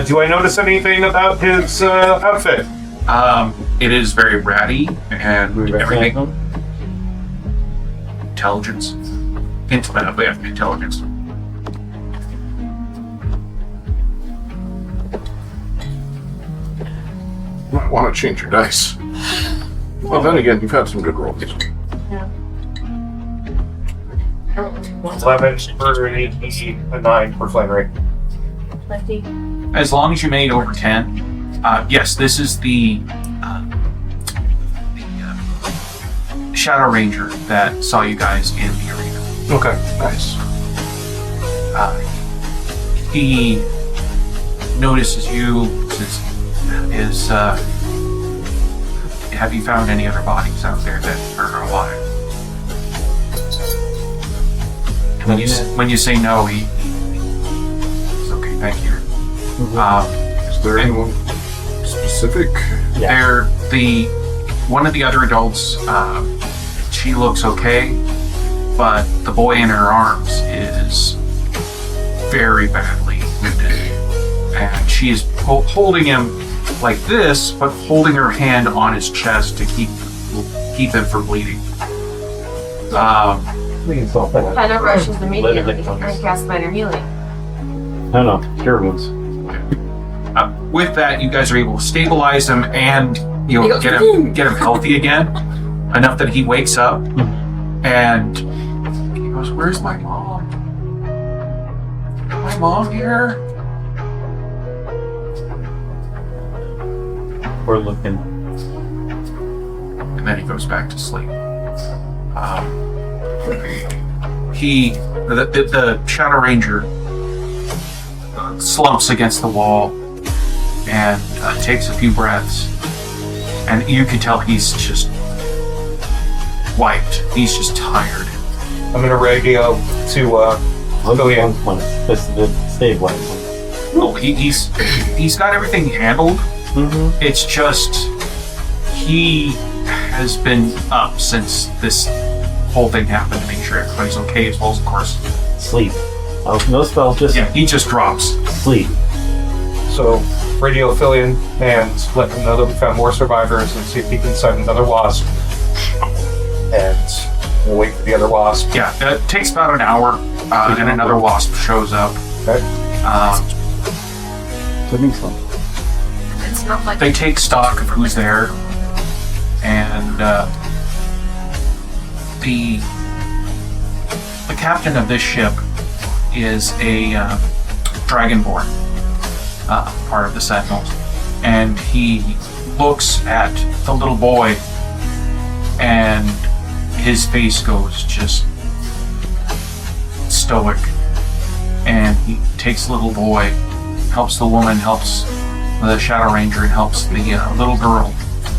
G: Do I notice anything about his outfit?
C: It is very ratty and
E: We recognize
C: everything.
E: them?
C: Intelligence. intelligence.
D: Might want to change your dice. Well, then again, you've had some good rolls.
G: 11 for an 18, a 9 for flame rate.
C: As long as you made over 10, yes, this is the Shadow Ranger that saw you guys in the arena.
G: Okay.
D: Nice.
C: He notices you, have you found any other bodies out there that are alive? When you say no, he's okay, thank you.
D: Is there anyone specific?
C: They're one of the other adults, she looks okay, but the boy in her arms is very badly wounded. And she is holding him like this, but holding her hand on his chest to keep him from bleeding.
H: Kind of rushes immediately and cast minor healing.
E: No, cure wounds.
C: With that, you guys are able to stabilize him and get him healthy again, enough that he wakes up and he goes, "Where's my mom? My mom here?"
E: We're looking.
C: And then he goes back to sleep. The Shadow Ranger slumps against the wall and takes a few breaths, and you can tell he's just wiped. He's just tired.
G: I'm gonna radio to Lillian.
E: This is the stabilize one.
C: Oh, he's got everything handled.
E: Mm-hmm.
C: It's just he has been up since this whole thing happened to make sure everybody's okay, as well as, of course,
E: Sleep. Oh, no spells, just
C: he just drops.
E: sleep.
G: So radio Lillian and let them know that we found more survivors and see if he can send another wasp. And we'll wait for the other wasp.
C: Yeah, it takes about an hour, and another wasp shows up.
G: Okay.
F: It's not like
C: They take stock of who's there, and the captain of this ship is a dragonborn, part of the Sentinels, and he looks at the little boy, and his face goes just stoic, and he takes the little boy, helps the woman, helps the Shadow Ranger, and helps the little girl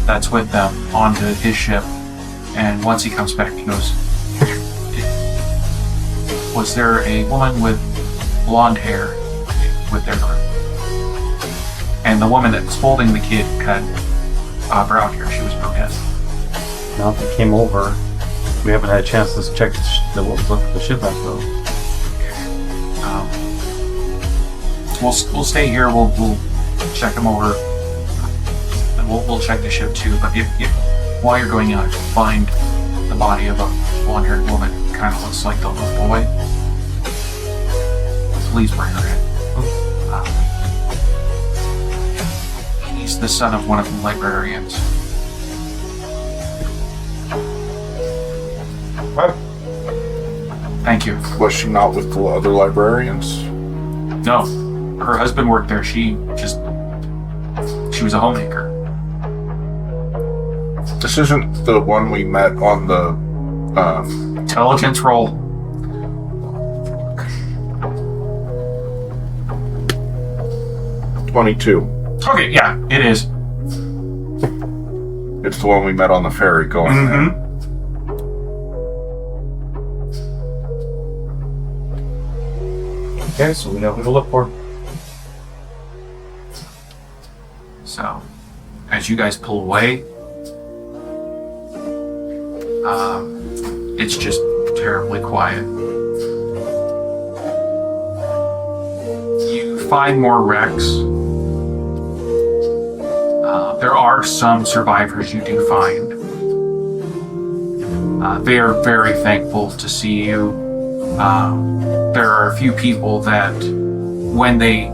C: that's with them onto his ship. And once he comes back, he goes, "Was there a woman with blonde hair with their group?" And the woman that was holding the kid had brown hair. She was brunette.
E: Now that came over, we haven't had a chance to check what was left of the ship back though.
C: We'll stay here. We'll check them over, and we'll check the ship too. But if while you're going out, you'll find the body of a blonde-haired woman, kind of looks like the little boy. Please bring her in. He's the son of one of the librarians.
G: Right.
C: Thank you.
D: Was she not with the other librarians?
C: No, her husband worked there. She was a homemaker.
D: This isn't the one we met on the
C: Intelligence roll.
D: '22.
C: Okay, yeah, it is.
D: It's the one we met on the ferry going there.
G: Okay, so we know who to look for.
C: So, as you guys pull away, it's just terribly quiet. You find more wrecks. There are some survivors you do find. They are very thankful to see you. there are a few people that when they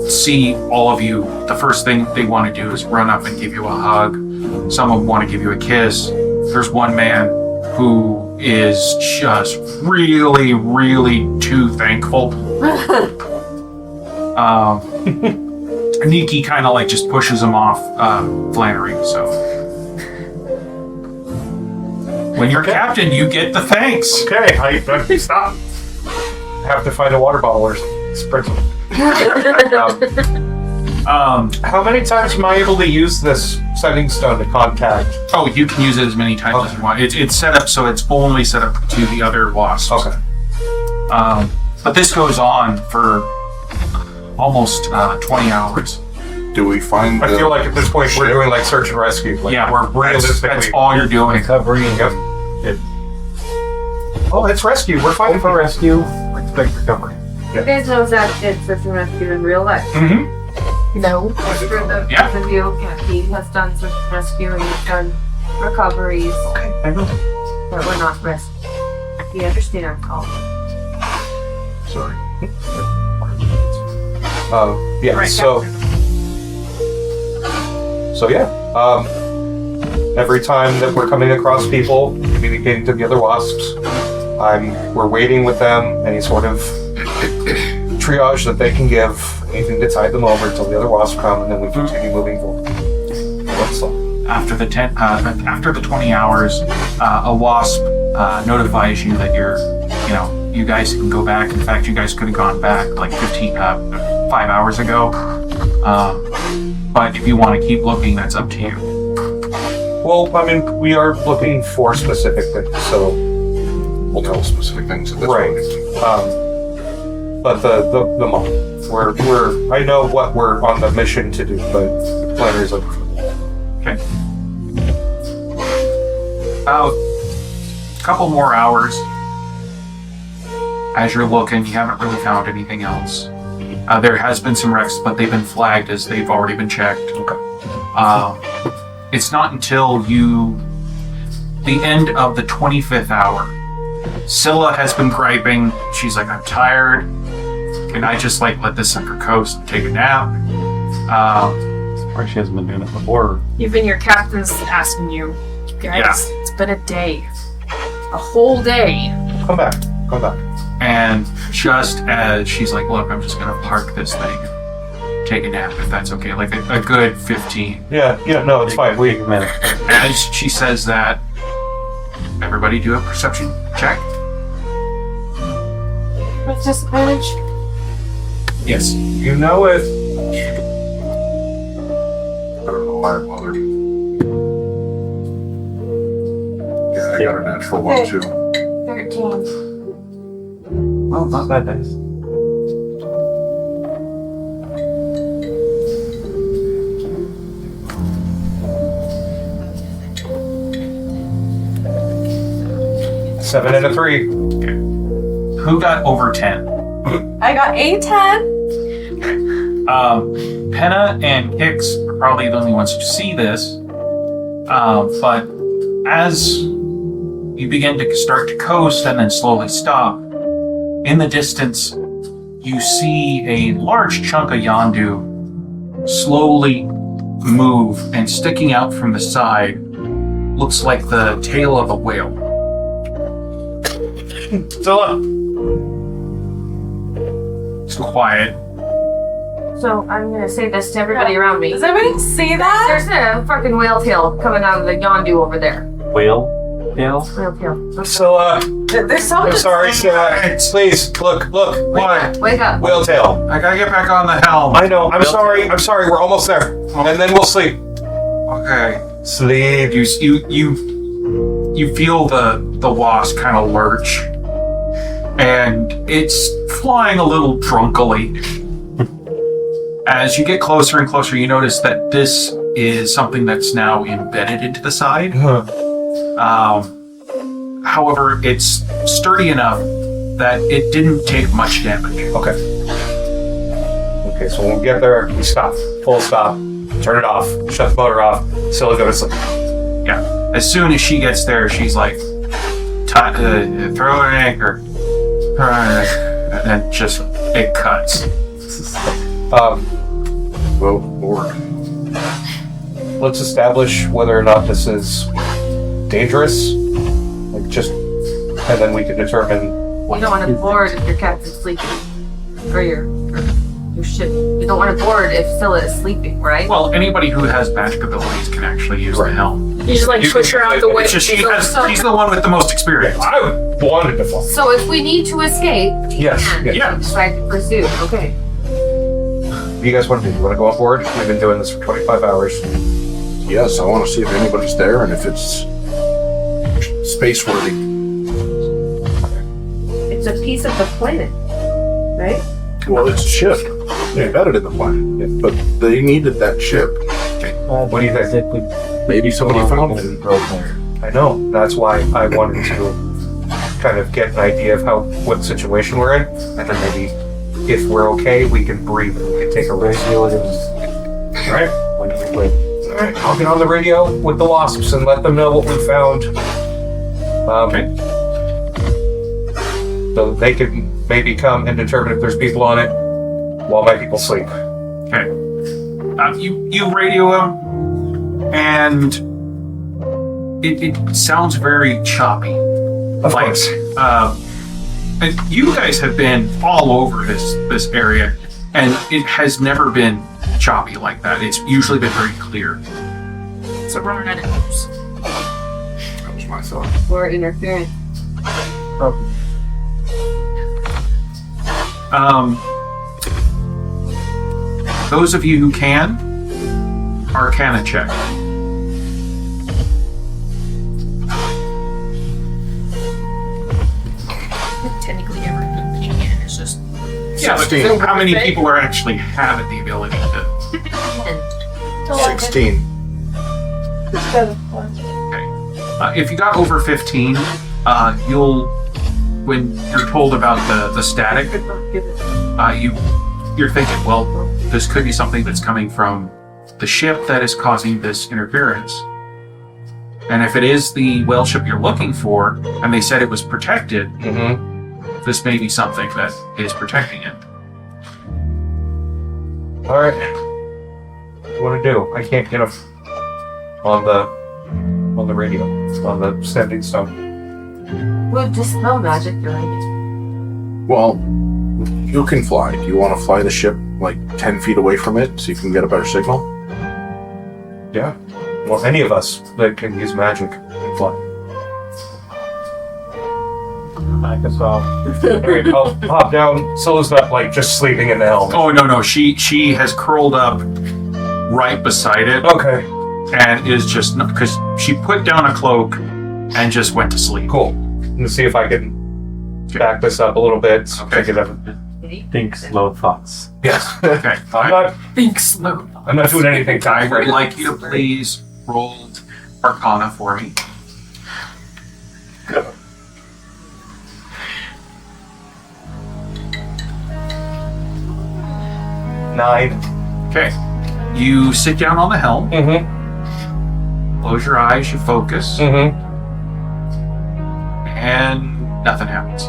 C: see all of you, the first thing they want to do is run up and give you a hug. Some of them want to give you a kiss. There's one man who is just really, really too thankful. Nikki kind of like just pushes him off Flannery, so. When you're captain, you get the thanks.
G: Okay, I stop. I have to find a water bottle or sprint. How many times am I able to use this sending stone to contact?
C: Oh, you can use it as many times as you want. It's set up so it's only set up to the other wasps.
G: Okay.
C: But this goes on for almost 20 hours.
D: Do we find?
G: I feel like at this point we're doing like search and rescue. Like,
C: Yeah,
G: we're realistically.
C: that's all you're doing.
E: Recovery.
G: Yep. Oh, it's rescue. We're fighting for rescue. Expect recovery.
H: You guys know that it's search and rescue in real life.
C: Mm-hmm.
F: No.
H: For the
C: Yeah.
H: of you, he has done search and rescue and he's done recoveries.
G: Okay, I know.
H: But we're not rescue. You understand our call.
D: Sorry.
G: Yeah.
F: Right,
G: So yeah. Every time that we're coming across people, communicating to the other wasps, we're waiting with them, any sort of triage that they can give, anything to tide them over until the other wasps come, and then we continue moving forward.
C: After the 20 hours, a wasp notifies you that you guys can go back. In fact, you guys could have gone back like 5 hours ago. But if you want to keep looking, that's up to you.
G: Well, I mean, we are looking for specific things, so
D: We'll tell specific things at this
G: right.
D: point.
G: But the mom, I know what we're on the mission to do, but Flannery's looking for that.
C: Okay. About a couple more hours. As you're looking, you haven't really found anything else. There has been some wrecks, but they've been flagged as they've already been checked.
G: Okay.
C: It's not until the end of the 25th hour. Scylla has been griping. She's like, I'm tired. Can I just let this sucker coast and take a nap?
E: Or she hasn't been doing it before.
F: Even your captain's asking you, guys, It's been a day. A whole day.
G: Come back.
C: And just as she's like, look, I'm just gonna park this thing and take a nap if that's okay. Like a good 15.
G: Yeah, no, it's fine.
C: As she says that, everybody do a perception check.
I: With disadvantage?
C: Yes.
G: You know it.
D: I don't know why I bothered. Yeah, I got a natural one too.
H: 13.
E: Well, not bad dice.
G: Seven and a 3.
C: Who got over 10?
I: I got a 10.
C: Penna and Hicks are probably the only ones who see this. But as you begin to start to coast and then slowly stop, in the distance, you see a large chunk of Yondu slowly move, and sticking out from the side looks like the tail of a whale.
G: Zilla.
C: It's quiet.
H: So I'm gonna say this to everybody around me.
I: Does everybody see that?
H: There's a fucking whale tail coming out of the Yondu over there.
E: Whale tail?
H: Whale tail.
G: So,
I: There's so
G: I'm
I: much.
G: sorry, please, look. Why?
H: Wake up.
G: Whale tail.
C: I gotta get back on the helm.
G: I know, I'm sorry, we're almost there. And then we'll sleep.
C: Okay.
G: Sleep.
C: You feel the wasp kind of lurch, and it's flying a little drunkily. As you get closer and closer, you notice that this is something that's now embedded into the side. However, it's sturdy enough that it didn't take much damage.
G: Okay, so when we get there, we stop. Full stop. Turn it off. Shut the motor off. Still go to sleep.
C: Yeah. As soon as she gets there, she's like, throw an anchor. And then just it cuts.
D: Well, board.
G: Let's establish whether or not this is dangerous. Like just, and then we can determine.
H: You don't want to board if your captain's sleeping, or your ship. You don't want to board if Scylla is sleeping, right?
C: Well, anybody who has magic abilities can actually use the helm.
F: You just like push her out the way.
C: It's just she's the one with the most experience.
G: I wanted to fall.
H: So if we need to escape,
G: Yes.
C: Yes.
H: try to pursue. Okay.
G: What do you guys want to do? You want to go on board? We've been doing this for 25 hours.
D: Yes, I want to see if anybody's there and if it's space worthy.
I: It's a piece of the planet, right?
D: Well, it's a ship. They embedded in the planet, but they needed that ship.
G: What do you think?
D: Maybe somebody found it.
G: I know. That's why I wanted to kind of get an idea of what situation we're in, and then maybe if we're okay, we can breathe. We can take a risk. All right. All right. I'll get on the radio with the wasps and let them know what we found.
C: Okay.
G: So they can maybe come and determine if there's people on it while my people sleep.
C: Okay. You radio them, and it sounds very choppy.
G: Of course.
C: And you guys have been all over this area, and it has never been choppy like that. It's usually been very clear.
F: So we're running out of news.
D: That was my thought.
H: We're interfering.
C: Those of you who can, Arcana check.
F: Technically, everything you can is just.
C: Yeah, but
D: 16.
C: how many people are actually have the ability to?
D: 16.
C: If you got over 15, you'll, when you're told about the static, you're thinking, well, this could be something that's coming from the ship that is causing this interference. And if it is the whale ship you're looking for, and they said it was protected, this may be something that is protecting it.
G: All right. What do you want to do? I can't get on the radio, on the standing stone.
H: We'll dispel magic during it.
D: Well, you can fly. Do you want to fly the ship like 10 feet away from it so you can get a better signal?
G: Yeah. Well, any of us that can use magic can fly.
E: I guess I'll.
G: Alright, I'll hop down. Scylla's not like just sleeping in the helm.
C: Oh, no, she has curled up right beside it.
G: Okay.
C: And is just, because she put down a cloak and just went to sleep.
G: Cool. Let's see if I can back this up a little bit. So
C: Okay.
G: pick it up.
E: Think slow thoughts.
G: Yes.
C: Okay.
F: Think slow.
G: I'm not doing anything
C: I
G: time
C: would
G: right.
C: like you to please roll Arcana for me.
G: Nine.
C: Okay. You sit down on the helm,
G: Mm-hmm.
C: close your eyes, you focus,
G: Mm-hmm.
C: and nothing happens.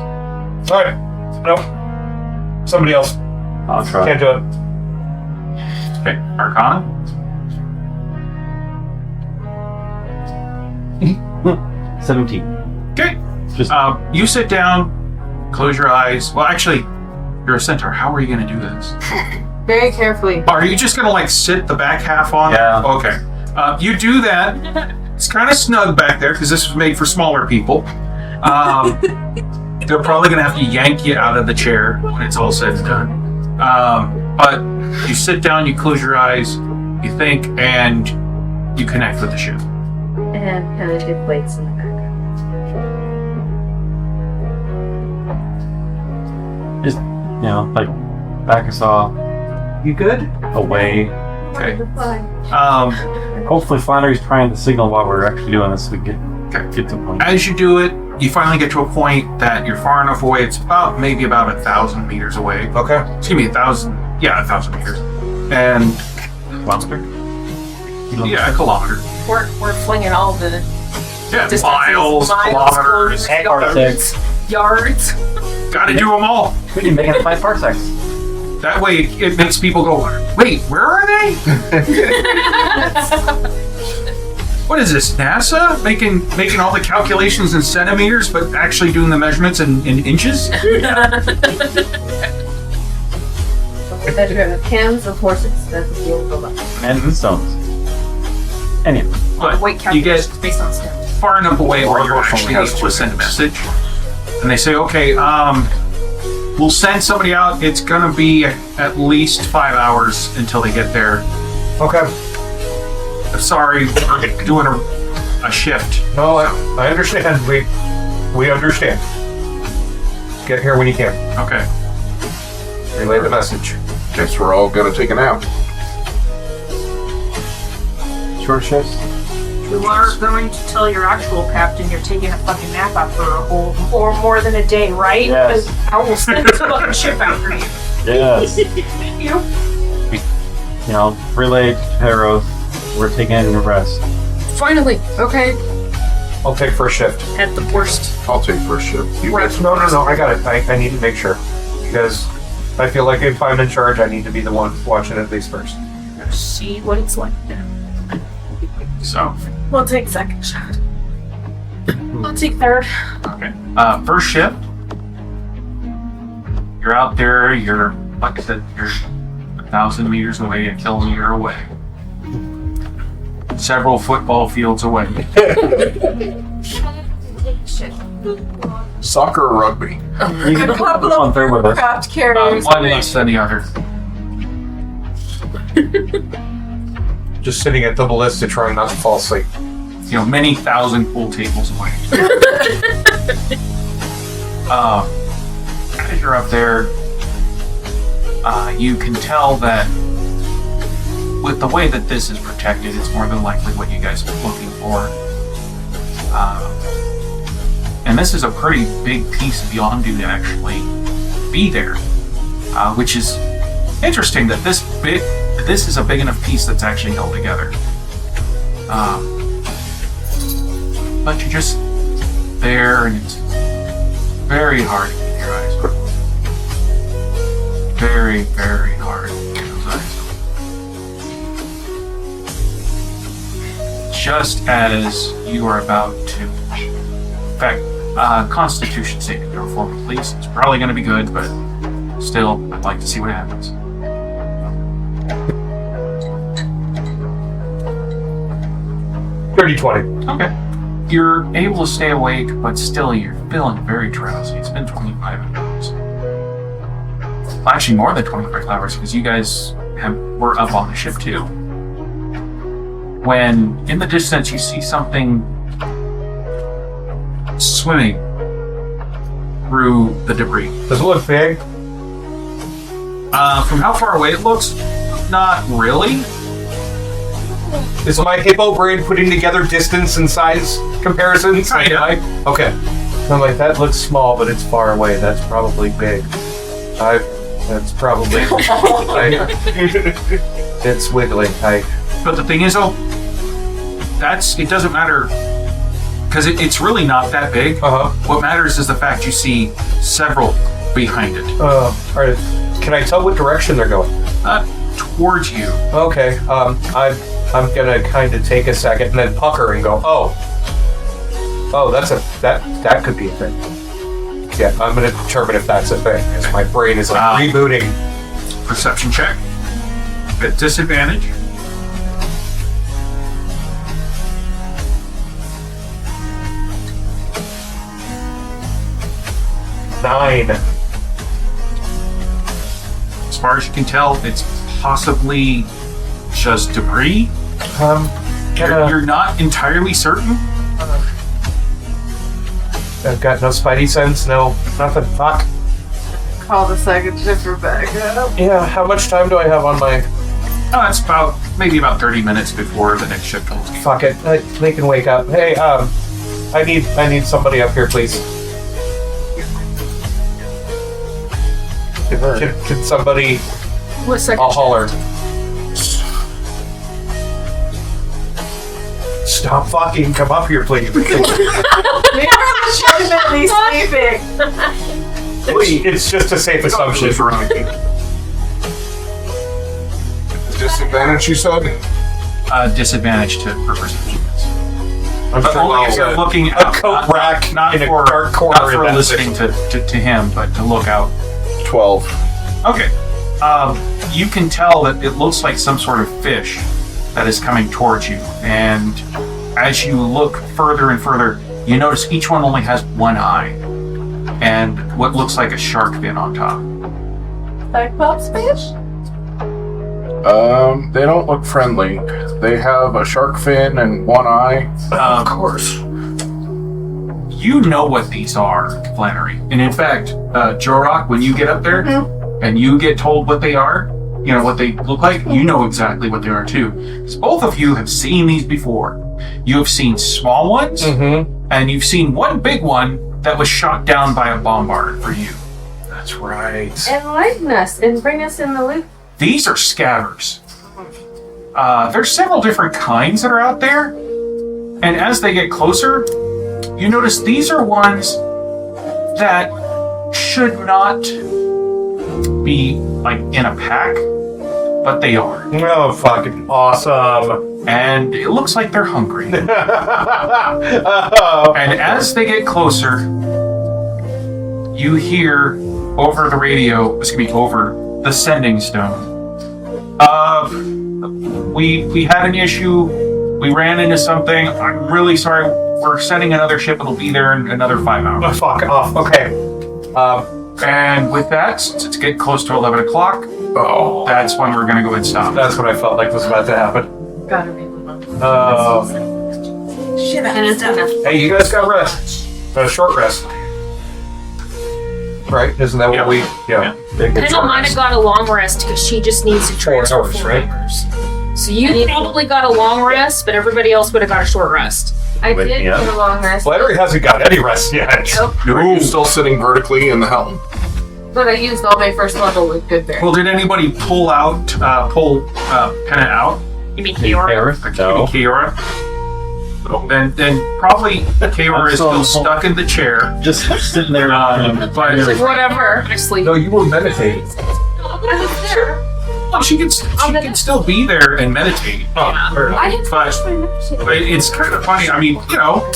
G: All right. Nope. Somebody else.
E: I'll try.
G: Can't do it.
C: Okay. Arcana?
E: 17.
C: Okay.
E: Just
C: You sit down, close your eyes. Well, actually, you're a centaur. How are you going to do this?
H: Very carefully.
C: Are you just going to like sit the back half on?
E: Yeah.
C: Okay. You do that. It's kind of snug back there because this was made for smaller people. They're probably going to have to yank you out of the chair when it's all said and done. But you sit down, you close your eyes, you think, and you connect with the ship.
I: And kind of deflates in the background.
E: just, like, back us all
G: You good?
E: away.
C: Okay.
E: Hopefully Flannery's trying to signal while we're actually doing this so we get to the point.
C: As you do it, you finally get to a point that you're far enough away. It's maybe about 1,000 meters away.
G: Okay.
C: Excuse me, 1,000. Yeah, 1,000 meters. And
E: Kilometer?
C: yeah, a kilometer.
F: We're flinging all the
C: Yeah,
F: distances,
C: miles, kilometers.
E: Parsecs.
F: yards.
C: Gotta do them all.
E: We can make it 5 parsecs.
C: That way it makes people go, wait, where are they? What is this, NASA? Making all the calculations in centimeters, but actually doing the measurements in inches?
H: Measure cans of horses. That's the deal with the
E: And stones. Anyway.
C: But
F: Weight
C: you get
F: calculations based on steps.
C: far enough away where you're actually able to send a message. And they say, okay, we'll send somebody out. It's gonna be at least 5 hours until they get there.
G: Okay.
C: Sorry, we're doing a shift.
G: No, I understand. We understand. Get here when you can.
C: Okay.
G: Relay the message.
D: Guess we're all gonna take a nap.
E: Short shifts.
F: You are going to tell your actual captain you're taking a fucking nap after a whole or more than a day, right?
E: Yes.
F: Because I will send this fucking ship after you.
E: Yes.
F: You?
E: You know, relay Heros. We're taking a rest.
F: Finally. Okay.
G: I'll take first shift.
F: At the worst.
D: I'll take first shift. You
F: Right.
D: guys.
G: No, I got it. I need to make sure. Because I feel like if I'm in charge, I need to be the one watching at least first.
F: See what it's like then.
C: So,
F: We'll take second shot. I'll take third.
C: okay. First shift. You're out there, you're, like I said, you're 1,000 meters away, a kilometer away. Several football fields away.
D: Soccer or rugby?
E: You can put this one third with us.
I: Craft carriers.
C: One less than the other.
G: Just sitting at the ballista trying not to fall asleep.
C: You know, many thousand pool tables away. As you're up there, you can tell that with the way that this is protected, it's more than likely what you guys are looking for. And this is a pretty big piece of Yondu to actually be there, which is interesting that this is a big enough piece that's actually held together. But you're just there, and it's very hard to keep your eyes open. Very, very hard to keep those eyes open. Just as you are about to, in fact, Constitution saving throw for me, please. It's probably going to be good, but still, I'd like to see what happens.
G: $30-20.
C: Okay. You're able to stay awake, but still you're feeling very drowsy. It's been 25 hours. Well, actually, more than 25 hours, because you guys were up on the ship too. When in the distance you see something swimming through the debris.
G: Does it look big?
C: From how far away it looks, not really.
G: Is my hippo brain putting together distance and size comparisons?
C: Kinda.
G: Okay. I'm like, that looks small, but it's far away. That's probably big. That's probably... it's wiggling.
C: But the thing is, though, it doesn't matter, because it's really not that big. What matters is the fact you see several behind it.
G: Alright. Can I tell what direction they're going?
C: Towards you.
G: Okay. I'm gonna kind of take a second and then pucker and go, oh, that could be a thing. Yeah, I'm gonna determine if that's a thing, as my brain is like rebooting.
C: Perception check. At disadvantage.
G: Nine.
C: As far as you can tell, it's possibly just debris. You're not entirely certain.
G: I've got no spidey sense, no nothing. Fuck.
I: Call the second shipper back up.
G: Yeah, how much time do I have on my...
C: It's maybe about 30 minutes before the next shift holds.
G: Fuck it. They can wake up. Hey, I need somebody up here, please. Can somebody... I'll holler. Stop fucking, come up here, please.
I: Legitimately sleeping.
G: It's just a safe assumption.
D: Disadvantage, you said?
C: Disadvantage to for perception.
G: I'm
C: But only if you're looking
G: a
C: out,
G: coat rack
C: not
G: in a
C: for,
G: dark corner.
C: not for
G: in that
C: listening to him, but to look out.
D: 12.
C: Okay. You can tell that it looks like some sort of fish that is coming towards you. And as you look further and further, you notice each one only has one eye and what looks like a shark fin on top.
I: Cyclops fish?
D: They don't look friendly. They have a shark fin and one eye.
C: Of course. You know what these are, Flannery. And in fact, Jorok, when you get up there and you get told what they are, you know what they look like, you know exactly what they are too. 'Cause both of you have seen these before. You have seen small ones, and you've seen one big one that was shot down by a bombard for you.
G: That's right.
H: Enlighten us and bring us in the loop.
C: These are scabbers. There's several different kinds that are out there, and as they get closer, you notice these are ones that should not be like in a pack, but they are.
G: Oh, fucking awesome.
C: And it looks like they're hungry.
G: Oh.
C: And as they get closer, you hear over the radio, over the sending stone. We had an issue. We ran into something. I'm really sorry. We're sending another ship. It'll be there in another 5 hours.
G: Oh, fuck off. Okay.
C: And with that, since it's getting close to 11 o'clock, that's when we're going to go and stop.
G: That's what I felt like was about to happen.
H: Gotta read the book.
I: Shit,
H: And it's done.
G: Hey, you guys got rest. A short rest. Right? Isn't that what we... Yeah.
F: Penna might have got a long rest because she just needs to transfer
G: 4 hours,
F: 4
G: right?
F: members. So you probably got a long rest, but everybody else would have got a short rest.
H: I did get a long rest.
G: Flannery hasn't got any rest yet.
D: Are you still sitting vertically in the helm?
H: But I used all my first level with good bear.
C: Well, did anybody pull Penna out?
F: You mean Kiora?
E: No.
C: Kiora? Then probably Kiora is still stuck in the chair.
E: Just sitting there.
C: But
F: Whatever. I sleep.
G: No, you were meditating.
C: well, she can still be there and meditate.
H: I didn't
C: But it's kind of funny. I mean, you know,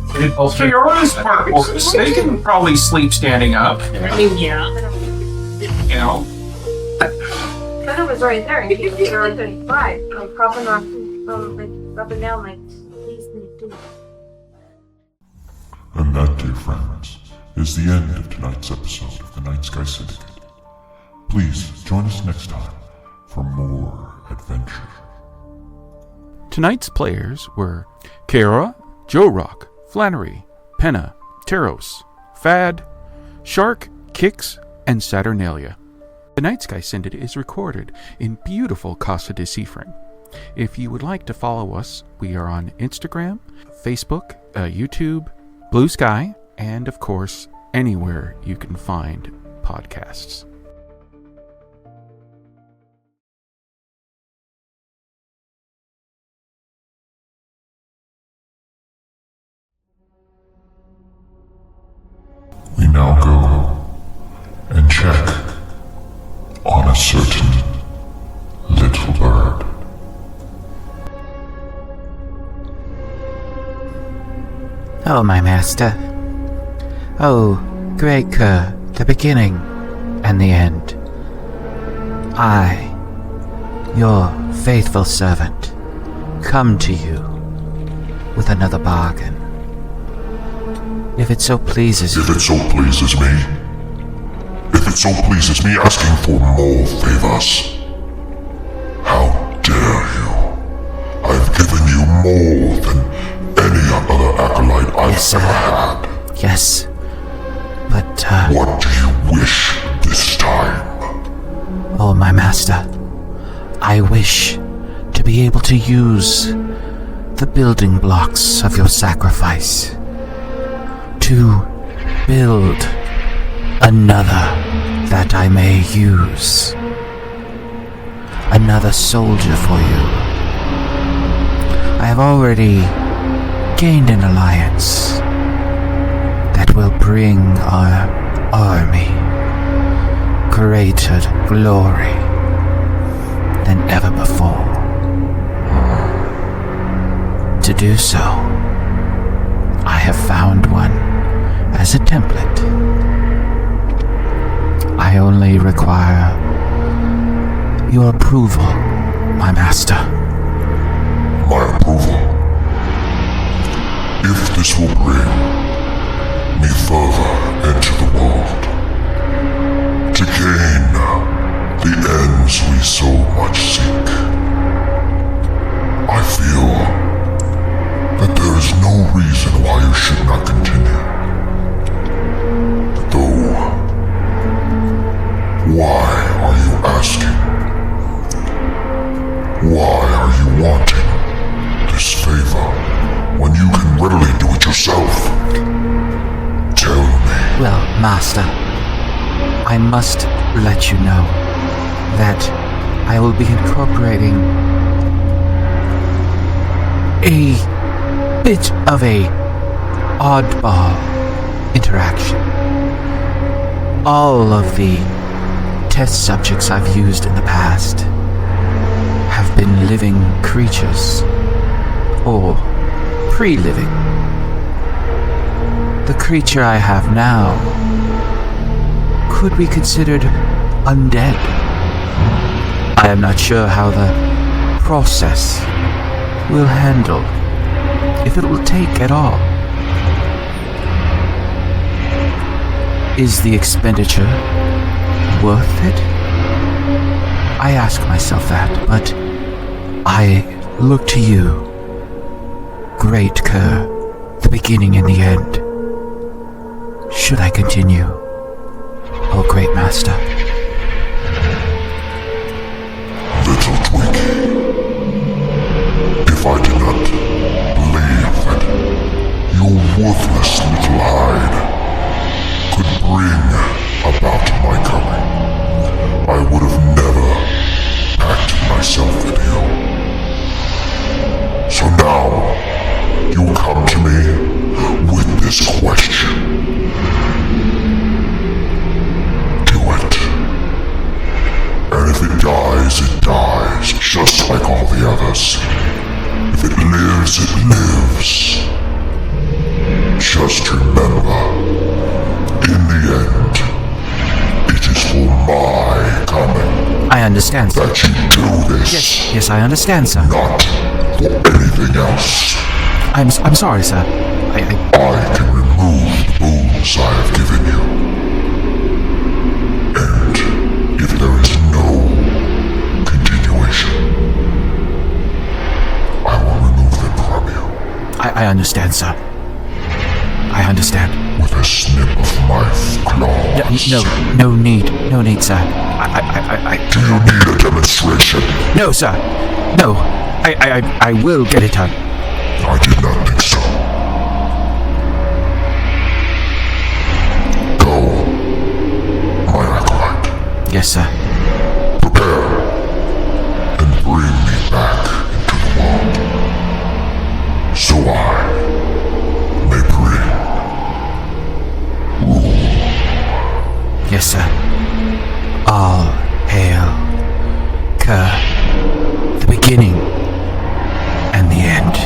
C: Kiora's part orcs. They can probably sleep standing up.
F: I mean, yeah.
C: You know.
H: But it was right there, and he was 35. Like, propping off, like, up and down, like, please, do.
A: And that, dear friends, is the end of tonight's episode of the Nightsky Syndicate. Please join us next time for more adventure.
K: Tonight's players were Kara, Jorok, Flannery, Penna, Teros, Fad, Shark, Kix, and Saturnalia. The Nightsky Syndicate is recorded in beautiful Casa de Siefring. If you would like to follow us, we are on Instagram, Facebook, YouTube, Blue Sky, and of course, anywhere you can find podcasts.
A: We now go and check on a certain little bird.
L: Oh, my master. Oh, great Kerr, the beginning and the end. I, your faithful servant, come to you with another bargain. If it so pleases you.
A: If it so pleases me. If it so pleases me, asking for more favors. How dare you? I've given you more than any other acolyte I've ever had.
L: Yes, but,
A: What do you wish this time?
L: oh, my master, I wish to be able to use the building blocks of your sacrifice to build another that I may use. Another soldier for you. I have already gained an alliance that will bring our army greater glory than ever before. To do so, I have found one as a template. I only require your approval, my master.
A: My approval. If this will bring me further into the world, to gain the ends we so much seek, I feel that there is no reason why you should not continue. Though, why are you asking? Why are you wanting this favor when you can readily do it yourself? Tell me.
L: Well, master, I must let you know that I will be incorporating a bit of a oddball interaction. All of the test subjects I've used in the past have been living creatures, or pre-living. The creature I have now could be considered undead. I am not sure how the process will handle, if it will take at all. Is the expenditure worth it? I ask myself that, but I look to you, Great Kerr, the beginning and the end. Should I continue, oh Great Master?
A: Little Twinkie, if I did not believe that your worthless little hide could bring about my coming, I would have never packed myself with you. So now, you come to me with this question. Do it. And if it dies, just like all the others. If it lives, it lives. Just remember, in the end, it is for my coming.
L: I understand, sir.
A: That you do this.
L: Yes, I understand, sir.
A: Not for anything else.
L: I'm sorry, sir.
A: I can remove the boons I have given you. And if there is no continuation, I will remove them from you.
L: I understand, sir. I understand.
A: With a snip of my claws.
L: No need, sir.
A: Do you need a demonstration?
L: No, sir. No. I will get it done.
A: I did not think so. Go, my acolyte.
L: Yes, sir.
A: Prepare, and bring me back into the world, so I may bring rule.
L: Yes, sir. All hail Kerr, the beginning and the end.